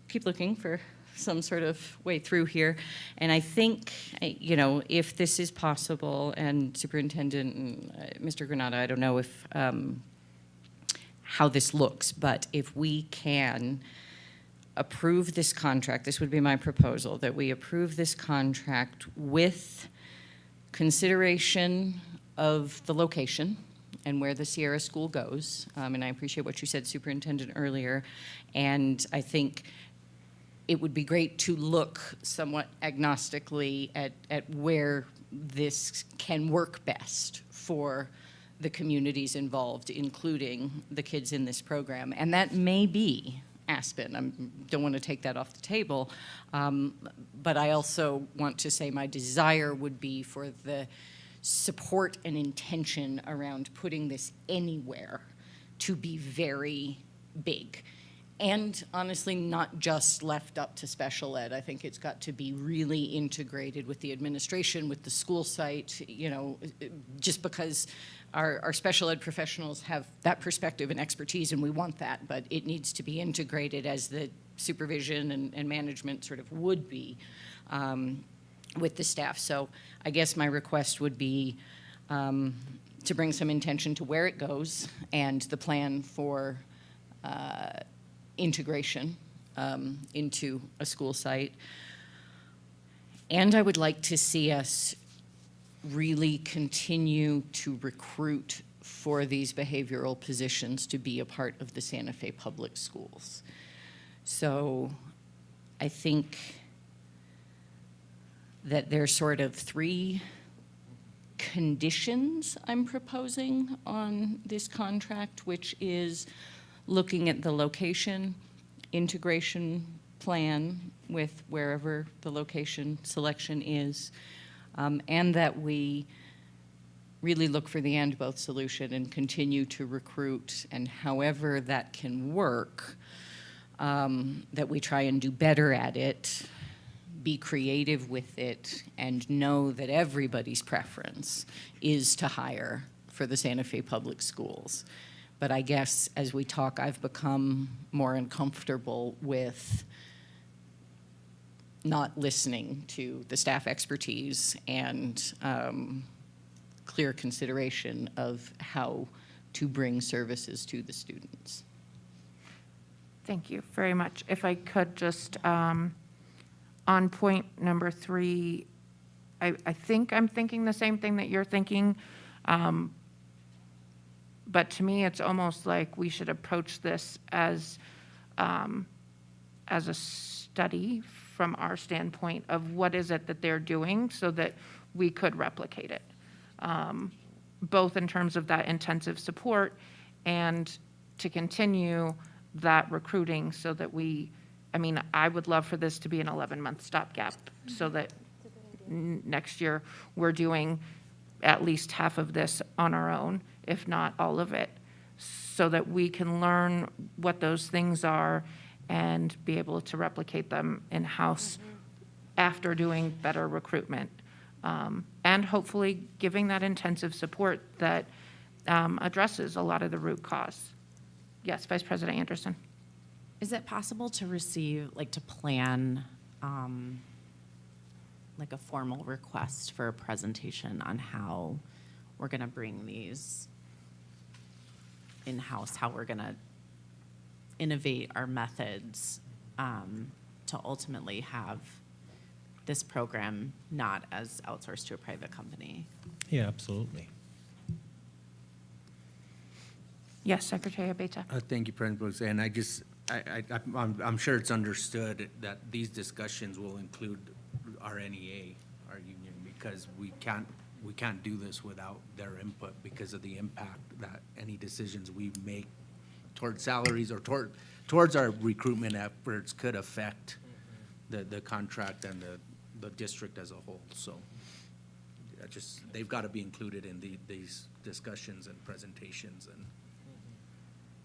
keep looking for some sort of way through here. And I think, if this is possible, and Superintendent and Mr. Granata, I don't know if how this looks, but if we can approve this contract, this would be my proposal, that we approve this contract with consideration of the location and where the Sierra School goes. And I appreciate what you said, Superintendent, earlier. And I think it would be great to look somewhat agnostically at where this can work best for the communities involved, including the kids in this program. And that may be Aspen. I don't want to take that off the table. But I also want to say my desire would be for the support and intention around putting this anywhere to be very big. And honestly, not just left up to special ed. I think it's got to be really integrated with the administration, with the school site, just because our special ed professionals have that perspective and expertise, and we want that, but it needs to be integrated as the supervision and management sort of would be with the staff. So I guess my request would be to bring some intention to where it goes and the plan for integration into a school site. And I would like to see us really continue to recruit for these behavioral positions to be a part of the Santa Fe Public Schools. So I think that there's sort of 3 conditions I'm proposing on this contract, which is looking at the location, integration plan with wherever the location selection is, and that we really look for the and both solution and continue to recruit, and however that can work, that we try and do better at it, be creative with it, and know that everybody's preference is to hire for the Santa Fe Public Schools. But I guess as we talk, I've become more uncomfortable with not listening to the staff expertise and clear consideration of how to bring services to the students. Thank you very much. If I could just, on point number 3, I think I'm thinking the same thing that you're thinking. But to me, it's almost like we should approach this as a study from our standpoint of what is it that they're doing so that we could replicate it, both in terms of that intensive support and to continue that recruiting so that I would love for this to be an 11-month stopgap so that next year we're doing at least half of this on our own, if not all of it, so that we can learn what those things are and be able to replicate them in-house after doing better recruitment. And hopefully giving that intensive support that addresses a lot of the root cause. Yes, Vice President Anderson. Is it possible to receive, to plan, a formal request for a presentation on how we're going to bring these in-house, how we're going to innovate our methods to ultimately have this program not as outsourced to a private company? Yeah, absolutely. Yes, Secretary Abeta. Thank you, President Brooks. And I'm sure it's understood that these discussions will include our NEA, our union, because we can't do this without their input because of the impact that any decisions we make towards salaries or towards our recruitment efforts could affect the contract and the district as a whole. So they've got to be included in these discussions and presentations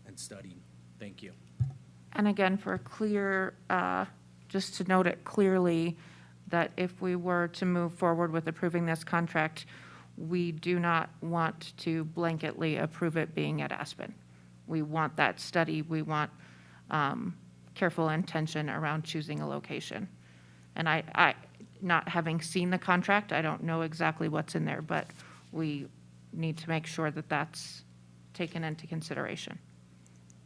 and studying. Thank you. And again, for clear, just to note it clearly, that if we were to move forward with approving this contract, we do not want to blanketly approve it being at Aspen. We want that study. We want careful intention around choosing a location. And I, not having seen the contract, I don't know exactly what's in there, but we need to make sure that that's taken into consideration.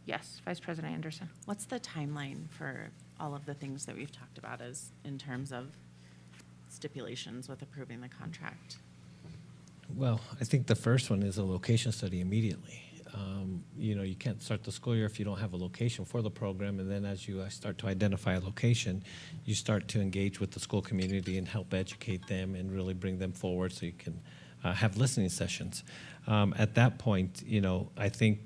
Yes, Vice President Anderson. What's the timeline for all of the things that we've talked about as in terms of stipulations with approving the contract? Well, I think the first one is a location study immediately. You can't start the school year if you don't have a location for the program, and then as you start to identify a location, you start to engage with the school community and help educate them and really bring them forward so you can have listening sessions. At that point, I think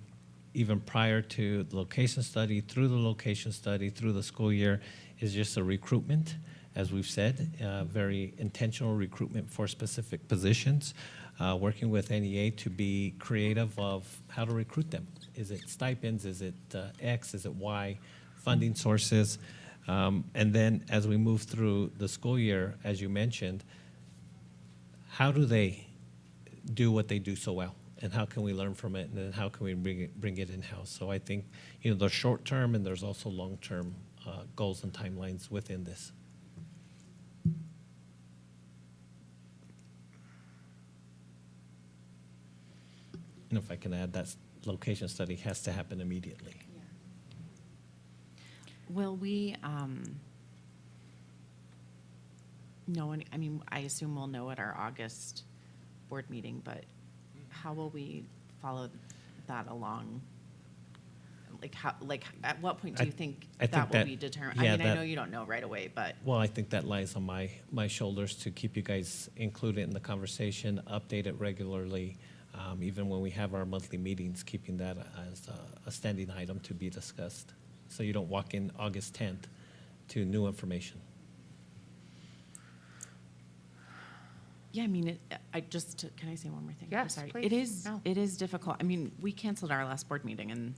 even prior to the location study, through the location study, through the school year, is just a recruitment, as we've said, very intentional recruitment for specific positions, working with NEA to be creative of how to recruit them. Is it stipends? Is it X? Is it Y? Funding sources. And then as we move through the school year, as you mentioned, how do they do what they do so well? And how can we learn from it? And then how can we bring it in-house? So I think, there's short-term and there's also long-term goals and timelines within this. And if I can add, that location study has to happen immediately. Will we know, I assume we'll know at our August board meeting, but how will we follow that along? At what point do you think that will be determined? Yeah, I know you don't know right away, but. Well, I think that lies on my shoulders to keep you guys included in the conversation, update it regularly, even when we have our monthly meetings, keeping that as a standing item to be discussed. So you don't walk in August 10th to new information. Yeah, can I say one more thing? Yes, I'm sorry. please. It is difficult. We canceled our last board meeting and,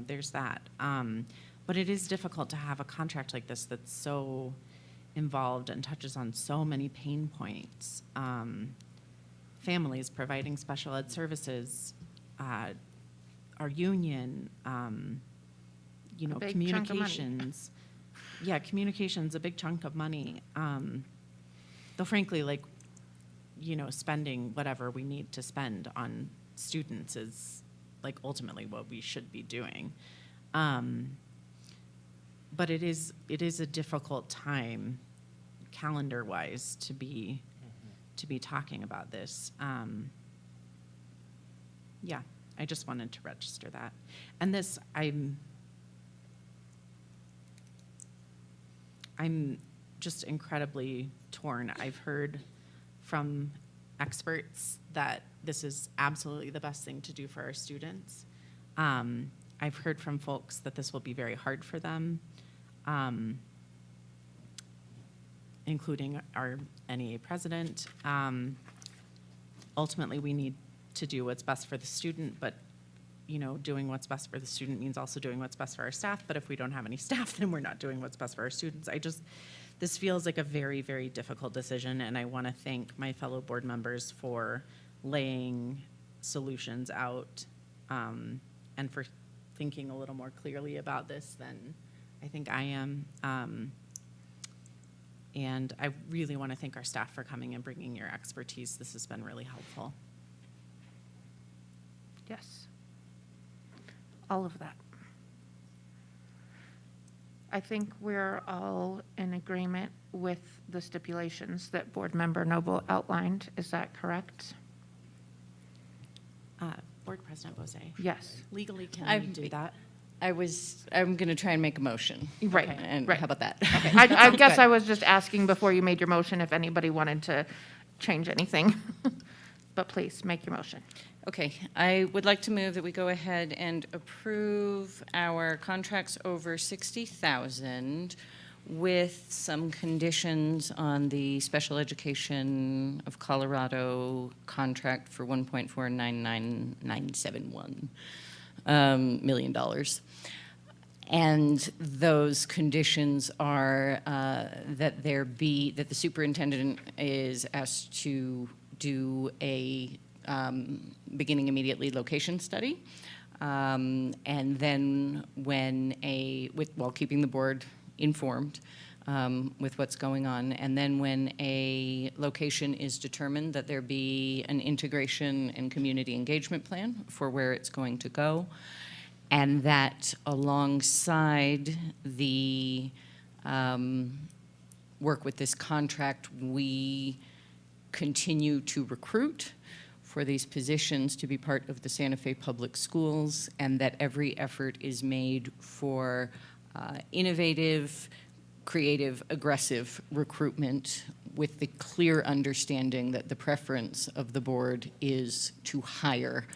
there's that. But it is difficult to have a contract like this that's so involved and touches on so many pain points. Families providing special ed services our union, you know, big chunk of money. communications. Yeah, communications, a big chunk of money. Though frankly, like, you know, spending whatever we need to spend on students is like ultimately what we should be doing. But it is a difficult time calendar-wise to be talking about this. Yeah, I just wanted to register that. And this, I'm just incredibly torn. I've heard from experts that this is absolutely the best thing to do for our students. I've heard from folks that this will be very hard for them, including our NEA president. Ultimately, we need to do what's best for the student, but you know, doing what's best for the student means also doing what's best for our staff. But if we don't have any staff, then we're not doing what's best for our students. This feels like a very, very difficult decision, and I want to thank my fellow board members for laying solutions out, and for thinking a little more clearly about this than I think I am. And I really want to thank our staff for coming and bringing your expertise. This has been really helpful. Yes. All of that. I think we're all in agreement with the stipulations that Board Member Noble outlined. Is that correct? Board President Bose. Yes. Legally, can we do that? I'm going to try and make a motion. Right. And right. how about that? Okay. I guess I was just asking before you made your motion if anybody wanted to change anything. But please, make your motion. Okay, I would like to move that we go ahead and approve our contracts over 60,000 with some conditions on the Special Education of Colorado contract for $1.499971 million. And those conditions are that the superintendent is asked to do a beginning immediately location study, and then while keeping the board informed with what's going on, and then when a location is determined, that there be an integration and community engagement plan for where it's going to go, and that alongside the work with this contract, we continue to recruit for these positions to be part of the Santa Fe Public Schools, and that every effort is made for innovative, creative, aggressive recruitment with the clear understanding that the preference of the board is to hire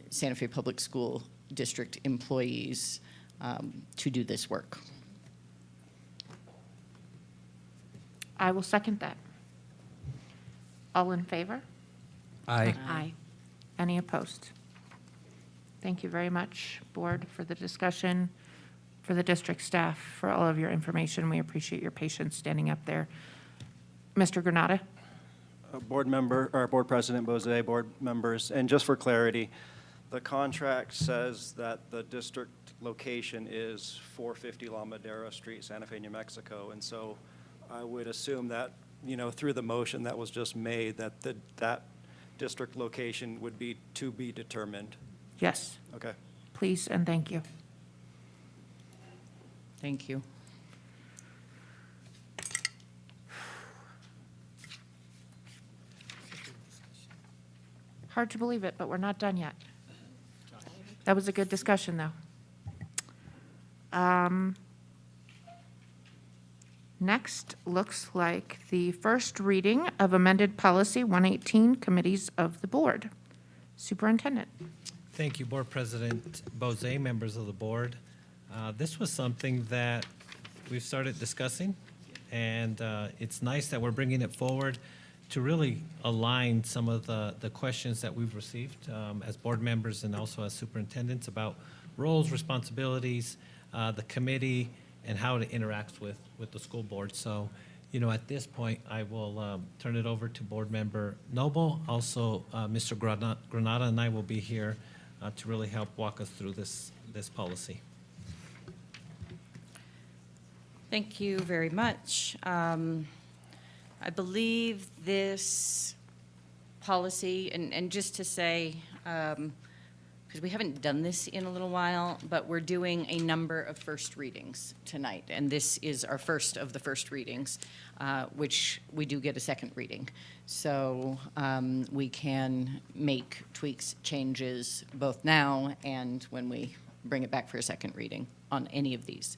Santa Fe Public School District employees to do this work. I will second that. All in favor? Aye. Aye. Any opposed? Thank you very much, Board, for the discussion, for the district staff, for all of your information. We appreciate your patience standing up there. Mr. Granata? Board President Bose, board members, and just for clarity, the contract says that the district location is 450 La Madera Street, Santa Fe, New Mexico, and so I would assume that, you know, through the motion that was just made, that that district location would be to be determined. Yes. Okay. Please and thank you. Thank you. Hard to believe it, but we're not done yet. That was a good discussion, though. Next looks like the first reading of amended policy 118, committees of the board. Superintendent. Thank you, Board President Bose, members of the board. This was something that we've started discussing, and it's nice that we're bringing it forward to really align some of the questions that we've received as board members and also as superintendents about roles, responsibilities, the committee, and how it interacts with the school board. So, you know, at this point, I will turn it over to Board Member Noble. Also, Mr. Granata and I will be here to really help walk us through this policy. Thank you very much. I believe this policy, and just to say, because we haven't done this in a little while, but we're doing a number of first readings tonight, and this is our first of the first readings, which we do get a second reading. So we can make tweaks, changes, both now and when we bring it back for a second reading on any of these.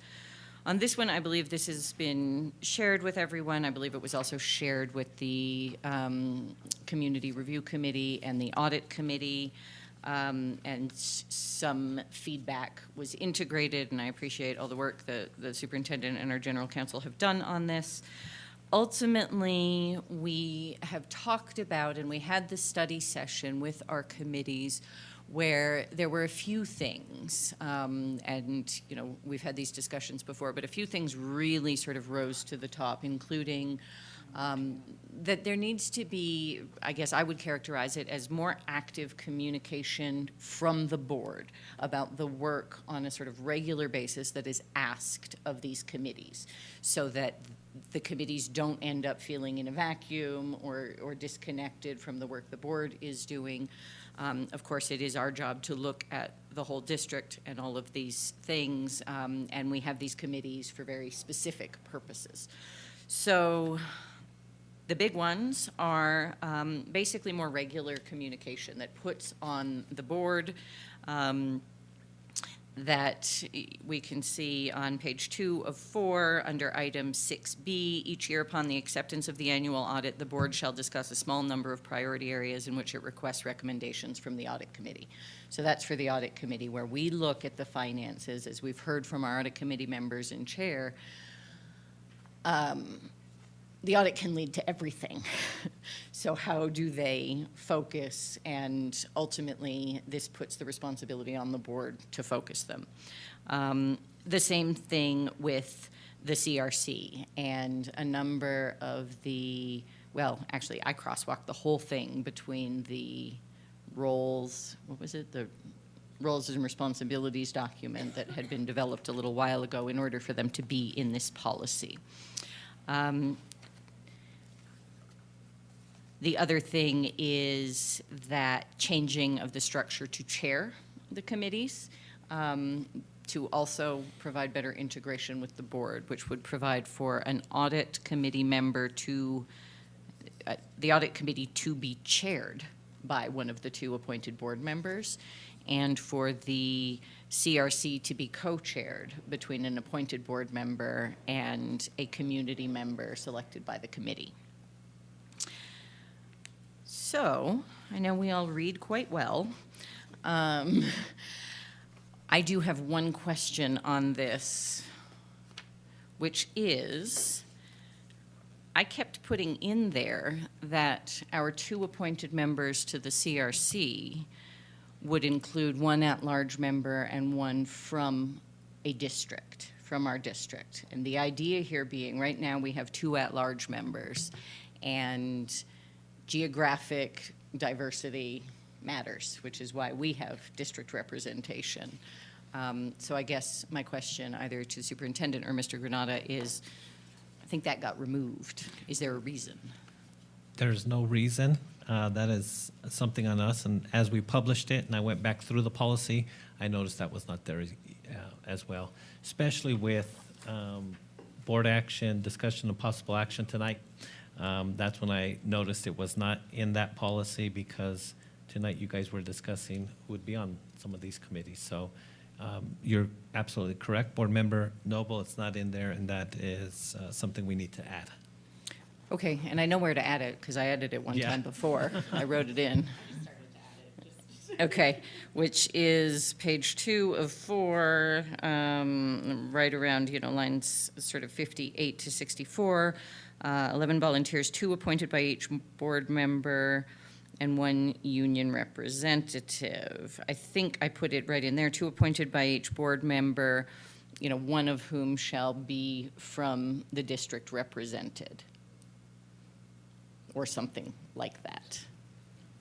On this one, I believe this has been shared with everyone. I believe it was also shared with the Community Review Committee and the Audit Committee, and some feedback was integrated, and I appreciate all the work that the superintendent and our general counsel have done on this. Ultimately, we have talked about, and we had the study session with our committees where there were a few things, and you know, we've had these discussions before, but a few things really sort of rose to the top, including that there needs to be, I guess I would characterize it as more active communication from the board about the work on a sort of regular basis that is asked of these committees, so that the committees don't end up feeling in a vacuum or disconnected from the work the board is doing. Of course, it is our job to look at the whole district and all of these things, and we have these committees for very specific purposes. So the big ones are basically more regular communication that puts on the board, that we can see on page 2 of 4 under item 6B. Each year upon the acceptance of the annual audit, the board shall discuss a small number of priority areas in which it requests recommendations from the audit committee. So that's for the audit committee, where we look at the finances, as we've heard from our audit committee members and chair. The audit can lead to everything. So how do they focus? And ultimately, this puts the responsibility on the board to focus them. The same thing with the CRC and a number of the, well, actually, I crosswalked the whole thing between the roles, what was it? The roles and responsibilities document that had been developed a little while ago in order for them to be in this policy. The other thing is that changing of the structure to chair the committees, to also provide better integration with the board, which would provide for an audit committee member to, the audit committee to be chaired by one of the 2 appointed board members, and for the CRC to be co-chaired between an appointed board member and a community member selected by the committee. So, I know we all read quite well. I do have one question on this, which is, I kept putting in there that our 2 appointed members to the CRC would include 1 at-large member and 1 from a district, from our district. And the idea here being, right now we have 2 at-large members, and geographic diversity matters, which is why we have district representation. So I guess my question either to the superintendent or Mr. Granata is, I think that got removed. Is there a reason? There's no reason. That is something on us, and as we published it and I went back through the policy, I noticed that was not there as well, especially with board action, discussion of possible action tonight. That's when I noticed it was not in that policy, because tonight you guys were discussing who would be on some of these committees. So you're absolutely correct. Board Member Noble, it's not in there, and that is something we need to add. Okay, and I know where to add it, because I added it one time before. I wrote it in. Okay, which is page 2 of 4, right around, you know, lines sort of 58 to 64. 11 volunteers, 2 appointed by each board member, and 1 union representative. I think I put it right in there, 2 appointed by each board member, you know, 1 of whom shall be from the district represented, or something like that.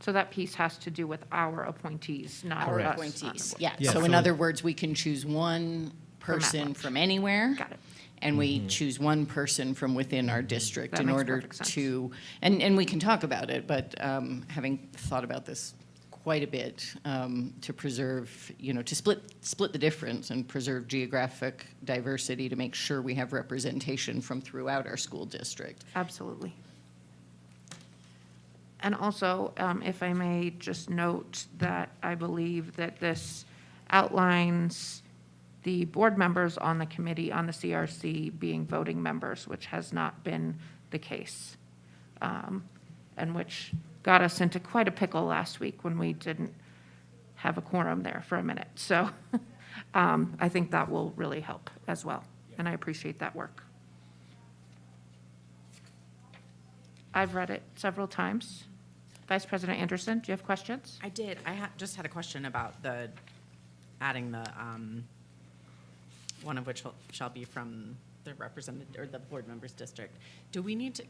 So that piece has to do with our appointees, not Our us. on the appointees, board. yeah. Yeah, So in so- other words, we can choose one person at-large. from anywhere. Got it. And we choose one person from within our district That in makes order perfect sense. to, and we can talk about it, but having thought about this quite a bit, to preserve, to split the difference and preserve geographic diversity to make sure we have representation from throughout our school district. Absolutely. And also, if I may just note that I believe that this outlines the board members on the committee on the CRC being voting members, which has not been the case, and which got us into quite a pickle last week when we didn't have a quorum there for a minute. So I think that will really help as well, and I appreciate that work. I've read it several times. Vice President Anderson, do you have questions? I did. Just had a question about adding the, one of which shall be from the representative, or the board member's district. Do we need to,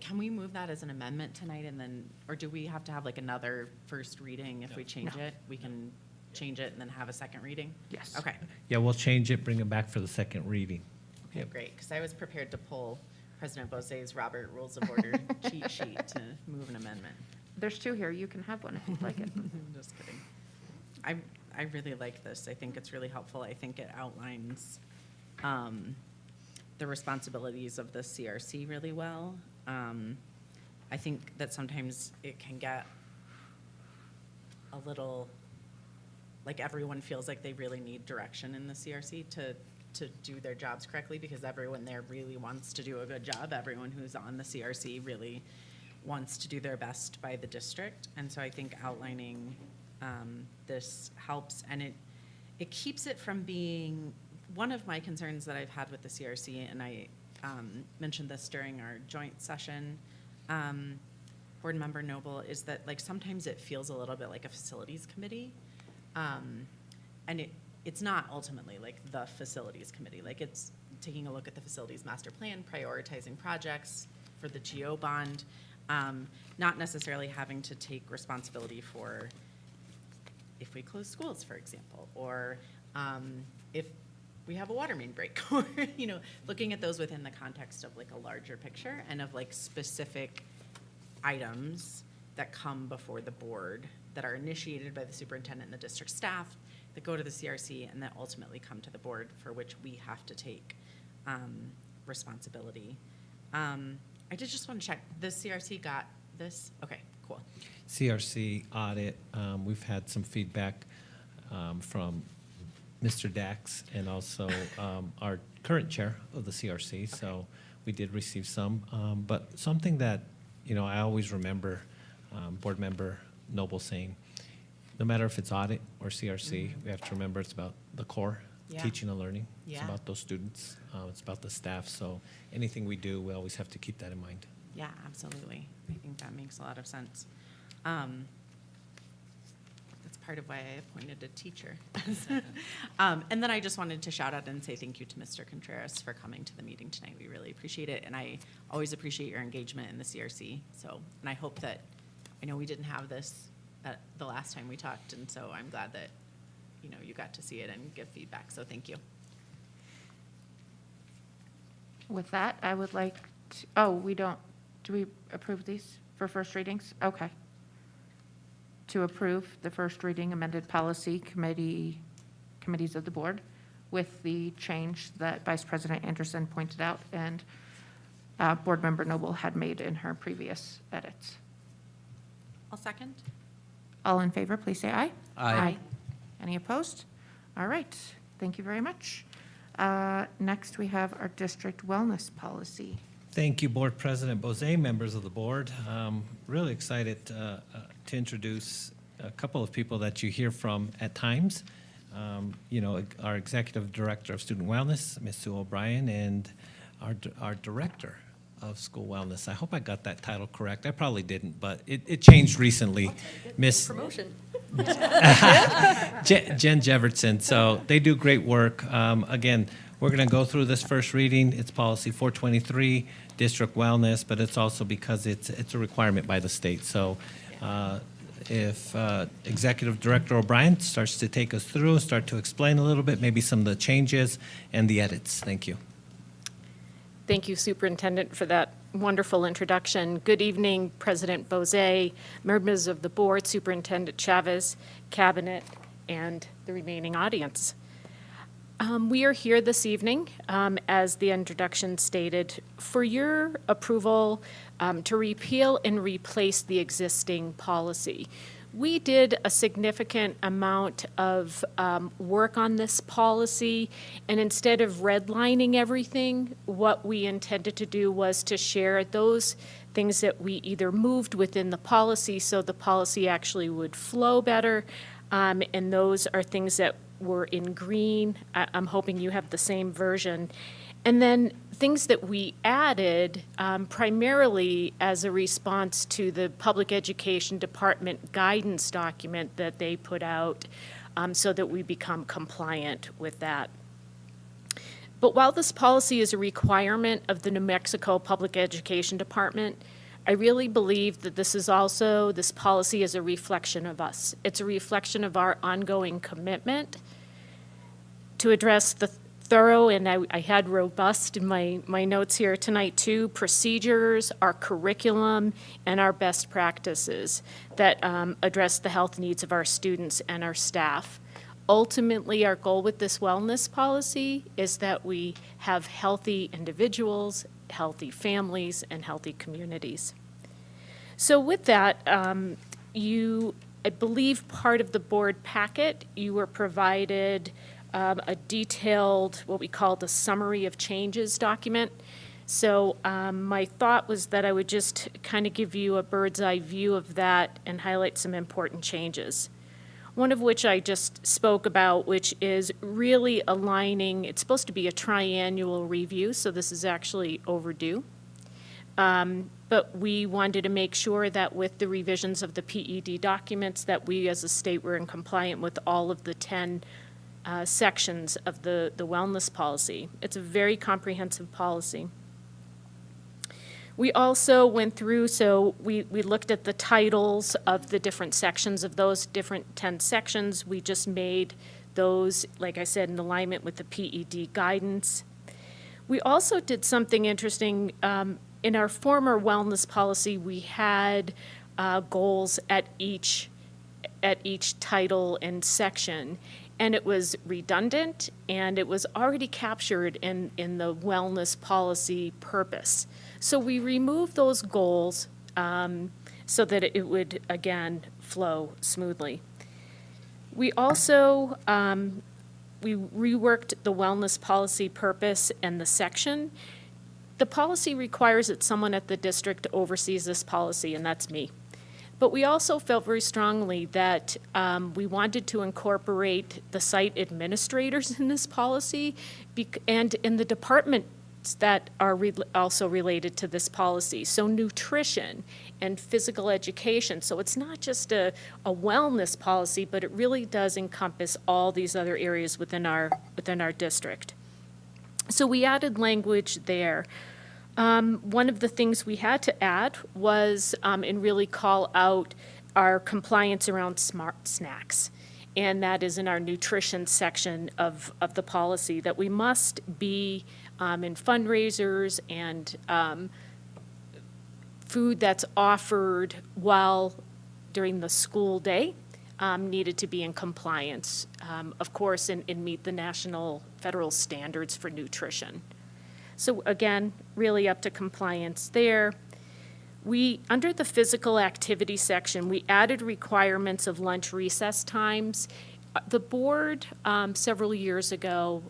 can we move that as an amendment tonight and then, or do we have to have another first reading if we change it? We can change it and then have a second reading? Yes. Okay. Yeah, we'll change it, bring it back for the second reading. Okay, great, because I was prepared to pull President Bose's Robert Rules of Order cheat sheet to move an amendment. There's two here. You can have one if you'd like it. Just kidding. I really like this. I think it's really helpful. I think it outlines the responsibilities of the CRC really well. I think that sometimes it can get a little, everyone feels like they really need direction in the CRC to do their jobs correctly, because everyone there really wants to do a good job. Everyone who's on the CRC really wants to do their best by the district. And so I think outlining this helps, and it keeps it from being, one of my concerns that I've had with the CRC, and I mentioned this during our joint session, Board Member Noble, is that sometimes it feels a little bit like a facilities committee. And it's not ultimately the facilities committee. It's taking a look at the facilities master plan, prioritizing projects for the GO bond, not necessarily having to take responsibility for if we close schools, for example, or if we have a water main break, or looking at those within the context of a larger picture and of specific items that come before the board that are initiated by the superintendent and the district staff, that go to the CRC, and that ultimately come to the board, for which we have to take responsibility. I did just want to check, the CRC got this? Okay, cool. CRC audit, we've had some feedback from Mr. Dax and also our current chair of the CRC, so we did receive some. But something that, I always remember Board Member Noble saying, no matter if it's audit or CRC, we have to remember it's about the core, Yeah. teaching and learning. It's Yeah. about those students. It's about the staff. So anything we do, we always have to keep that in mind. Yeah, absolutely. I think that makes a lot of sense. That's part of why I appointed a teacher. And then I just wanted to shout out and say thank you to Mr. Contreras for coming to the meeting tonight. We really appreciate it, and I always appreciate your engagement in the CRC. So, and I hope that, I know we didn't have this at the last time we talked, and so I'm glad that, you got to see it and give feedback, so thank you. With that, I would like to, do we approve these for first readings? Okay. To approve the first reading amended policy committees of the board with the change that Vice President Anderson pointed out and Board Member Noble had made in her previous edits. I'll second. All in favor, please say aye. Aye. Any opposed? All right, thank you very much. Next, we have our district wellness policy. Thank you, Board President Bose, members of the board. Really excited to introduce a couple of people that you hear from at times. Our Executive Director of Student Wellness, Ms. Sue O'Brien, and our Director of School Wellness. I hope I got that title correct. I probably didn't, but it changed recently. Miss Promotion. Jen Jevertson. So they do great work. Again, we're going to go through this first reading. It's policy 423, district wellness, but it's also because it's a requirement by the state. So If Executive Director O'Brien starts to take us through, start to explain a little bit, maybe some of the changes and the edits. Thank you. Thank you, Superintendent, for that wonderful introduction. Good evening, President Bozay, members of the board, Superintendent Chavez, Cabinet, and the remaining audience. We are here this evening, as the introduction stated, for your approval to repeal and replace the existing policy. We did a significant amount of work on this policy, and instead of redlining everything, what we intended to do was to share those things that we either moved within the policy so the policy actually would flow better, and those are things that were in green. I'm hoping you have the same version. And then things that we added primarily as a response to the Public Education Department guidance document that they put out so that we become compliant with that. But while this policy is a requirement of the New Mexico Public Education Department, I really believe that this policy is a reflection of us. It's a reflection of our ongoing commitment to address the thorough, and I had robust in my notes here tonight too, procedures, our curriculum, and our best practices that address the health needs of our students and our staff. Ultimately, our goal with this wellness policy is that we have healthy individuals, healthy families, and healthy communities. So with that, I believe part of the board packet, you were provided a detailed, what we called a summary of changes document. So my thought was that I would just kind of give you a bird's eye view of that and highlight some important changes. One of which I just spoke about, which is really aligning, it's supposed to be a triannual review, so this is actually overdue. But we wanted to make sure that with the revisions of the PED documents that we as a state were in compliant with all of the 10 sections of the wellness policy. It's a very comprehensive policy. We also went through, so we looked at the titles of the different sections of those different 10 sections. We just made those, like I said, in alignment with the PED guidance. We also did something interesting. In our former wellness policy, we had goals at each title and section. And it was redundant, and it was already captured in the wellness policy purpose. So we removed those goals so that it would, again, flow smoothly. We also, we reworked the wellness policy purpose and the section. The policy requires that someone at the district oversees this policy, and that's me. But we also felt very strongly that we wanted to incorporate the site administrators in this policy and in the departments that are also related to this policy. So nutrition and physical education. So it's not just a wellness policy, but it really does encompass all these other areas within our district. So we added language there. One of the things we had to add was and really call out our compliance around smart snacks. And that is in our nutrition section of the policy, that we must be in fundraisers and food that's offered while during the school day needed to be in compliance, of course, and meet the national federal standards for nutrition. So again, really up to compliance there. Under the physical activity section, we added requirements of lunch recess times. The board several years ago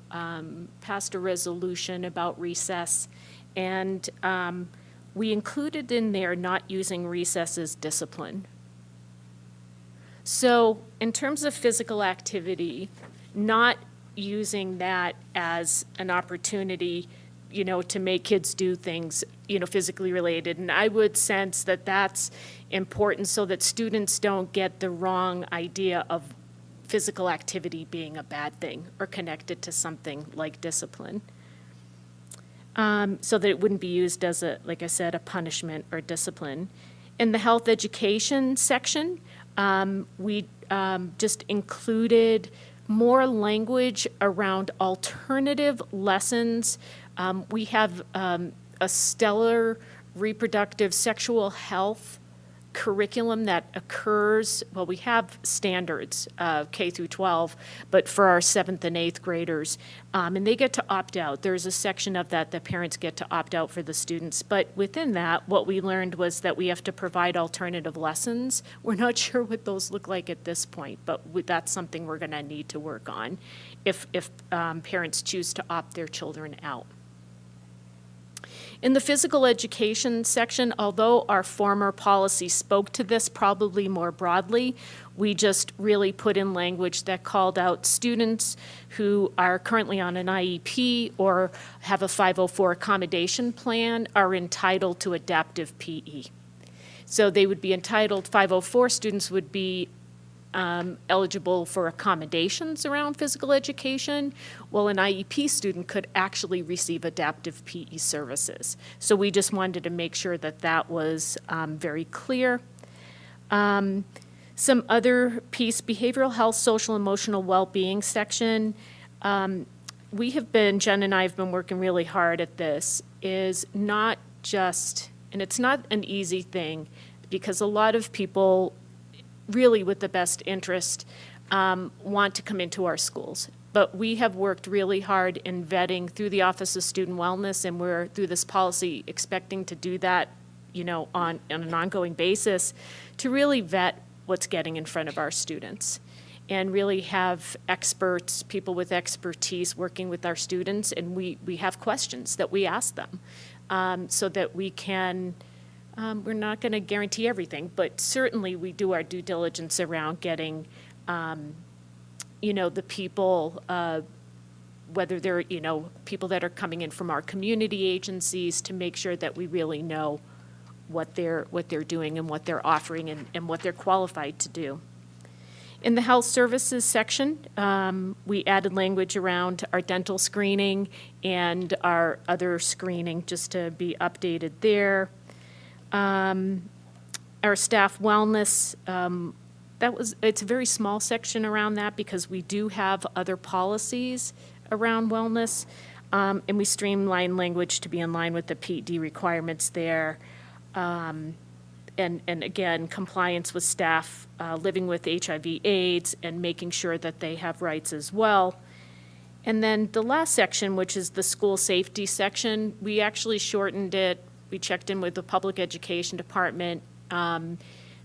passed a resolution about recess, and we included in there not using recess as discipline. So in terms of physical activity, not using that as an opportunity to make kids do things, physically related. And I would sense that that's important so that students don't get the wrong idea of physical activity being a bad thing or connected to something like discipline. So that it wouldn't be used as like I said, a punishment or discipline. In the health education section, we just included more language around alternative lessons. We have a stellar reproductive sexual health curriculum that occurs, well, we have standards, K through 12, but for our 7th and 8th graders, and they get to opt out. There's a section of that parents get to opt out for the students, but within that, what we learned was that we have to provide alternative lessons. We're not sure what those look like at this point, but that's something we're gonna need to work on if parents choose to opt their children out. In the physical education section, although our former policy spoke to this probably more broadly, we just really put in language that called out students who are currently on an IEP or have a 504 accommodation plan are entitled to adaptive PE. So they would be entitled, 504 students would be eligible for accommodations around physical education, while an IEP student could actually receive adaptive PE services. So we just wanted to make sure that that was very clear. Some other piece, behavioral health, social, emotional well-being section. We have been, Jen and I have been working really hard at this, is not just, and it's not an easy thing, because a lot of people really with the best interest want to come into our schools. But we have worked really hard in vetting through the Office of Student Wellness, and we're through this policy expecting to do that, you know, on an ongoing basis to really vet what's getting in front of our students and really have experts, people with expertise working with our students, and we have questions that we ask them so that we can we're not going to guarantee everything, but certainly we do our due diligence around getting, you know, the people, whether they're, you know, people that are coming in from our community agencies to make sure that we really know what they're doing and what they're offering and what they're qualified to do. In the health services section, we added language around our dental screening and our other screening just to be updated there. Our staff wellness, it's a very small section around that because we do have other policies around wellness, and we streamline language to be in line with the PED requirements there. And again, compliance with staff living with HIV/AIDS and making sure that they have rights as well. And then the last section, which is the school safety section, we actually shortened it. We checked in with the public education department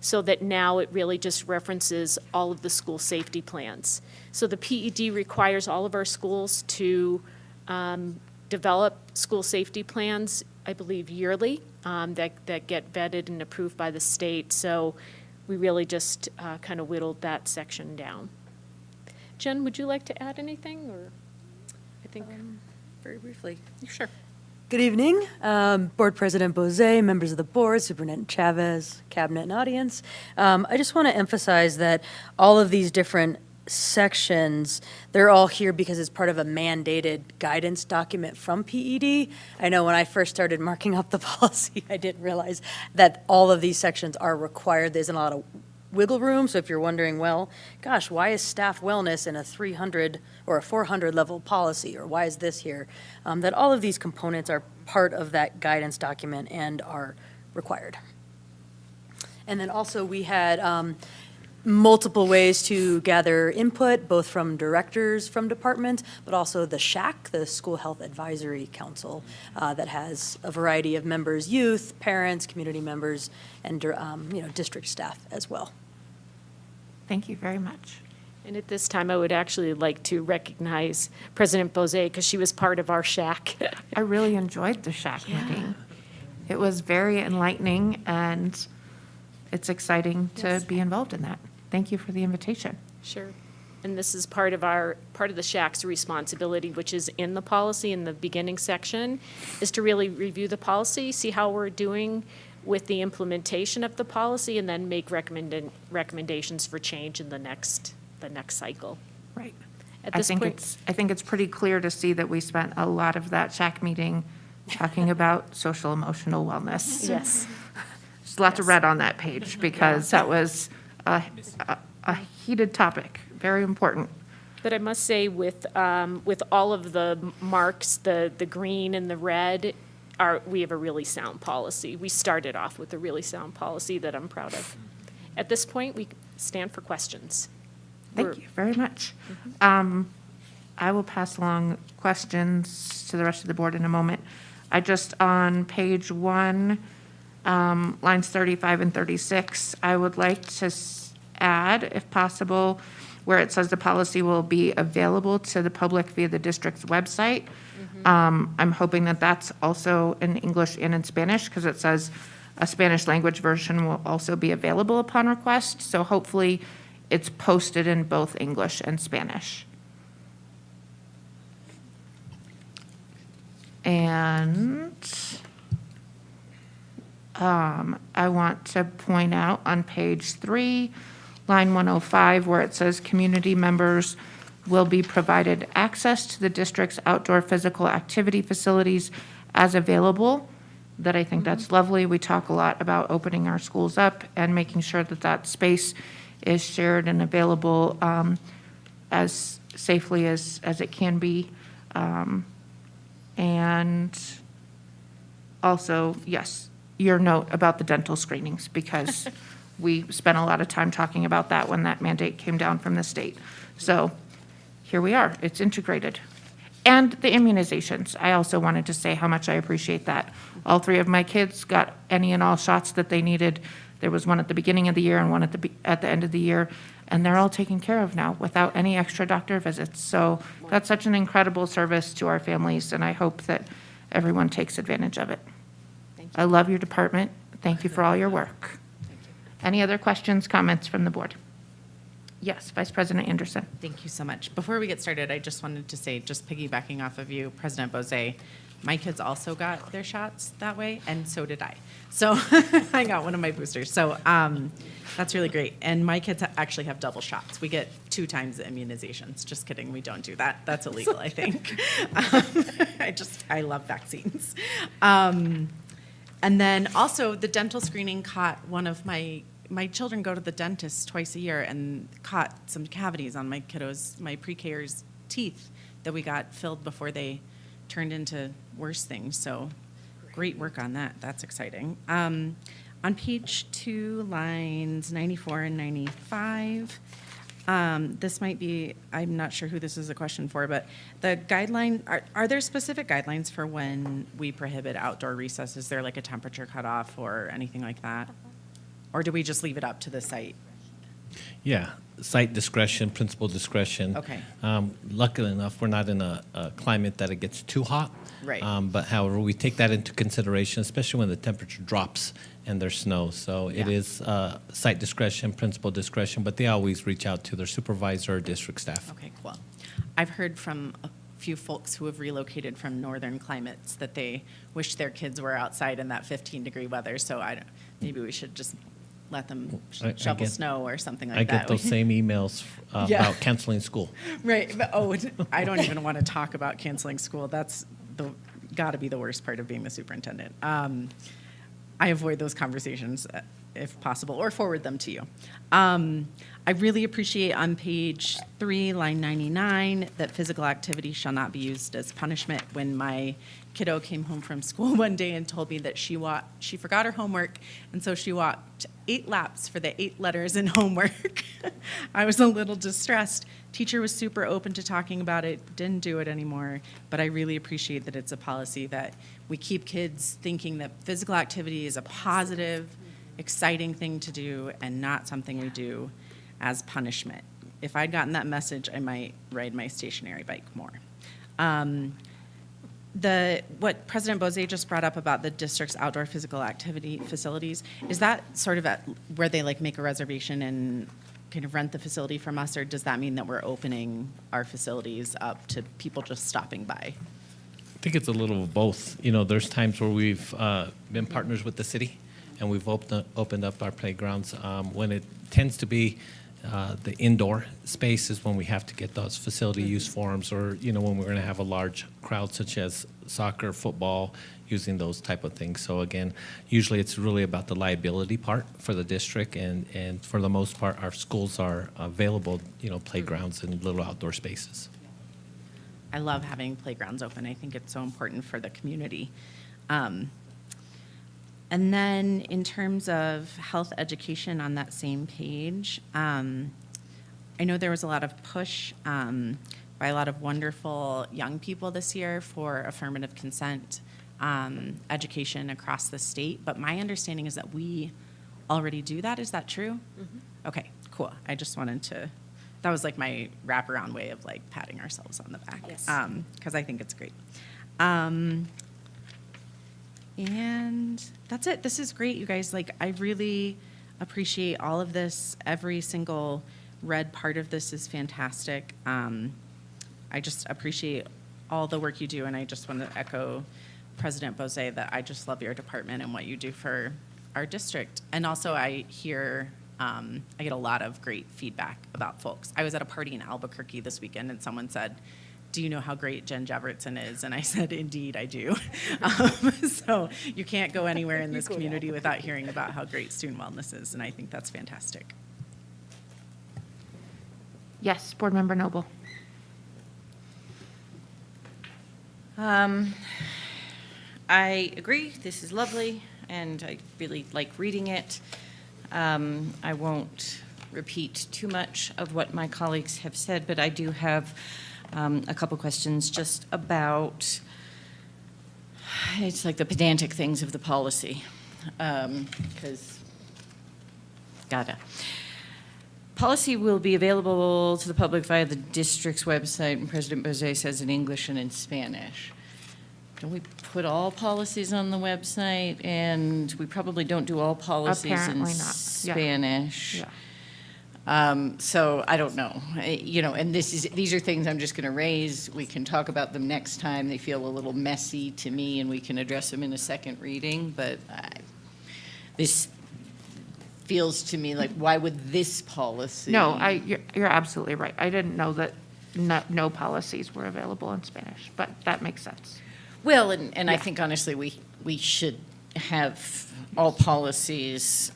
so that now it really just references all of the school safety plans. So the PED requires all of our schools to develop school safety plans, I believe yearly, that get vetted and approved by the state. So we really just kind of whittled that section down. Jen, would you like to add anything, or I think very briefly. Sure. Good evening, Board President Bozay, members of the board, Superintendent Chavez, cabinet and audience. I just want to emphasize that all of these different sections, they're all here because it's part of a mandated guidance document from PED. I know when I first started marking up the policy, I didn't realize that all of these sections are required. There's a lot of wiggle room. So if you're wondering, well, gosh, why is staff wellness in a 300 or a 400 level policy, or why is this here? That all of these components are part of that guidance document and are required. And then also we had multiple ways to gather input, both from directors from departments, but also the SHAC, the School Health Advisory Council, that has a variety of members, youth, parents, community members, and district staff as well. Thank you very much. And at this time, I would actually like to recognize President Bozay because she was part of our SHAC. I really enjoyed the SHAC meeting. It was very enlightening, and it's exciting to be involved in that. Thank you for the invitation. Sure. And this is part of the SHAC's responsibility, which is in the policy in the beginning section, is to really review the policy, see how we're doing with the implementation of the policy, and then make recommendations for change in the next cycle. Right. At this point, I think it's pretty clear to see that we spent a lot of that SHAC meeting talking about social emotional wellness. Yes. There's lots of red on that page because that was a heated topic, very important. But I must say, with all of the marks, the green and the red, we have a really sound policy. We started off with a really sound policy that I'm proud of. At this point, we stand for questions. Thank you very much. I will pass along questions to the rest of the board in a moment. I just, on page 1, lines 35 and 36, I would like to add, if possible, where it says the policy will be available to the public via the district's website. I'm hoping that that's also in English and in Spanish, because it says a Spanish language version will also be available upon request. So hopefully it's posted in both English and Spanish. And I want to point out on page 3, line 105, where it says community members will be provided access to the district's outdoor physical activity facilities as available. That I think that's lovely. We talk a lot about opening our schools up and making sure that that space is shared and available as safely as it can be. And also, yes, your note about the dental screenings, because we spent a lot of time talking about that when that mandate came down from the state. So here we are, it's integrated. And the immunizations, I also wanted to say how much I appreciate that. All 3 of my kids got any and all shots that they needed. There was one at the beginning of the year and one at the end of the year, and they're all taken care of now without any extra doctor visits. So that's such an incredible service to our families, and I hope that everyone takes advantage of it. I love your department. Thank you for all your work. Any other questions, comments from the board? Yes, Vice President Anderson. Thank you so much. Before we get started, I just wanted to say, just piggybacking off of you, President Bose, my kids also got their shots that way, and so did I. So I got one of my boosters. So that's really great. And my kids actually have double shots. We get 2 times the immunizations. Just kidding, we don't do that. That's illegal, I think. I love vaccines. And then also the dental screening caught one of my children go to the dentist twice a year and caught some cavities on my kiddos, my pre-Kers teeth that we got filled before they turned into worse things. So great work on that. That's exciting. On page 2, lines 94 and 95, this might be, I'm not sure who this is a question for, but the guideline, are there specific guidelines for when we prohibit outdoor recess? Is there like a temperature cutoff or anything like that? Or do we just leave it up to the site? Yeah, site discretion, principal discretion. Okay. Luckily enough, we're not in a climate that it gets too hot. Right. But however, we take that into consideration, especially when the temperature drops and there's snow. So it is site discretion, principal discretion, but they always reach out to their supervisor or district staff. Okay, cool. I've heard from a few folks who have relocated from northern climates that they wish their kids were outside in that 15-degree weather. So maybe we should just let them shovel snow or something like that. I get those same emails about canceling school. Right. But, I don't even want to talk about canceling school. That's got to be the worst part of being the superintendent. I avoid those conversations if possible, or forward them to you. I really appreciate on page 3, line 99, that physical activity shall not be used as punishment. When my kiddo came home from school one day and told me that she forgot her homework, and so she walked 8 laps for the 8 letters in homework. I was a little distressed. Teacher was super open to talking about it, didn't do it anymore, but I really appreciate that it's a policy that we keep kids thinking that physical activity is a positive, exciting thing to do and not something we do as punishment. If I'd gotten that message, I might ride my stationary bike more. What President Bose just brought up about the district's outdoor physical activity facilities, is that sort of where they make a reservation and kind of rent the facility from us, or does that mean that we're opening our facilities up to people just stopping by? I think it's a little of both. There's times where we've been partners with the city and we've opened up our playgrounds. When it tends to be the indoor space is when we have to get those facility use forms, or when we're going to have a large crowd such as soccer, football, using those type of things. So again, usually it's really about the liability part for the district, and for the most part, our schools are available, playgrounds and little outdoor spaces. I love having playgrounds open. I think it's so important for the community. And then in terms of health education on that same page, I know there was a lot of push by a lot of wonderful young people this year for affirmative consent education across the state, but my understanding is that we already do that. Is that true? Mm-hmm. Okay, cool. I just wanted to, that was like my wraparound way of like patting ourselves on the back. Yes. Because I think it's great. And that's it. This is great, you guys. Like, I really appreciate all of this. Every single red part of this is fantastic. I just appreciate all the work you do, and I just want to echo President Bose that I just love your department and what you do for our district. And also, I hear, I get a lot of great feedback about folks. I was at a party in Albuquerque this weekend, and someone said, "Do you know how great Jen Jevertson is?" And I said, "Indeed, I do." So you can't go anywhere in this community without hearing about how great student wellness is, and I think that's fantastic. Yes, Board Member Noble. I agree, this is lovely, and I really like reading it. I won't repeat too much of what my colleagues have said, but I do have a couple questions just about, it's like the pedantic things of the policy, because, Policy will be available to the public via the district's website, and President Bose says in English and in Spanish. Don't we put all policies on the website? And we probably don't do all policies Apparently in not. Spanish. Yeah. So I don't know, and these are things I'm just going to raise. We can talk about them next time. They feel a little messy to me, and we can address them in a second reading, but this feels to me like, why would this policy? No, you're absolutely right. I didn't know that no policies were available in Spanish, but that makes sense. Well, and I think honestly, we should have all policies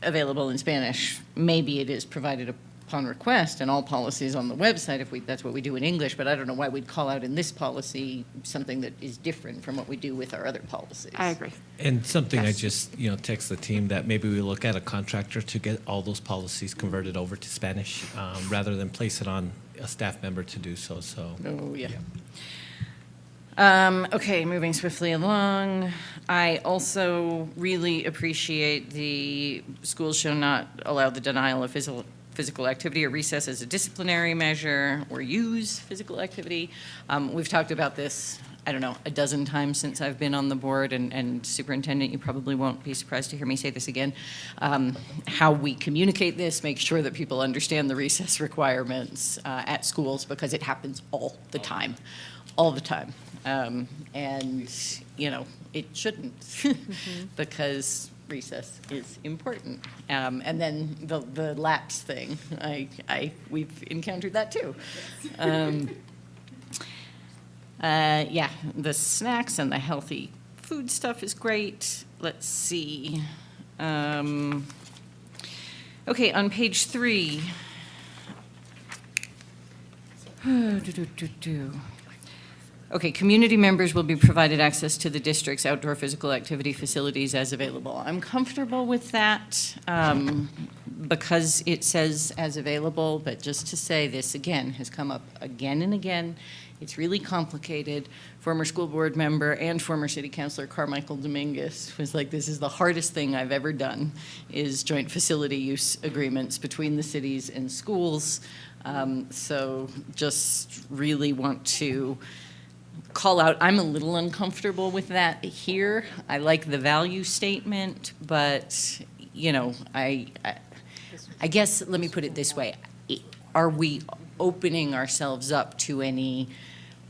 available in Spanish. Maybe it is provided upon request, and all policies on the website if that's what we do in English, but I don't know why we'd call out in this policy something that is different from what we do with our other policies. I agree. And something I Yes. just, text the team that maybe we look at a contractor to get all those policies converted over to Spanish, rather than place it on a staff member to do so, Oh, yeah. Okay, moving swiftly along. I also really appreciate the schools shall not allow the denial of physical activity or recess as a disciplinary measure or use physical activity. We've talked about this, I don't know, a dozen times since I've been on the board, and Superintendent, you probably won't be surprised to hear me say this again. How we communicate this, make sure that people understand the recess requirements at schools, because it happens all the time. And, it shouldn't, because recess is important. And then the lapse thing, we've encountered that too. Yeah, the snacks and the healthy food stuff is great. Let's see. Okay, on page 3. Okay, community members will be provided access to the district's outdoor physical activity facilities as available. I'm comfortable with that because it says as available, but just to say this again has come up again and again. It's really complicated. Former school board member and former city councilor Carmichael Dominguez was like, this is the hardest thing I've ever done, is joint facility use agreements between the cities and schools. So just really want to call out, I'm a little uncomfortable with that here. I like the value statement, but, I guess, let me put it this way. Are we opening ourselves up to any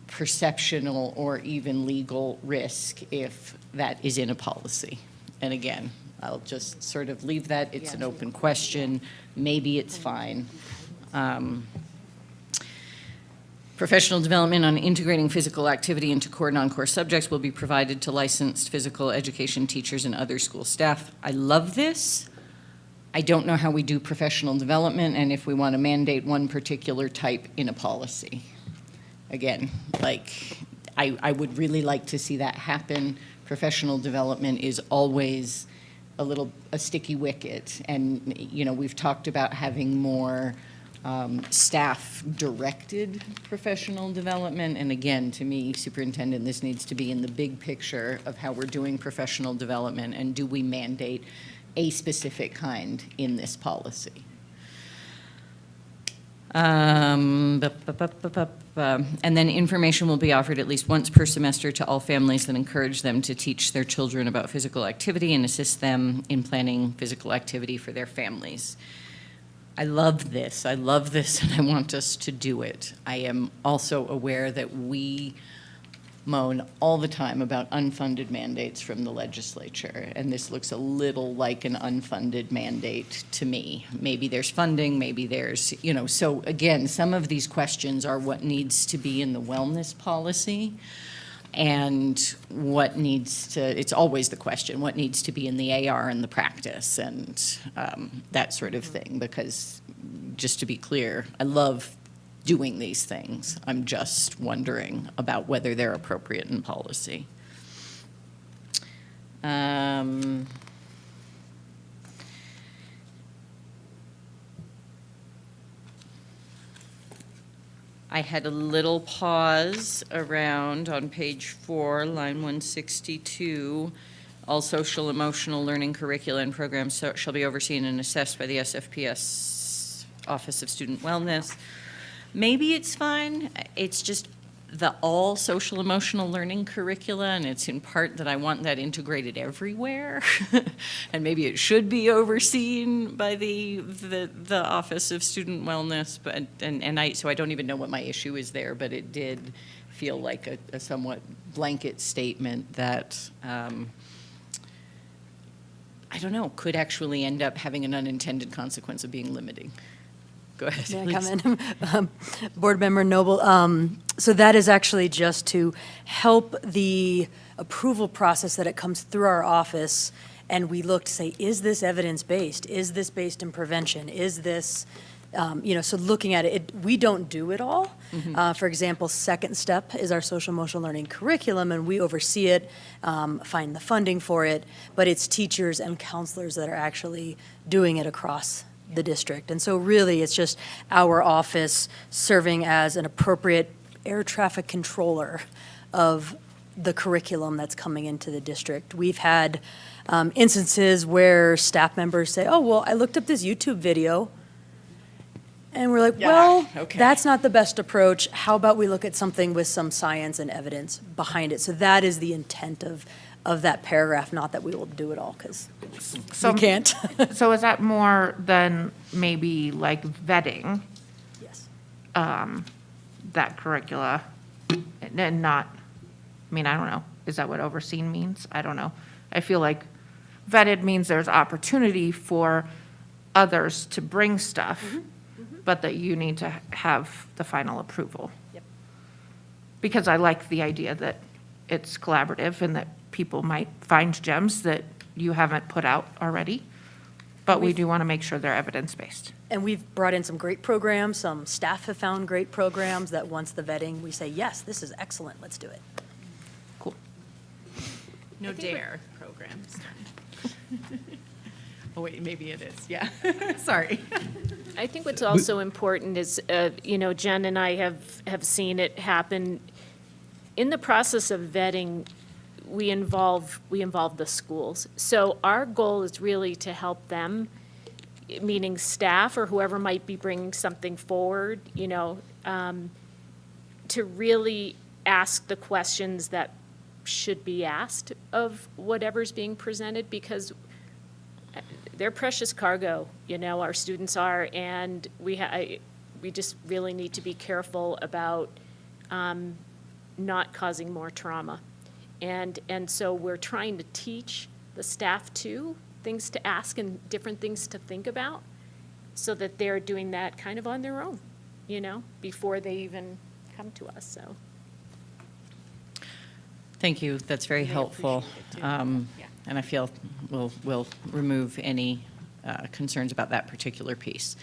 perceptional or even legal risk if that is in a policy? And again, I'll just sort of leave that. It's an open question. Maybe it's fine. Professional development on integrating physical activity into core non-core subjects will be provided to licensed physical education teachers and other school staff. I love this. I don't know how we do professional development and if we want to mandate one particular type in a policy. Again, like, I would really like to see that happen. Professional development is always a sticky wicket. And, you know, we've talked about having more staff-directed professional development. And again, to me, superintendent, this needs to be in the big picture of how we're doing professional development, and do we mandate a specific kind in this policy? And then information will be offered at least once per semester to all families that encourage them to teach their children about physical activity and assist them in planning physical activity for their families. I love this, and I want us to do it. I am also aware that we moan all the time about unfunded mandates from the legislature, and this looks a little like an unfunded mandate to me. Maybe there's funding, maybe there's, you know, so again, some of these questions are what needs to be in the wellness policy, and what needs to, it's always the question, what needs to be in the AR and the practice, and that sort of thing, because just to be clear, I love doing these things. I'm just wondering about whether they're appropriate in policy. I had a little pause around on page 4, line 162. All social emotional learning curricula and programs shall be overseen and assessed by the SFPS Office of Student Wellness. Maybe it's fine. It's just the all social emotional learning curricula, and it's in part that I want that integrated everywhere. And maybe it should be overseen by the Office of Student Wellness, but so I don't even know what my issue is there, but it did feel like a somewhat blanket statement that I don't know, could actually end up having an unintended consequence of being limiting. Go ahead, May I please. come in? Board Member Noble, so that is actually just to help the approval process that it comes through our office, and we look to say, is this evidence-based? Is this based in prevention? Is this, so looking at it, we don't do it all. For example, second step is our social emotional learning curriculum, and we oversee it, find the funding for it, but it's teachers and counselors that are actually doing it across the district. And so really, it's just our office serving as an appropriate air traffic controller of the curriculum that's coming into the district. We've had instances where staff members say, oh, well, I looked up this YouTube video, and we're like, well, that's not the best approach. How about we look at something with some science and evidence behind it? So that is the intent of that paragraph, not that we will do it all, because we can't. So is that more than maybe like vetting? Yes. That curricula, and not, I mean, I don't know. Is that what overseen means? I don't know. I feel like vetted means there's opportunity for others to bring stuff, but that you need to have the final approval. Yep. Because I like the idea that it's collaborative and that people might find gems that you haven't put out already, but we do want to make sure they're evidence-based. And we've brought in some great programs. Some staff have found great programs that once the vetting, we say, yes, this is excellent, let's do it. Cool. No dare programs. Oh, wait, maybe it is, yeah. Sorry. I think what's also important is, Jen and I have seen it happen. In the process of vetting, we involve the schools. So our goal is really to help them, meaning staff or whoever might be bringing something forward, to really ask the questions that should be asked of whatever's being presented, because they're precious cargo, our students are, and we just really need to be careful about not causing more trauma. And so we're trying to teach the staff too, things to ask and different things to think about, so that they're doing that kind of on their own, before they even come to us, so. Thank you. That's very helpful. And I feel we'll remove any concerns about that particular piece.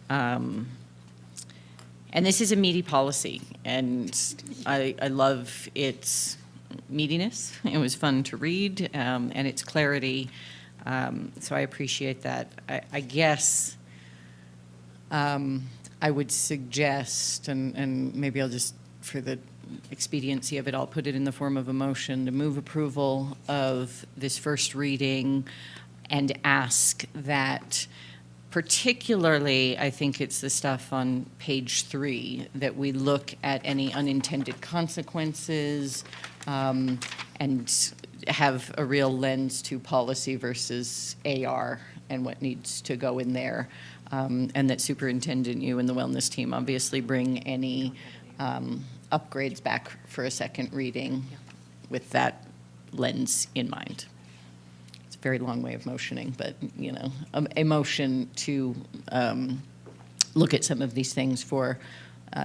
And this is a meaty policy, and I love its meatiness. It was fun to read, and its clarity. So I appreciate that. I guess I would suggest, and maybe I'll just, for the expediency of it, I'll put it in the form of a motion to move approval of this first reading and ask that, particularly, I think it's the stuff on page 3, that we look at any unintended consequences and have a real lens to policy versus AR and what needs to go in there. And that superintendent, you and the wellness team obviously bring any upgrades back for a second reading with that lens in mind. It's a very long way of motioning, but, you know, a motion to look at some of these things for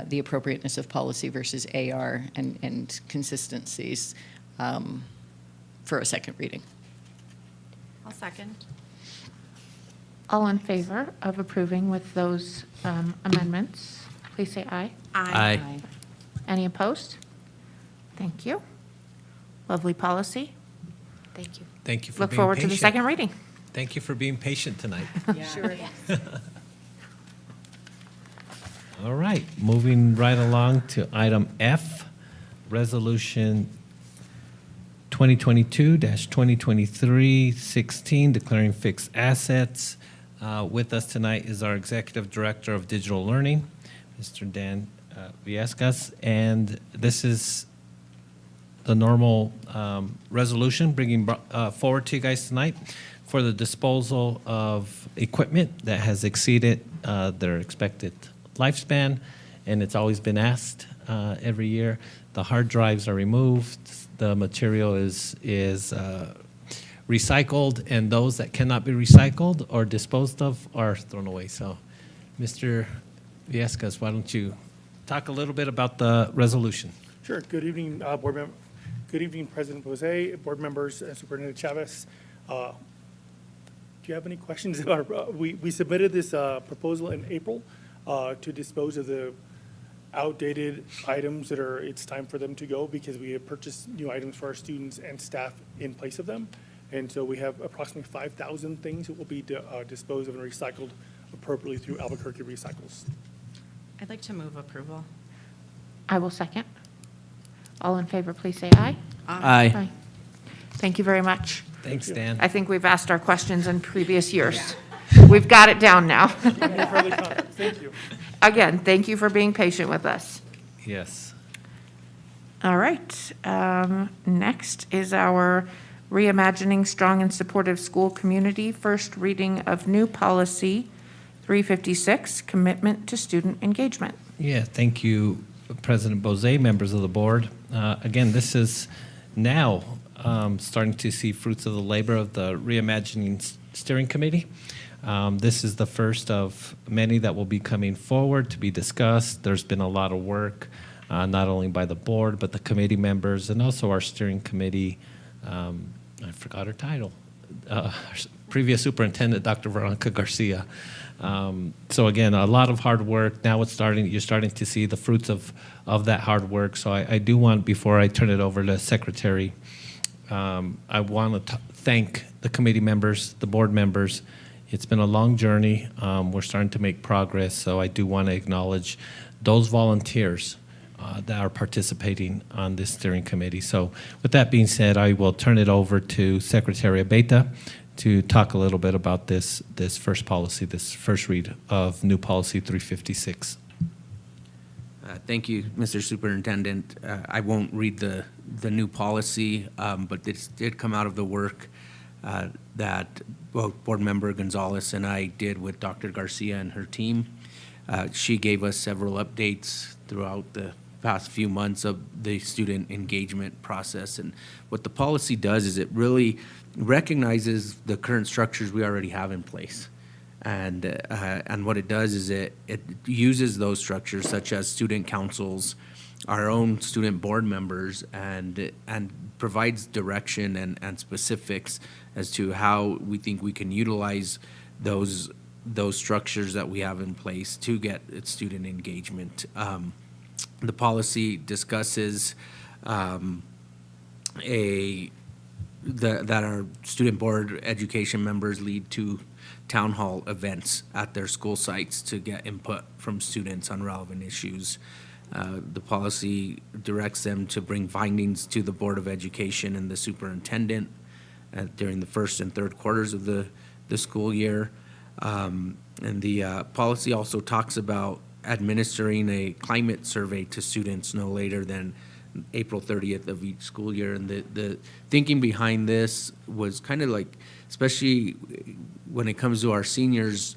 the appropriateness of policy versus AR and consistencies for a second reading. I'll second. All in favor of approving with those amendments, please say aye. Aye. Any opposed? Thank you. Lovely policy. Thank you. Thank you for Look being forward to the patient. second reading. Thank you for being patient tonight. Sure. All right, moving right along to item F, Resolution 2022-2023-16, declaring fixed assets. With us tonight is our Executive Director of Digital Learning, Mr. Dan Viescas, and this is the normal resolution bringing forward to you guys tonight for the disposal of equipment that has exceeded their expected lifespan, and it's always been asked every year. The hard drives are removed, the material is recycled, and those that cannot be recycled or disposed of are thrown away. So, Mr. Viescas, why don't you talk a little bit about the resolution? Sure. Good evening, board member. Good evening, President Bose, board members, and Superintendent Chavez. Do you have any questions about? We submitted this proposal in April to dispose of the outdated items that are. It's time for them to go because we have purchased new items for our students and staff in place of them, and so we have approximately 5,000 things that will be disposed of and recycled appropriately through Albuquerque Recycles. I'd like to move approval. I will second. All in favor, please say aye. Aye. Thank you very much. Thanks, Dan. I think we've asked our questions in previous years. We've got it down now. Any further comments? Thank you. Again, thank you for being patient with us. Yes. All right. Next is our Reimagining Strong and Supportive School Community, first reading of new policy 356, commitment to student engagement. Yeah, thank you, President Bose, members of the board. Again, this is now starting to see fruits of the labor of the Reimagining Steering Committee. This is the first of many that will be coming forward to be discussed. There's been a lot of work, not only by the board, but the committee members and also our steering committee. I forgot her title. Previous superintendent, Dr. Veronica Garcia. So again, a lot of hard work. Now it's starting. You're starting to see the fruits of that hard work. So I do want, before I turn it over to Secretary, I want to thank the committee members, the board members. It's been a long journey. We're starting to make progress. So I do want to acknowledge those volunteers that are participating on this steering committee. So with that being said, I will turn it over to Secretary Abeyta to talk a little bit about this first policy, this first read of new policy 356. Thank you, Mr. Superintendent. I won't read the new policy, but this did come out of the work that both Board Member Gonzalez and I did with Dr. Garcia and her team. She gave us several updates throughout the past few months of the student engagement process. And what the policy does is it really recognizes the current structures we already have in place. And what it does is it uses those structures such as student councils, our own student board members, and provides direction and specifics as to how we think we can utilize those structures that we have in place to get student engagement. The policy discusses that our student board education members lead to town hall events at their school sites to get input from students on relevant issues. The policy directs them to bring findings to the Board of Education and the superintendent during the first and third quarters of the school year. And the policy also talks about administering a climate survey to students no later than April 30th of each school year. And the thinking behind this was kind of like, especially when it comes to our seniors,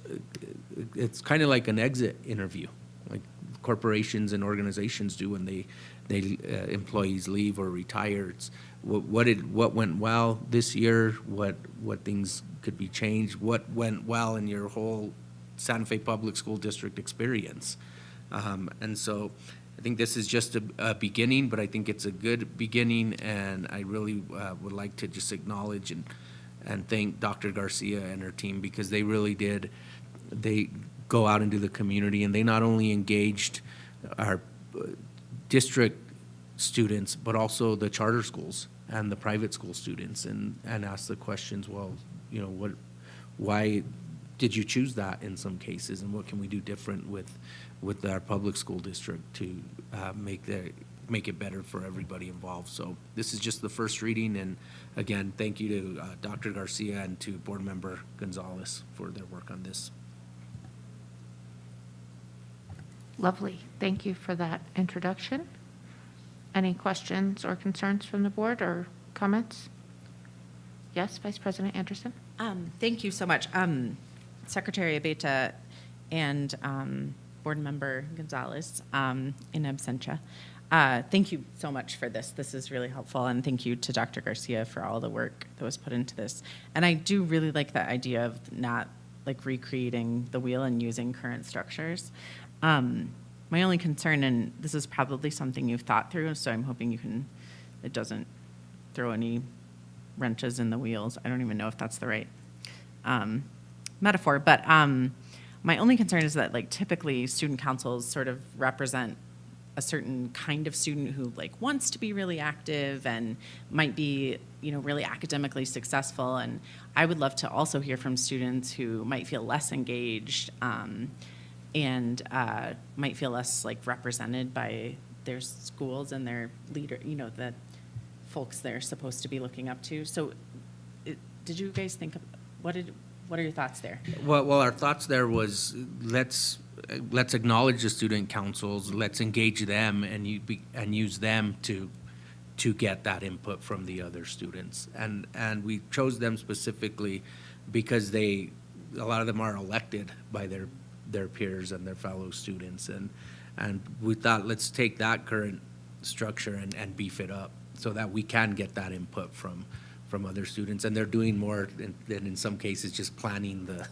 it's kind of like an exit interview, like corporations and organizations do when they employees leave or retire. It's what went well this year, what things could be changed, what went well in your whole Santa Fe Public School District experience. And so I think this is just a beginning, but I think it's a good beginning, and I really would like to just acknowledge and thank Dr. Garcia and her team, because they really did. They go out into the community, and they not only engaged our district students, but also the charter schools and the private school students, and asked the questions, well, you know, why did you choose that in some cases, and what can we do different with our public school district to make it better for everybody involved. So this is just the first reading, and again, thank you to Dr. Garcia and to Board Member Gonzalez for their work on this. Lovely. Thank you for that introduction. Any questions or concerns from the board or comments? Yes, Vice President Anderson? Thank you so much. Secretary Abeta and Board Member Gonzalez in absentia. Thank you so much for this. This is really helpful, and thank you to Dr. Garcia for all the work that was put into this. And I do really like that idea of not like recreating the wheel and using current structures. My only concern, and this is probably something you've thought through, so I'm hoping it doesn't throw any wrenches in the wheels. I don't even know if that's the right metaphor, but my only concern is that like typically student councils sort of represent a certain kind of student who like wants to be really active and might be, you know, really academically successful. And I would love to also hear from students who might feel less engaged and might feel less like represented by their schools and their leader, you know, the folks they're supposed to be looking up to. So did you guys think of, what are your thoughts there? Well, our thoughts there was let's acknowledge the student councils, let's engage them and use them to get that input from the other students. And we chose them specifically because a lot of them are elected by their peers and their fellow students. And we thought, let's take that current structure and beef it up so that we can get that input from other students. And they're doing more than in some cases just planning the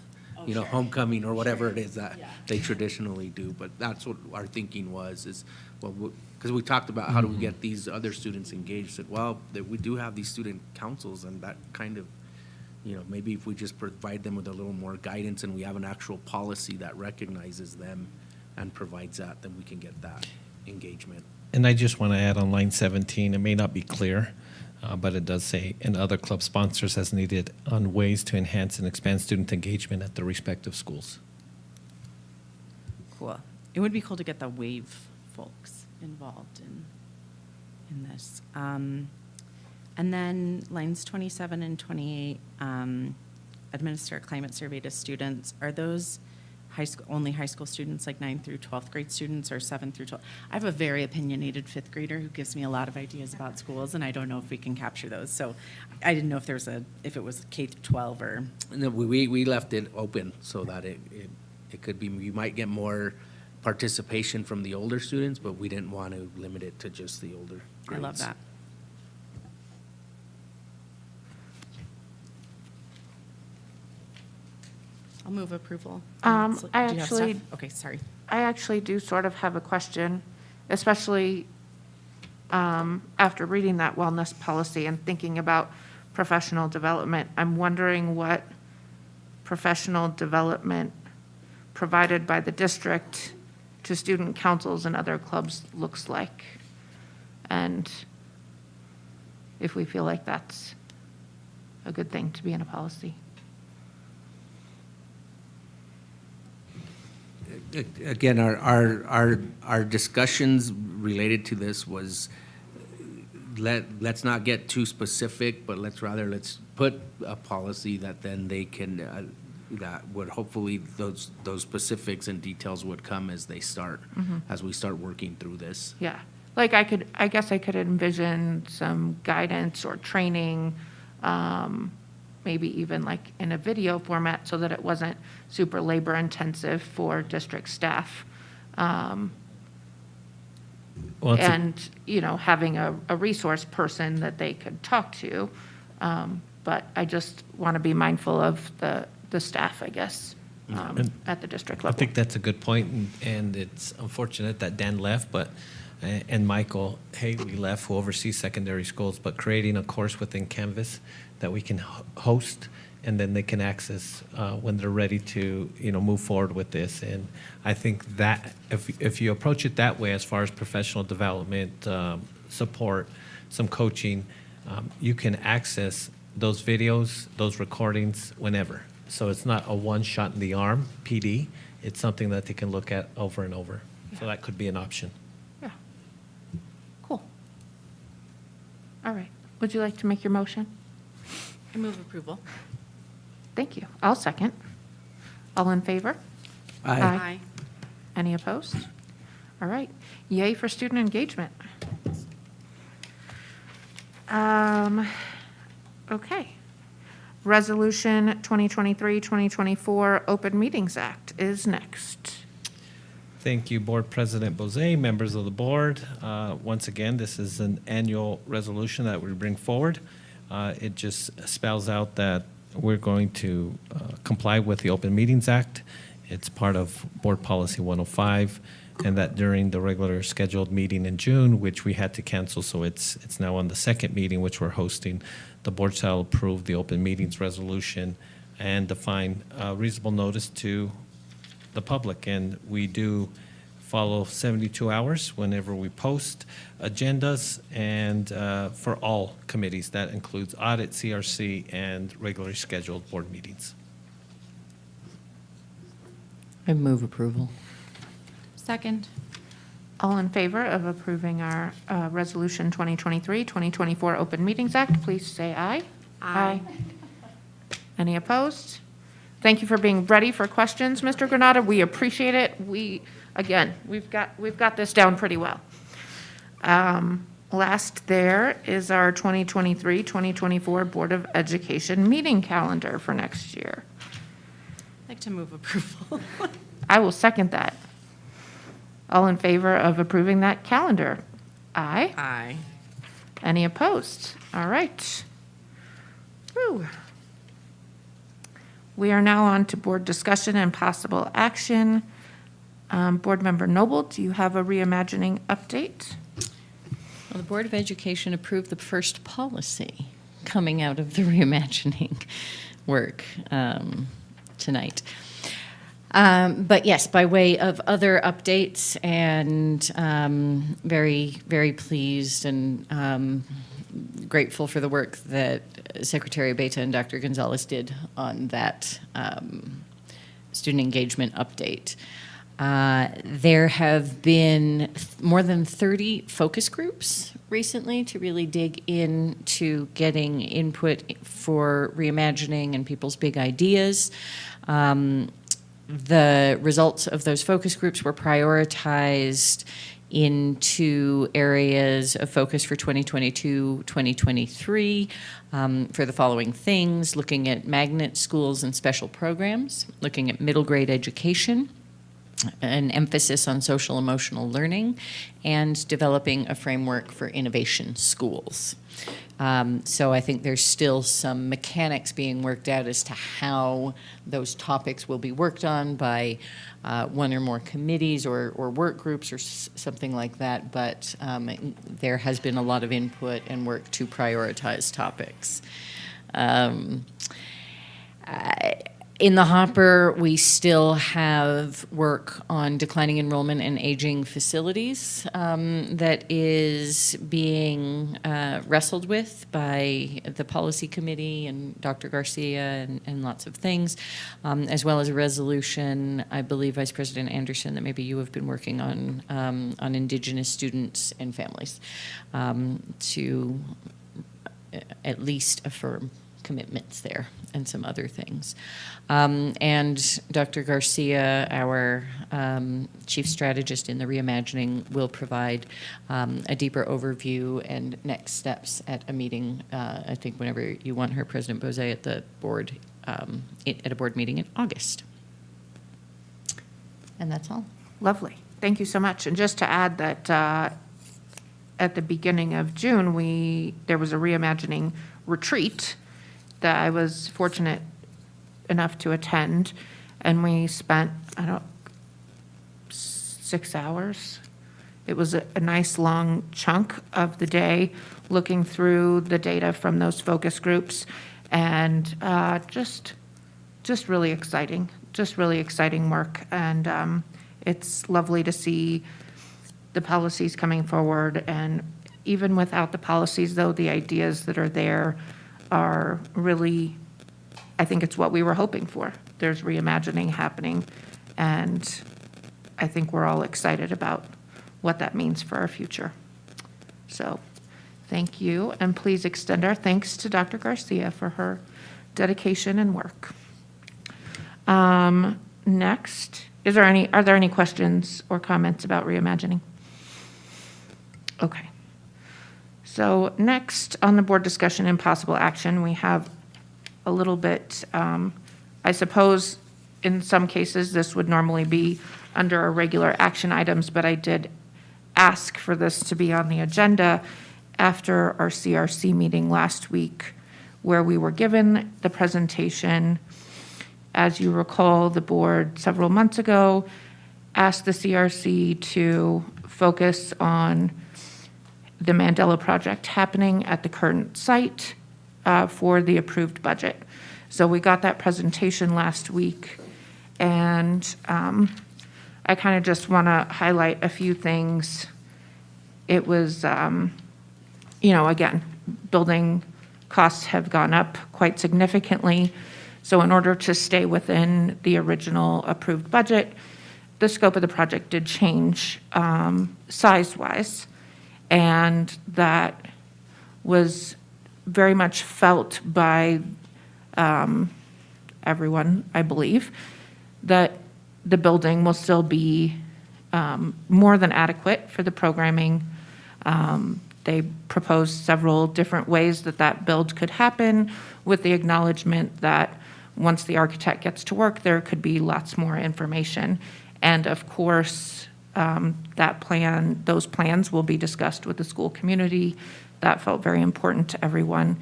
homecoming or whatever it is that they traditionally do. But that's what our thinking was, is, well, because we talked about how do we get these other students engaged. Said, well, we do have these student councils, and that kind of, you know, maybe if we just provide them with a little more guidance and we have an actual policy that recognizes them and provides that, then we can get that engagement. And I just want to add on line 17, it may not be clear, but it does say, and other club sponsors as needed on ways to enhance and expand student engagement at the respective schools. Cool. It would be cool to get the WAVE folks involved in this. And then lines 27 and 28, administer a climate survey to students. Are those only high school students, like 9th through 12th grade students, or 7th through 12th? I have a very opinionated 5th grader who gives me a lot of ideas about schools, and I don't know if we can capture those. So I didn't know if it was K through 12 or. No, we left it open so that it could be, we might get more participation from the older students, but we didn't want to limit it to just the older grades. I love that. I'll move approval. I Do you have stuff? actually- Okay, sorry. I actually do sort of have a question, especially after reading that wellness policy and thinking about professional development. I'm wondering what professional development provided by the district to student councils and other clubs looks like. And if we feel like that's a good thing to be in a policy. Again, our discussions related to this was, let's not get too specific, but let's put a policy that then they can, that would hopefully those specifics and details would come as they start, as we start working through this. Yeah, like I guess I could envision some guidance or training, maybe even like in a video format so that it wasn't super labor intensive for district staff. Well, it's And, you know, having a resource person that they could talk to. But I just want to be mindful of the staff, I guess, at the district I level. think that's a good point, and it's unfortunate that Dan left, but, and Michael Haley left, who oversees secondary schools, but creating a course within Canvas that we can host, and then they can access when they're ready to, you know, move forward with this. And I think that if you approach it that way, as far as professional development, support, some coaching, you can access those videos, those recordings whenever. So it's not a one shot in the arm PD. It's something that they can look at over and over. So that could be an option. Yeah. Cool. All right. Would you like to make your motion? I move approval. Thank you. I'll second. All in favor? Aye. Any opposed? All right. Yay for student engagement. Okay. Resolution 2023-2024 Open Meetings Act is next. Thank you, Board President Bozay, members of the board. Once again, this is an annual resolution that we bring forward. It just spells out that we're going to comply with the Open Meetings Act. It's part of Board Policy 105, and that during the regular scheduled meeting in June, which we had to cancel, so it's now on the second meeting, which we're hosting, the board shall approve the open meetings resolution and define reasonable notice to the public. And we do follow 72 hours whenever we post agendas, and for all committees. That includes audit, CRC, and regularly scheduled board meetings. I move approval. Second. All in favor of approving our Resolution 2023-2024 Open Meetings Act, please say aye. Aye. Any opposed? Thank you for being ready for questions, Mr. Granada. We appreciate it. Again, we've got this down pretty well. Last there is our 2023-2024 Board of Education meeting calendar for next year. I'd like to move approval. I will second that. All in favor of approving that calendar? Aye. Aye. Any opposed? All right. Whew. We are now on to board discussion and possible action. Board Member Noble, do you have a reimagining update? Well, the Board of Education approved the first policy coming out of the reimagining work tonight. But yes, by way of other updates, and very, very pleased and grateful for the work that Secretary Beta and Dr. Gonzalez did on that student engagement update. There have been more than 30 focus groups recently to really dig into getting input for reimagining and people's big ideas. The results of those focus groups were prioritized into areas of focus for 2022-2023 for the following things: looking at magnet schools and special programs, looking at middle grade education, an emphasis on social emotional learning, and developing a framework for innovation schools. So I think there's still some mechanics being worked out as to how those topics will be worked on by one or more committees or work groups or something like that. But there has been a lot of input and work to prioritize topics. In the hopper, we still have work on declining enrollment and aging facilities that is being wrestled with by the policy committee and Dr. Garcia and lots of things, as well as a resolution, I believe, Vice President Anderson, that maybe you have been working on Indigenous students and families to at least affirm commitments there and some other things. And Dr. Garcia, our chief strategist in the reimagining, will provide a deeper overview and next steps at a meeting, I think whenever you want her, President Bose, at the board, at a board meeting in August. And that's all. Lovely. Thank you so much. And just to add that at the beginning of June, there was a reimagining retreat that I was fortunate enough to attend, and we spent, 6 hours. It was a nice long chunk of the day looking through the data from those focus groups, and just really exciting work. And it's lovely to see the policies coming forward, and even without the policies, though, the ideas that are there are really, I think it's what we were hoping for. There's reimagining happening, and I think we're all excited about what that means for our future. So thank you, and please extend our thanks to Dr. Garcia for her dedication and work. Next, are there any questions or comments about reimagining? Okay. So next on the board discussion and possible action, we have a little bit, I suppose in some cases this would normally be under our regular action items, but I did ask for this to be on the agenda after our CRC meeting last week, where we were given the presentation. As you recall, the board several months ago asked the CRC to focus on the Mandela project happening at the current site for the approved budget. So we got that presentation last week, and I kind of just want to highlight a few things. It was, again, building costs have gone up quite significantly. So in order to stay within the original approved budget, the scope of the project did change size-wise. And that was very much felt by everyone, I believe, that the building will still be more than adequate for the programming. They proposed several different ways that build could happen, with the acknowledgement that once the architect gets to work, there could be lots more information. And of course, those plans will be discussed with the school community. That felt very important to everyone.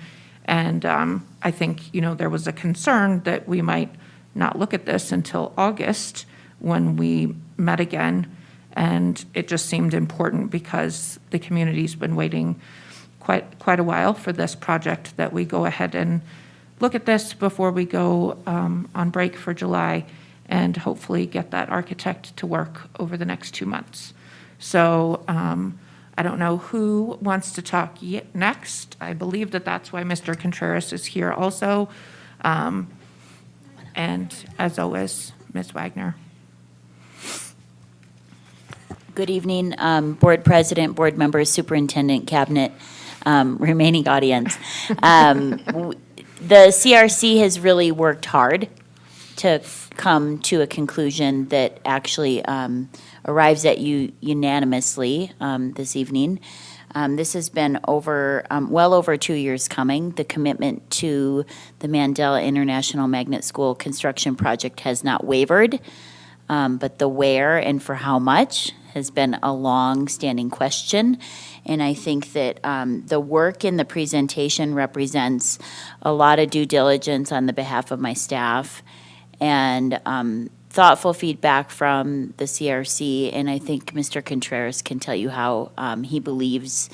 And I think, there was a concern that we might not look at this until August when we met again. And it just seemed important because the community's been waiting quite a while for this project, that we go ahead and look at this before we go on break for July, and hopefully get that architect to work over the next 2 months. So I don't know who wants to talk next. I believe that's why Mr. Contreras is here also. And as always, Ms. Wagner. Good evening, Board President, board members, Superintendent, Cabinet, remaining audience. The CRC has really worked hard to come to a conclusion that actually arrives at you unanimously this evening. This has been well over 2 years coming. The commitment to the Mandela International Magnet School construction project has not wavered, but the where and for how much has been a long-standing question, and I think that the work in the presentation represents a lot of due diligence on the behalf of my staff and thoughtful feedback from the CRC, and I think Mr. Contreras can tell you how he believes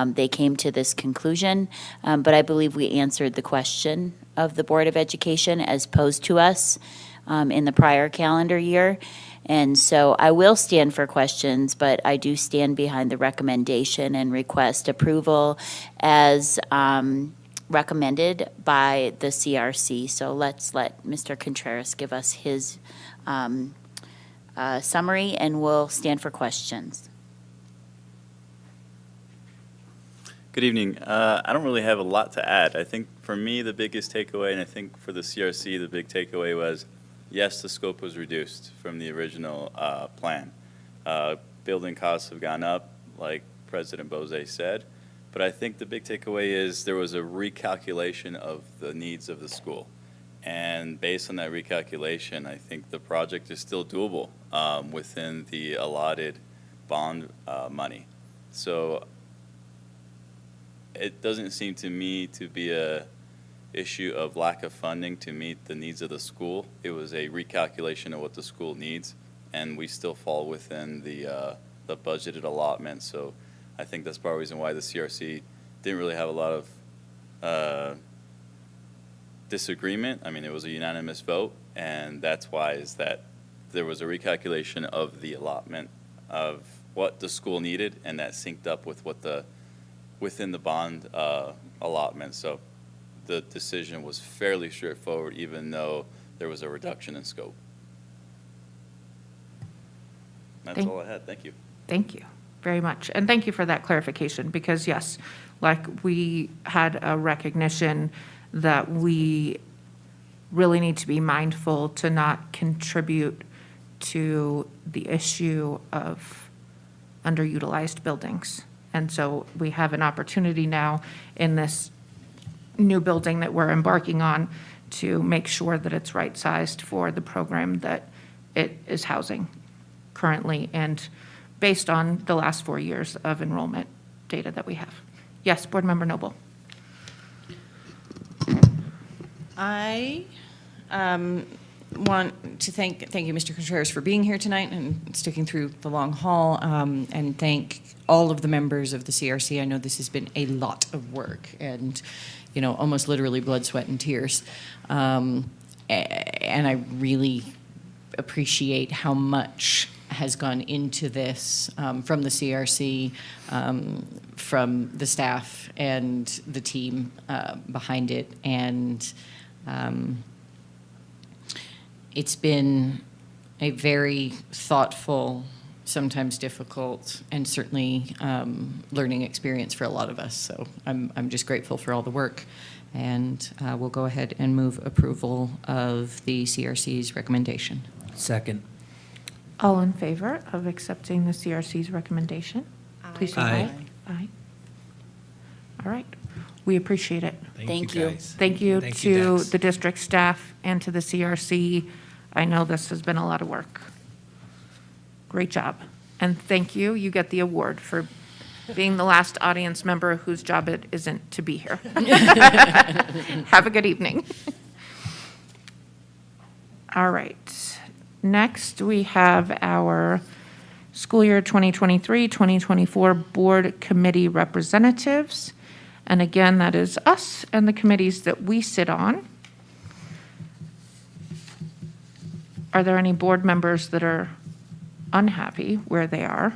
they came to this conclusion, but I believe we answered the question of the Board of Education as posed to us in the prior calendar year. And so I will stand for questions, but I do stand behind the recommendation and request approval as recommended by the CRC. So let's let Mr. Contreras give us his summary, and we'll stand for questions. Good evening. I don't really have a lot to add. I think for me, the biggest takeaway, and I think for the CRC, the big takeaway was, yes, the scope was reduced from the original plan. Building costs have gone up, like President Bose said, but I think the big takeaway is there was a recalculation of the needs of the school. And based on that recalculation, I think the project is still doable within the allotted bond money. So it doesn't seem to me to be a issue of lack of funding to meet the needs of the school. It was a recalculation of what the school needs, and we still fall within the budgeted allotment. So I think that's part of the reason why the CRC didn't really have a lot of disagreement. I mean, it was a unanimous vote, and that's why is that there was a recalculation of the allotment of what the school needed, and that synced up with what within the bond allotment. So the decision was fairly straightforward, even though there was a reduction in scope. That's all I had. Thank you. Thank you very much. And thank you for that clarification, because yes, like we had a recognition that we really need to be mindful to not contribute to the issue of underutilized buildings. And so we have an opportunity now in this new building that we're embarking on to make sure that it's right-sized for the program that it is housing currently and based on the last 4 years of enrollment data that we have. Yes, Board Member Noble. I want to thank you, Mr. Contreras, for being here tonight and sticking through the long haul, and thank all of the members of the CRC. I know this has been a lot of work and, you know, almost literally blood, sweat, and tears. And I really appreciate how much has gone into this from the CRC, from the staff and the team behind it. And it's been a very thoughtful, sometimes difficult, and certainly learning experience for a lot of us. So I'm just grateful for all the work. And we'll go ahead and move approval of the CRC's recommendation. Second. All in favor of accepting the CRC's recommendation? Please say aye. Aye. All right. We appreciate it. Thank you. Thank you to the district staff and to the CRC. I know this has been a lot of work. Great job. And thank you. You get the award for being the last audience member whose job it isn't to be here. Have a good evening. All right. Next, we have our school year 2023-2024 board committee representatives. And again, that is us and the committees that we sit on. Are there any board members that are unhappy where they are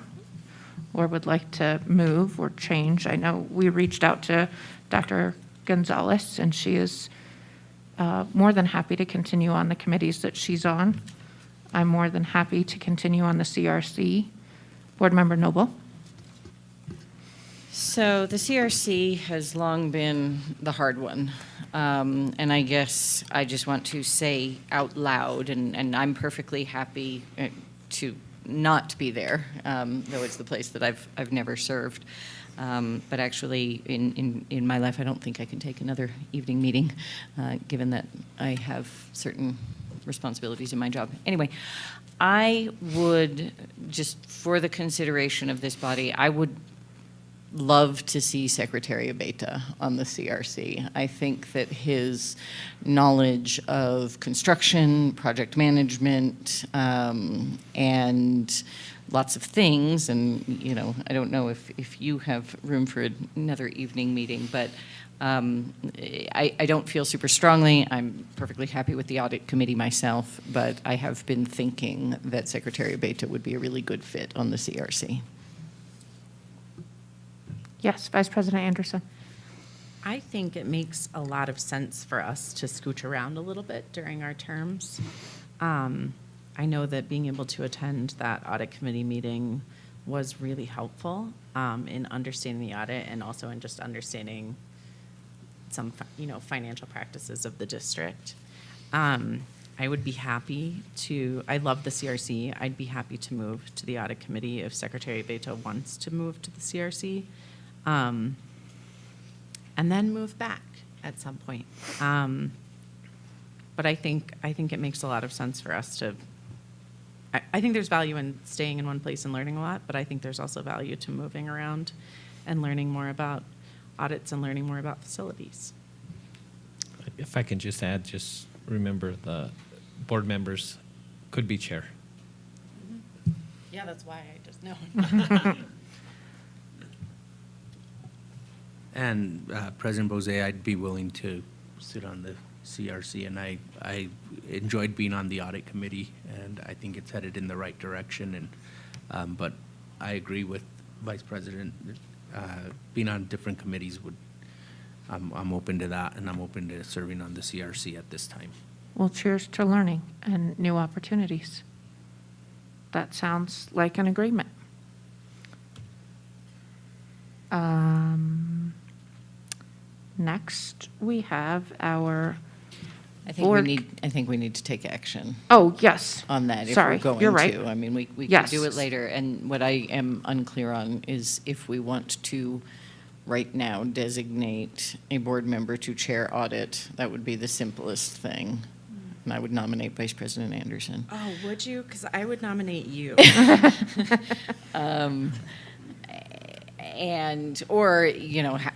or would like to move or change? I know we reached out to Dr. Gonzalez, and she is more than happy to continue on the committees that she's on. I'm more than happy to continue on the CRC. Board Member Noble. So the CRC has long been the hard one. And I guess I just want to say out loud, and I'm perfectly happy to not be there, though it's the place that I've never served. But actually, in my life, I don't think I can take another evening meeting, given that I have certain responsibilities in my job. Anyway, I would, just for the consideration of this body, I would love to see Secretary Abeta on the CRC. I think that his knowledge of construction, project management, and lots of things, and you know, I don't know if you have room for another evening meeting, but I don't feel super strongly. I'm perfectly happy with the audit committee myself, but I have been thinking that Secretary Abeta would be a really good fit on the CRC. Yes, Vice President Anderson. I think it makes a lot of sense for us to scooch around a little bit during our terms. I know that being able to attend that audit committee meeting was really helpful in understanding the audit and also in just understanding some, financial practices of the district. I would be happy to, I love the CRC. I'd be happy to move to the audit committee if Secretary Beto wants to move to the CRC. And then move back at some point. But I think it makes a lot of sense for us to, I think there's value in staying in one place and learning a lot, but I think there's also value to moving around and learning more about audits and learning more about facilities. If I can just add, just remember the board members could be chair. Yeah, that's why I just know. And President Bose, I'd be willing to sit on the CRC, and I enjoyed being on the audit committee, and I think it's headed in the right direction. And but I agree with Vice President. Being on different committees I'm open to that, and I'm open to serving on the CRC at this time. Well, cheers to learning and new opportunities. That sounds like an agreement. Next, we have our I think we need to take action. Oh, yes. On that, if Sorry, we're going you're right. to. I mean, we Yes. could do it later. And what I am unclear on is if we want to, right now, designate a board member to chair audit, that would be the simplest thing. And I would nominate Vice President Anderson. Oh, would you? Because I would nominate you. Or,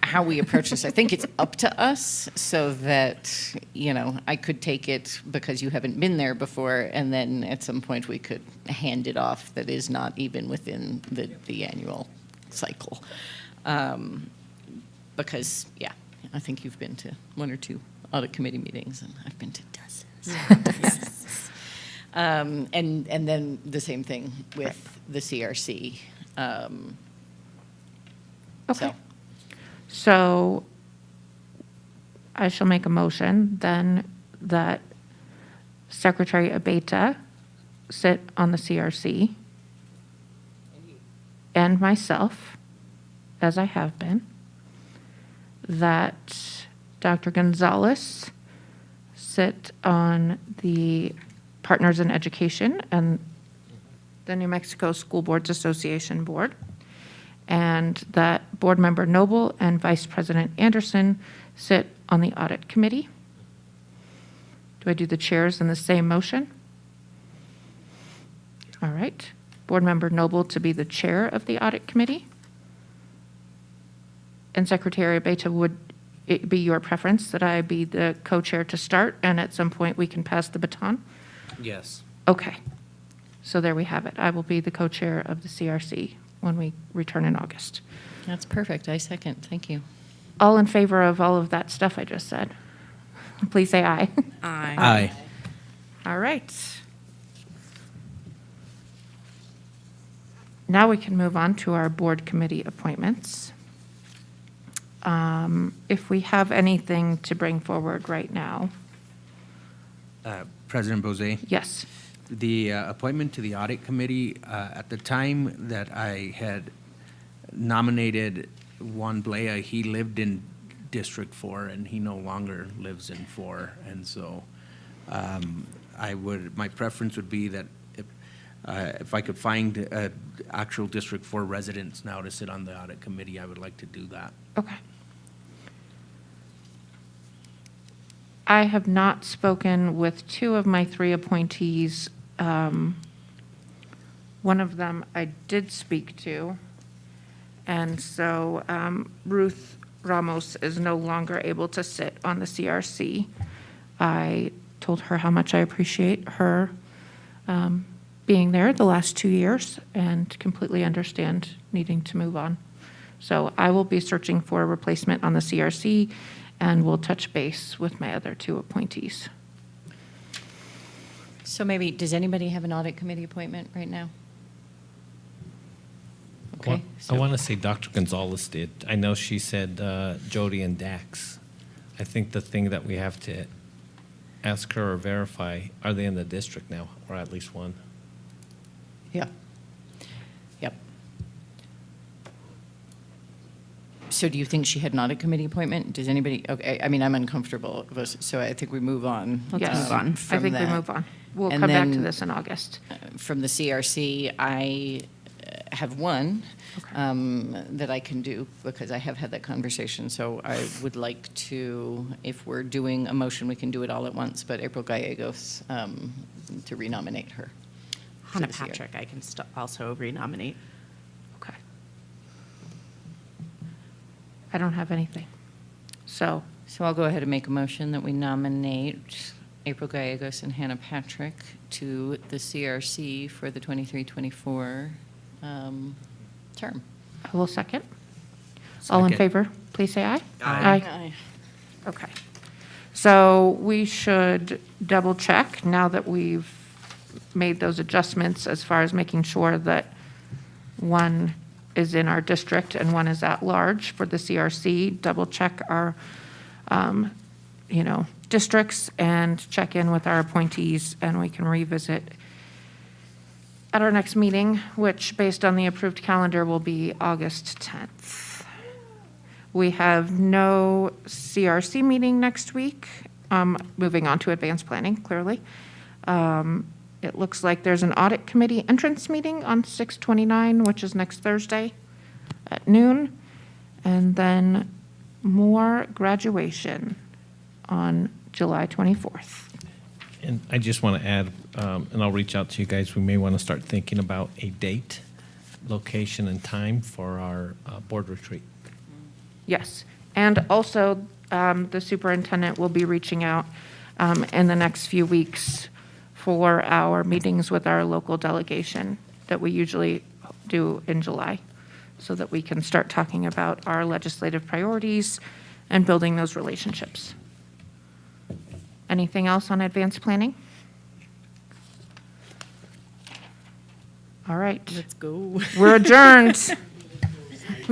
how we approach this. I think it's up to us so that, I could take it because you haven't been there before, and then at some point we could hand it off that is not even within the annual cycle. Because, I think you've been to one or two audit committee meetings, and I've been to dozens. Yes. And then the same thing with the CRC. Okay. So I shall make a motion then that Secretary Abeta sit on the CRC and myself, as I have been, that Dr. Gonzalez sit on the Partners in Education and the New Mexico School Boards Association Board, and that Board Member Noble and Vice President Anderson sit on the Audit Committee. Do I do the chairs in the same motion? All right. Board Member Noble to be the chair of the Audit Committee. And Secretary Abeta, would it be your preference that I be the co-chair to start, and at some point we can pass the baton? Yes. Okay. So there we have it. I will be the co-chair of the CRC when we return in August. That's perfect. I second. Thank you. All in favor of all of that stuff I just said? Please say aye. Aye. Aye. All right. Now we can move on to our board committee appointments. If we have anything to bring forward right now. President Bose? Yes. The appointment to the audit committee, at the time that I had nominated Juan Blea, he lived in District 4 and he no longer lives in 4. And so my preference would be that if I could find actual District 4 residents now to sit on the audit committee, I would like to do that. Okay. I have not spoken with two of my three appointees. One of them I did speak to. And so Ruth Ramos is no longer able to sit on the CRC. I told her how much I appreciate her being there the last 2 years and completely understand needing to move on. So I will be searching for a replacement on the CRC, and we'll touch base with my other two appointees. So maybe, does anybody have an audit committee appointment right now? Okay. I want to say Dr. Gonzalez did. I know she said Jody and Dax. I think the thing that we have to ask her or verify, are they in the district now, or at least one? Yeah. Yep. So do you think she had an audit committee appointment? Does anybody, okay, I mean, I'm uncomfortable, so I think we move on. Let's move on. I from think we that. move on. We'll And come back to then, this in August. From the CRC, I have one that I can do because I have had that conversation. So I would like to, if we're doing a motion, we can do it all at once, but April Gallegos, to renominate her. for Hannah this year. Patrick, I can also renominate. Okay. I don't have anything. So I'll go ahead and make a motion that we nominate April Gallegos and Hannah Patrick to the CRC for the 23-24 term. I will second. All in Second. favor, please say aye. Aye. Okay. So we should double check now that we've made those adjustments as far as making sure that one is in our district and one is at large for the CRC. Double check our, districts and check in with our appointees, and we can revisit at our next meeting, which, based on the approved calendar, will be August 10th. We have no CRC meeting next week. Moving on to advanced planning, clearly. It looks like there's an audit committee entrance meeting on 6/29, which is next Thursday at noon. And then more graduation on July 24th. And I just want to add, and I'll reach out to you guys, we may want to start thinking about a date, location, and time for our board retreat. Yes, and also the superintendent will be reaching out in the next few weeks for our meetings with our local delegation that we usually do in July, so that we can start talking about our legislative priorities and building those relationships. Anything else on advanced planning? All right. Let's go. We're adjourned.